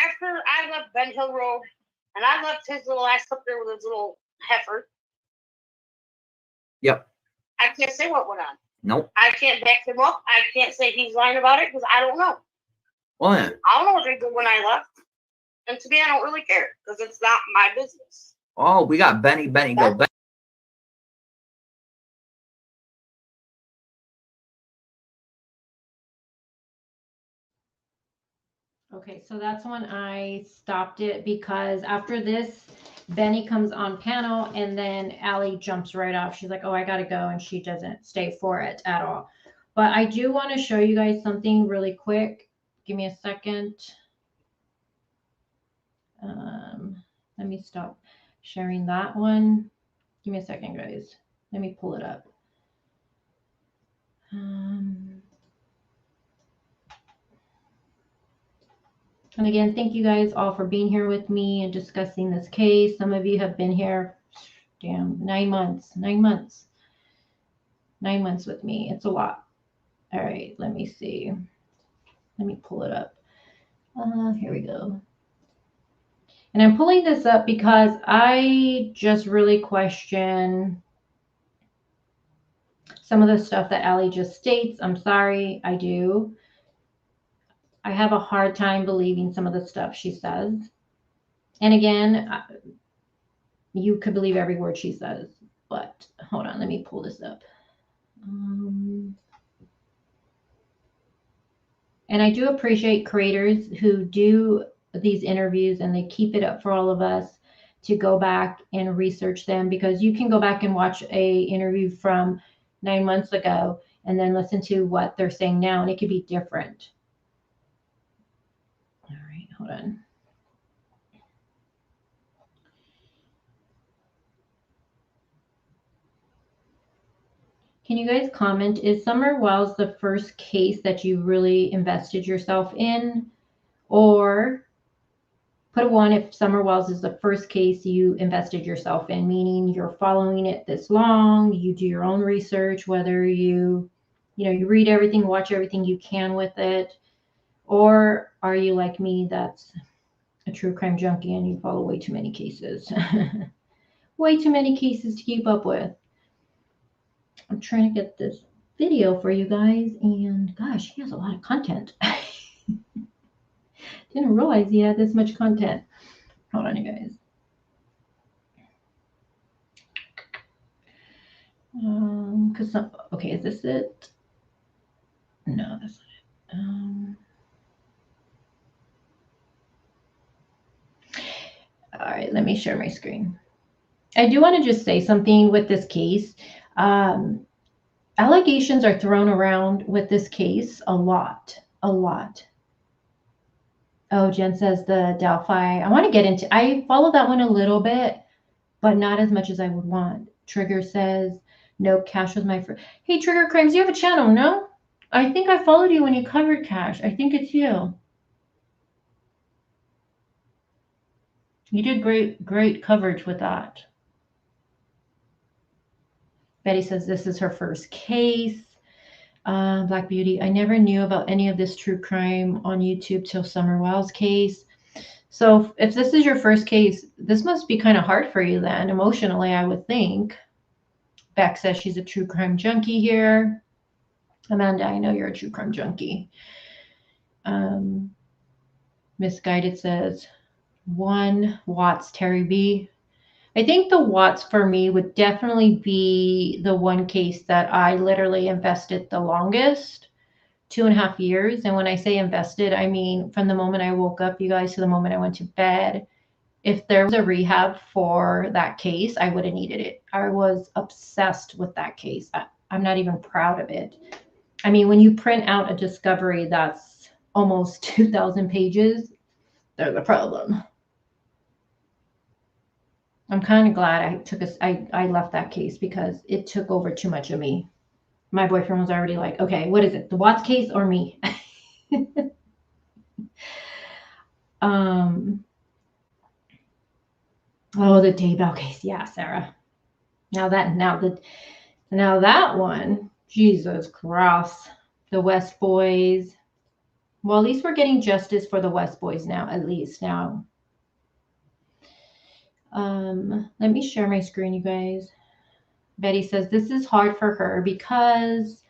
After I left Ben Hill Road and I left his little ass up there with his little heifer. Yep. I can't say what went on. Nope. I can't back him up. I can't say he's lying about it because I don't know. Oh yeah. I don't know what they did when I left. And to me, I don't really care because it's not my business. Oh, we got Benny go back. Okay, so that's when I stopped it because after this, Benny comes on panel and then Allie jumps right off. She's like, oh, I gotta go. And she doesn't stay for it at all. But I do want to show you guys something really quick. Give me a second. Let me stop sharing that one. Give me a second, guys. Let me pull it up. And again, thank you guys all for being here with me and discussing this case. Some of you have been here, damn, 9 months. 9 months. 9 months with me. It's a lot. All right, let me see. Let me pull it up. Here we go. And I'm pulling this up because I just really question some of the stuff that Allie just states. I'm sorry, I do. I have a hard time believing some of the stuff she says. And again, you could believe every word she says. But hold on, let me pull this up. And I do appreciate creators who do these interviews and they keep it up for all of us to go back and research them, because you can go back and watch a interview from 9 months ago and then listen to what they're saying now, and it could be different. All right, hold on. Can you guys comment, is Summer Wells the first case that you really invested yourself in? Or put a 1 if Summer Wells is the first case you invested yourself in, meaning you're following it this long, you do your own research, whether you read everything, watch everything you can with it, or are you like me, that's a true crime junkie and you follow way too many cases. Way too many cases to keep up with. I'm trying to get this video for you guys, and gosh, he has a lot of content. Didn't realize he had this much content. Hold on, you guys. Okay, is this it? No, that's not it. All right, let me share my screen. I do want to just say something with this case. Allegations are thrown around with this case a lot. Oh, Jen says the Delphi. I want to get into, I follow that one a little bit, but not as much as I would want. Trigger says, nope, Cash was my first. Hey, Trigger Crimes, you have a channel, no? I think I followed you when you covered Cash. I think it's you. You did great coverage with that. Betty says this is her first case. Black Beauty, I never knew about any of this true crime on YouTube till Summer Wells case. So if this is your first case, this must be kind of hard for you then, emotionally, I would think. Beck says she's a true crime junkie here. Amanda, I know you're a true crime junkie. Misguided says 1 Watts Terry B. I think the Watts for me would definitely be the one case that I literally invested the longest, 2.5 years. And when I say invested, I mean from the moment I woke up, you guys, to the moment I went to bed. If there was a rehab for that case, I would have needed it. I was obsessed with that case. I'm not even proud of it. I mean, when you print out a discovery that's almost 2,000 pages, there's a problem. I'm kind of glad I left that case because it took over too much of me. My boyfriend was already like, okay, what is it? The Watts case or me? Oh, the Daybell case. Yeah, Sarah. Now that one, Jesus Christ. The West Boys. Well, at least we're getting justice for the West Boys now, at least now. Let me share my screen, you guys. Betty says this is hard for her because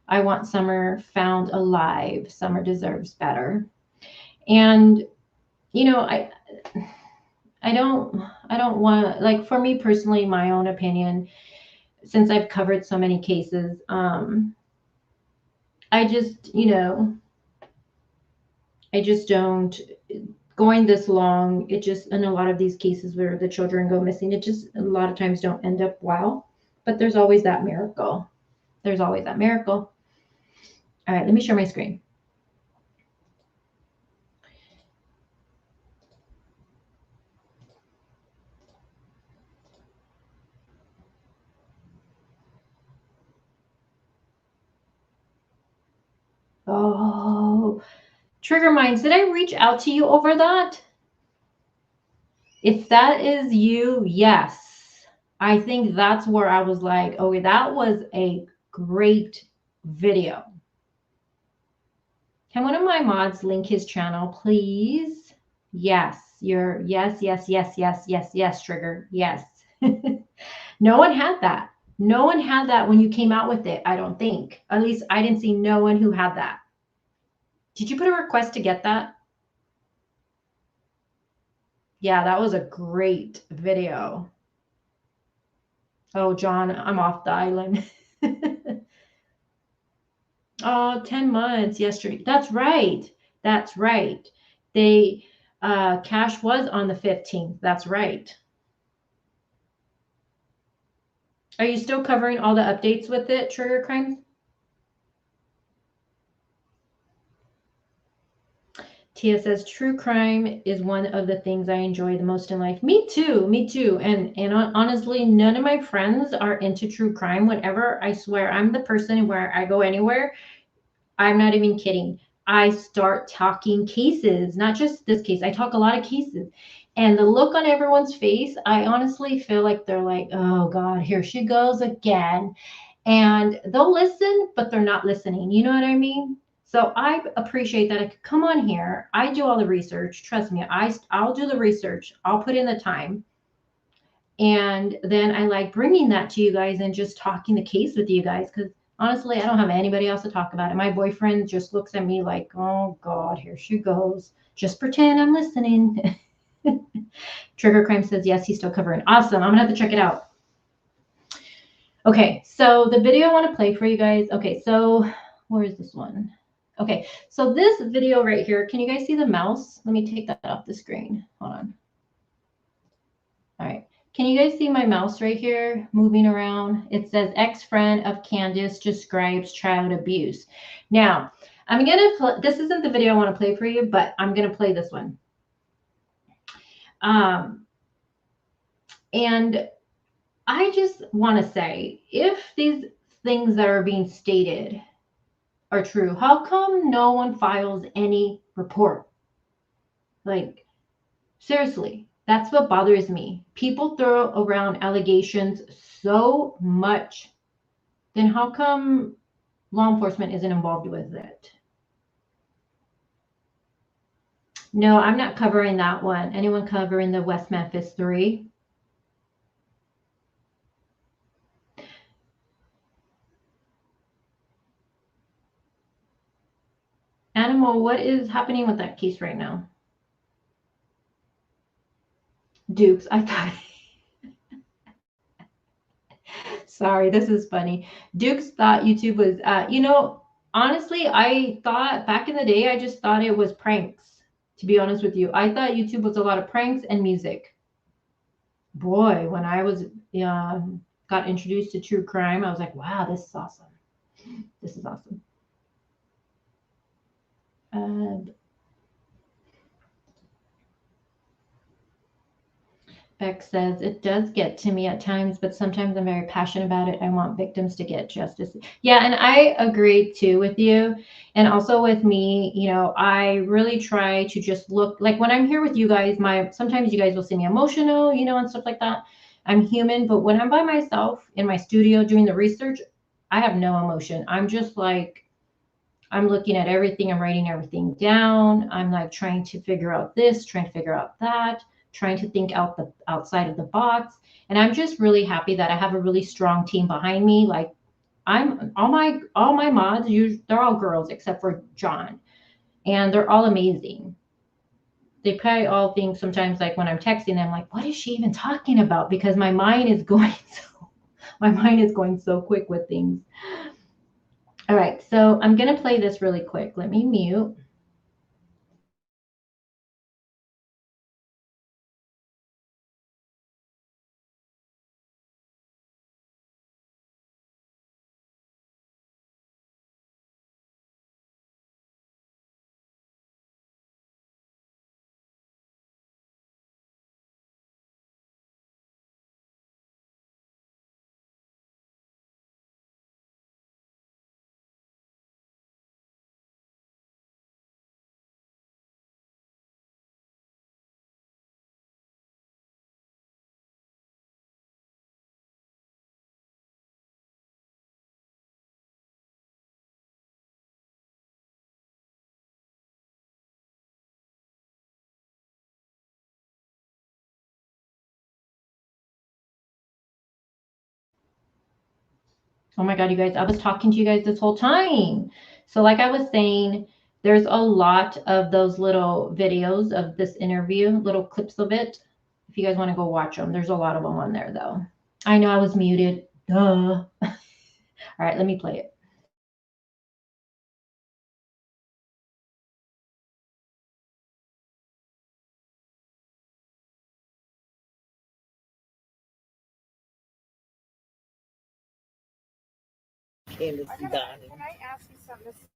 I want Summer found alive. Summer deserves better. And I don't want, like, for me personally, my own opinion, since I've covered so many cases, I just don't, going this long, it just, in a lot of these cases where the children go missing, it just a lot of times don't end up well. But there's always that miracle. There's always that miracle. All right, let me share my screen. Oh, Trigger Minds, did I reach out to you over that? If that is you, yes. I think that's where I was like, okay, that was a great video. Can one of my mods link his channel, please? Yes. you're yes, yes, yes, yes, yes, yes, trigger. Yes. No one had that. No one had that when you came out with it, I don't think. At least I didn't see no one who had that. Did you put a request to get that? Yeah, that was a great video. Oh, John, I'm off the island. Oh, 10 months yesterday. That's right. That's right. They cash was on the 15th. That's right. Are you still covering all the updates with it, Trigger Crimes? Tia says true crime is one of the things I enjoy the most in life. Me too. Me too. And honestly, none of my friends are into true crime. Whenever I swear I'm the person where I go anywhere, I'm not even kidding. I start talking cases, not just this case. I talk a lot of cases. And the look on everyone's face, I honestly feel like they're like, oh God, here she goes again. And they'll listen, but they're not listening. You know what I mean? So I appreciate that I could come on here. I do all the research. Trust me, I'll do the research. I'll put in the time. And then I like bringing that to you guys and just talking the case with you guys because honestly, I don't have anybody else to talk about it. My boyfriend just looks at me like, oh God, here she goes. Just pretend I'm listening. Trigger Crime says, yes, he's still covering. Awesome. I'm going to have to check it out. Okay, so the video I want to play for you guys. Okay, so where is this one? Okay, so this video right here, can you guys see the mouse? Let me take that off the screen. Hold on. All right. Can you guys see my mouse right here moving around? It says ex-friend of Candace describes child abuse. Now, I'm going to play, this isn't the video I want to play for you, but I'm going to play this one. And I just want to say, if these things that are being stated are true, how come no one files any report? Like, seriously, that's what bothers me. People throw around allegations so much. Then how come law enforcement isn't involved with it? No, I'm not covering that one. Anyone covering the West Memphis 3? Animal, what is happening with that case right now? Dukes, I thought. Sorry, this is funny. Dukes thought YouTube was, honestly, I thought back in the day, I just thought it was pranks, to be honest with you. I thought YouTube was a lot of pranks and music. Boy, when I was, got introduced to true crime, I was like, wow, this is awesome. This is awesome. Beck says, it does get to me at times, but sometimes I'm very passionate about it. I want victims to get justice. Yeah, and I agree too with you. And also with me, I really try to just look, like when I'm here with you guys, sometimes you guys will see me emotional, and stuff like that. I'm human, but when I'm by myself in my studio doing the research, I have no emotion. I'm just like, I'm looking at everything. I'm writing everything down. I'm like trying to figure out this, trying to figure out that, trying to think outside of the box. And I'm just really happy that I have a really strong team behind me. Like all my mods, they're all girls except for John, and they're all amazing. They probably all think sometimes, like when I'm texting them, like, what is she even talking about? Because my mind is going so quick with things. All right, so I'm going to play this really quick. Let me mute. Oh my God, you guys, I was talking to you guys this whole time. So like I was saying, there's a lot of those little videos of this interview, little clips of it. If you guys want to go watch them, there's a lot of them on there though. I know I was muted. Duh. All right, let me play it. Can I ask you something? This is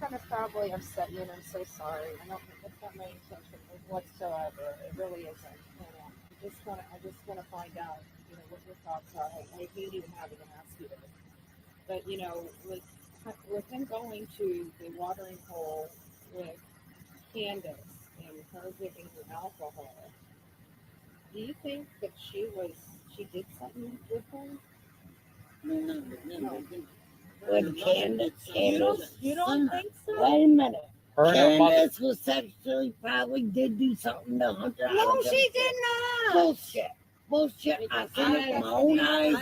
gonna probably upset you, and I'm so sorry. I don't. It's not my intention whatsoever. It really isn't. I just wanna find out, what your thoughts are. I hate even having to ask you this, but with him going to the watering hole with Candace and her giving her alcohol, do you think that she did something with him? No. With Candace. You don't think so? Wait a minute. Her and her mother. Candace was sexually probably did do something to Hunter. No, she did not. Bullshit. Bullshit. I seen it with my own eyes.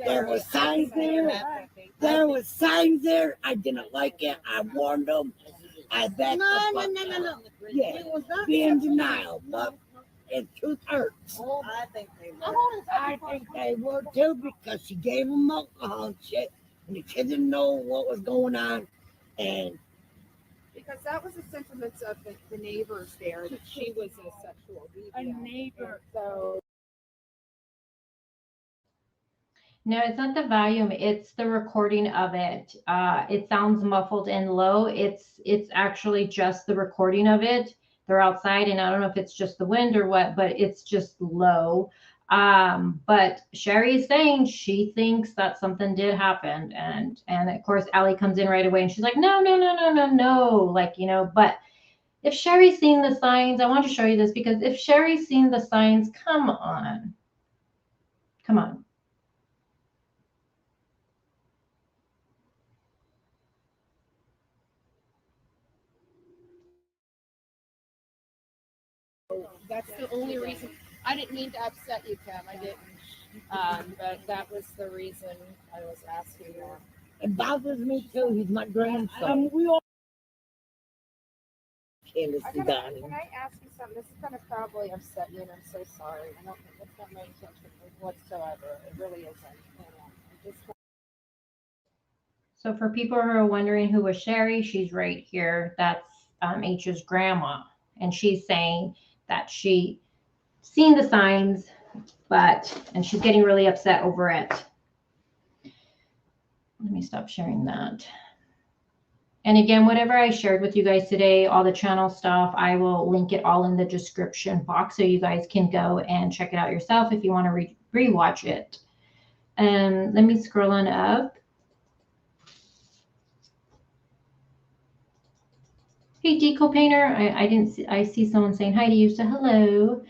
There were signs there. There was signs there. I didn't like it. I warned them. I backed the fuck up. Yeah. Be in denial, but the truth hurts. I think they were. I think they were too because she gave them alcohol and shit. And the kids didn't know what was going on. And because that was the sentiments of the neighbors there, that she was a sexual deviant. A neighbor. So No, it's not the volume, it's the recording of it. It sounds muffled and low. It's actually just the recording of it. They're outside, and I don't know if it's just the wind or what, but it's just low. But Sherry is saying she thinks that something did happen, and of course Allie comes in right away and she's like, no, no, no, no, no, no, like, but if Sherry's seen the signs, I want to show you this, because if Sherry's seen the signs, come on. Come on. that's the only reason. I didn't mean to upset you, Kim. I didn't. But that was the reason I was asking you. it bothers me too. He's my grandson. We all Candace and Donnie. Can I ask you something? This is gonna probably upset you, and I'm so sorry. I don't. It's not my intention whatsoever. It really isn't. I just. So for people who are wondering who was Sherry, she's right here. That's H's grandma. And she's saying that she seen the signs, and she's getting really upset over it. Let me stop sharing that. And again, whatever I shared with you guys today, all the channel stuff, I will link it all in the description box so you guys can go and check it out yourself if you want to rewatch it. And let me scroll on up. Hey, Deco Painter. I didn't see. I see someone saying hi to you. So hello.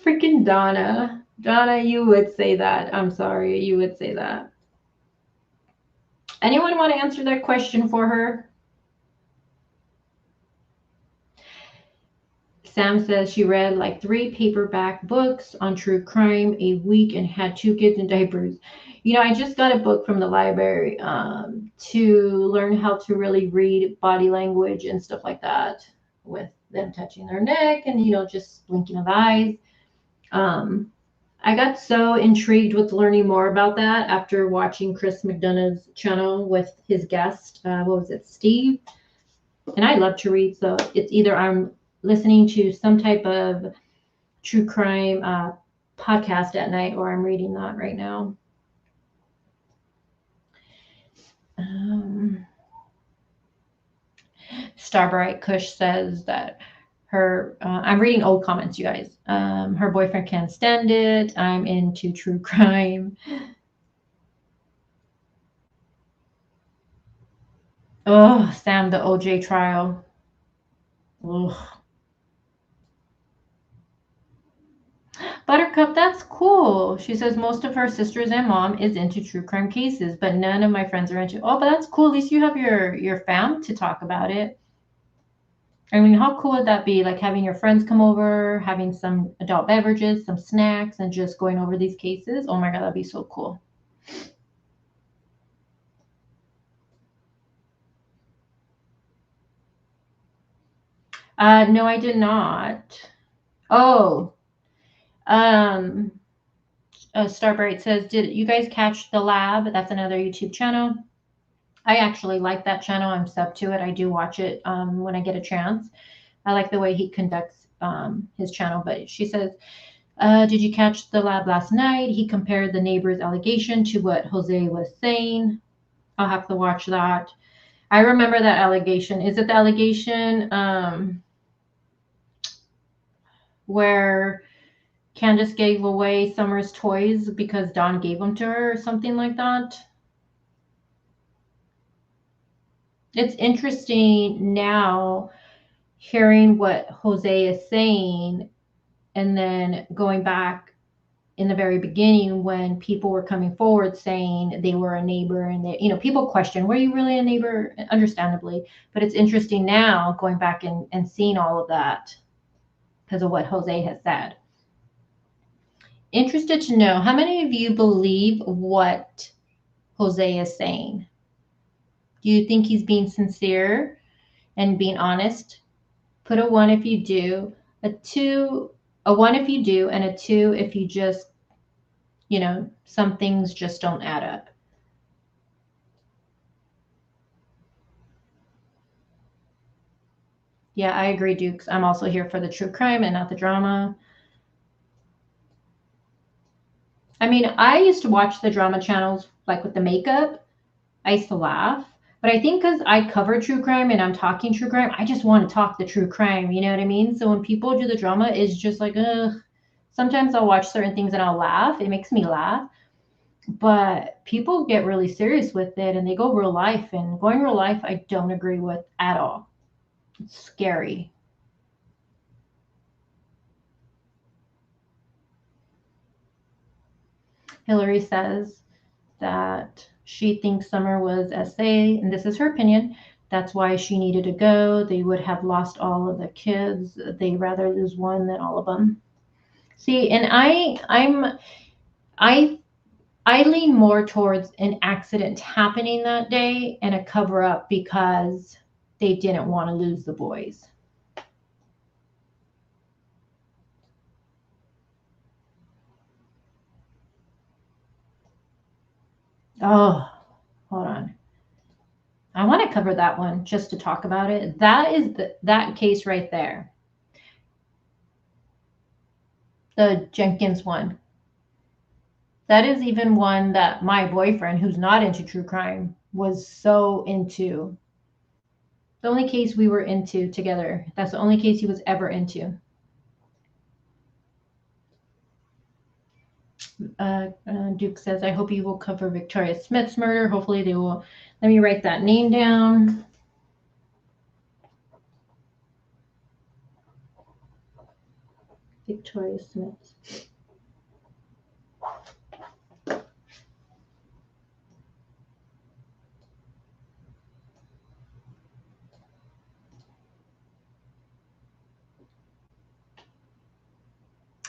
Freaking Donna. Donna, you would say that. I'm sorry. You would say that. Anyone want to answer that question for her? Sam says she read like 3 paperback books on true crime a week and had 2 kids in diapers. I just got a book from the library to learn how to really read body language and stuff like that, with them touching their neck and, just blinking of eyes. I got so intrigued with learning more about that after watching Chris McDonough's channel with his guest, what was it, Steve? And I love to read, so it's either I'm listening to some type of true crime podcast at night, or I'm reading that right now. Starbright Kush says that her, I'm reading old comments, you guys. Her boyfriend can't stand it. I'm into true crime. Oh, Sam, the OJ trial. Ugh. Buttercup, that's cool. She says most of her sisters and mom is into true crime cases, but none of my friends are into. Oh, but that's cool. At least you have your fam to talk about it. I mean, how cool would that be? Like having your friends come over, having some adult beverages, some snacks, and just going over these cases. Oh my God, that'd be so cool. No, I did not. Oh, Starbright says, did you guys catch The Lab? That's another YouTube channel. I actually like that channel. I'm sub to it. I do watch it when I get a chance. I like the way he conducts his channel. But she says, did you catch The Lab last night? He compared the neighbor's allegation to what Jose was saying. I'll have to watch that. I remember that allegation. Is it the allegation where Candace gave away Summer's toys because Don gave them to her or something like that? It's interesting now hearing what Jose is saying and then going back in the very beginning when people were coming forward saying they were a neighbor and they, people question, were you really a neighbor? Understandably. But it's interesting now going back and seeing all of that because of what Jose has said. Interested to know, how many of you believe what Jose is saying? Do you think he's being sincere and being honest? Put a 1 if you do, a 1 if you do, and a 2 if you just, some things just don't add up. Yeah, I agree, Dukes. I'm also here for the true crime and not the drama. I mean, I used to watch the drama channels like with the makeup. I used to laugh. But I think because I cover true crime and I'm talking true crime, I just want to talk the true crime. You know what I mean? So when people do the drama, it's just like, ugh. Sometimes I'll watch certain things and I'll laugh. It makes me laugh. But people get really serious with it and they go real life. And going real life, I don't agree with at all. It's scary. Hillary says that she thinks Summer was SA, and this is her opinion. That's why she needed to go. They would have lost all of the kids. They'd rather lose one than all of them. See, and I lean more towards an accident happening that day and a cover up because they didn't want to lose the boys. Oh, hold on. I want to cover that one just to talk about it. That is that case right there. The Jenkins one. That is even one that my boyfriend, who's not into true crime, was so into. The only case we were into together. That's the only case he was ever into. Duke says, I hope you will cover Victoria Smith's murder. Hopefully they will. Let me write that name down. Victoria Smith.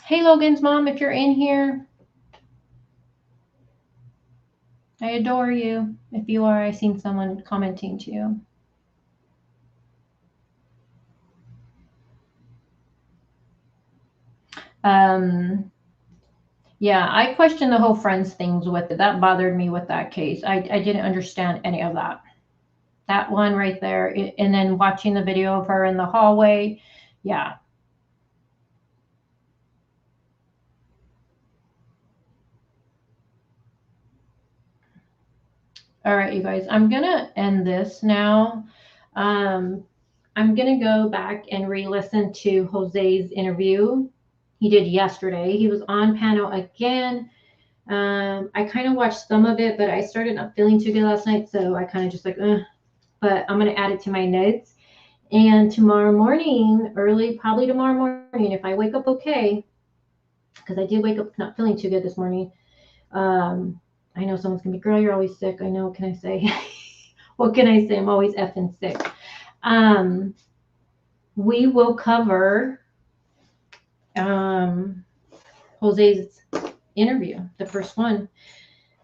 Hey, Logan's mom, if you're in here, I adore you. If you are, I've seen someone commenting to you. Yeah, I questioned the whole friends things with it. That bothered me with that case. I didn't understand any of that. That one right there. And then watching the video of her in the hallway. Yeah. All right, you guys, I'm going to end this now. I'm going to go back and re-listen to Jose's interview he did yesterday. He was on panel again. I kind of watched some of it, but I started not feeling too good last night, so I kind of just like, but I'm going to add it to my notes. And tomorrow morning, early, probably tomorrow morning, if I wake up okay, because I did wake up not feeling too good this morning. I know someone's gonna be, girl, you're always sick. I know. What can I say? What can I say? I'm always effing sick. We will cover Jose's interview, the first one.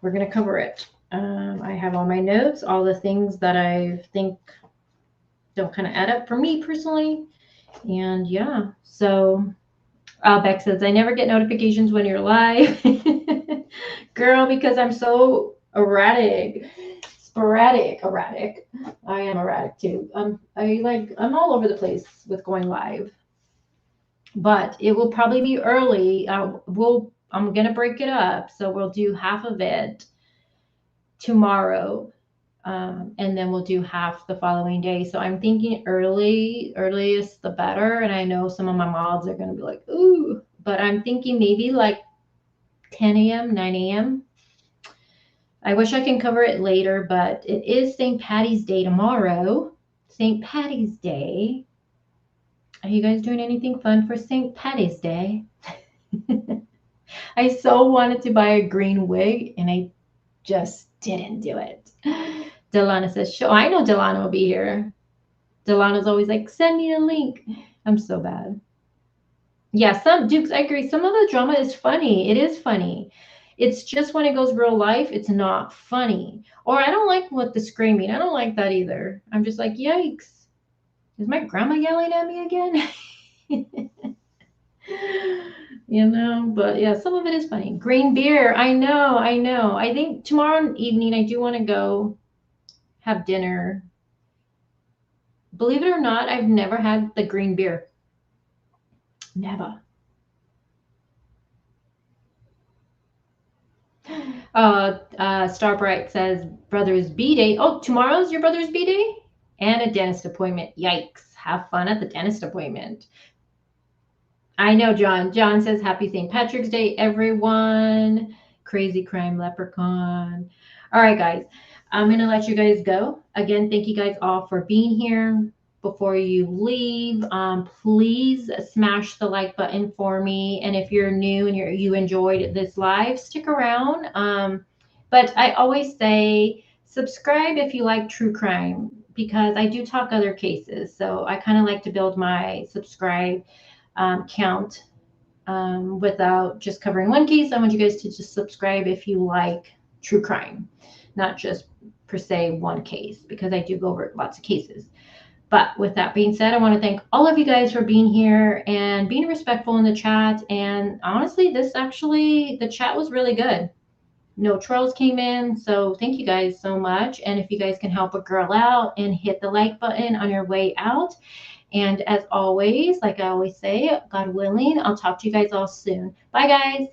We're gonna cover it. I have all my notes, all the things that I think don't kind of add up for me personally. And yeah, so Beck says, I never get notifications when you're live. Girl, because I'm so erratic. Erratic. I am erratic too. I'm all over the place with going live. But it will probably be early. I'm gonna break it up. So we'll do half of it tomorrow. And then we'll do half the following day. So I'm thinking earliest the better. And I know some of my mods are going to be like, ooh, but I'm thinking maybe like 10 a.m., 9 a.m. I wish I can cover it later, but it is St. Patty's Day tomorrow. St. Patty's Day. Are you guys doing anything fun for St. Patty's Day? I so wanted to buy a green wig and I just didn't do it. Delana says, show. I know Delana will be here. Delana's always like, send me a link. I'm so bad. Yeah, Dukes, I agree. Some of the drama is funny. It is funny. It's just when it goes real life, it's not funny. Or I don't like what the screaming. I don't like that either. I'm just like, yikes. Is my grandma yelling at me again? You know, but yeah, some of it is funny. Green beer. I know. I think tomorrow evening I do want to go have dinner. Believe it or not, I've never had the green beer. Never. Starbright says brother's B-Day. Oh, tomorrow's your brother's B-Day? And a dentist appointment. Yikes. Have fun at the dentist appointment. I know, John. John says happy St. Patrick's Day, everyone. Crazy crime leprechaun. All right, guys. I'm going to let you guys go. Again, thank you guys all for being here. Before you leave, please smash the like button for me. And if you're new and you enjoyed this live, stick around. But I always say subscribe if you like true crime, because I do talk other cases. So I kind of like to build my subscribe count without just covering one case. I want you guys to just subscribe if you like true crime, not just per se one case, because I do go over lots of cases. But with that being said, I want to thank all of you guys for being here and being respectful in the chat. And honestly, the chat was really good. No trolls came in. So thank you guys so much. And if you guys can help a girl out and hit the like button on your way out. And as always, like I always say, God willing, I'll talk to you guys all soon. Bye, guys.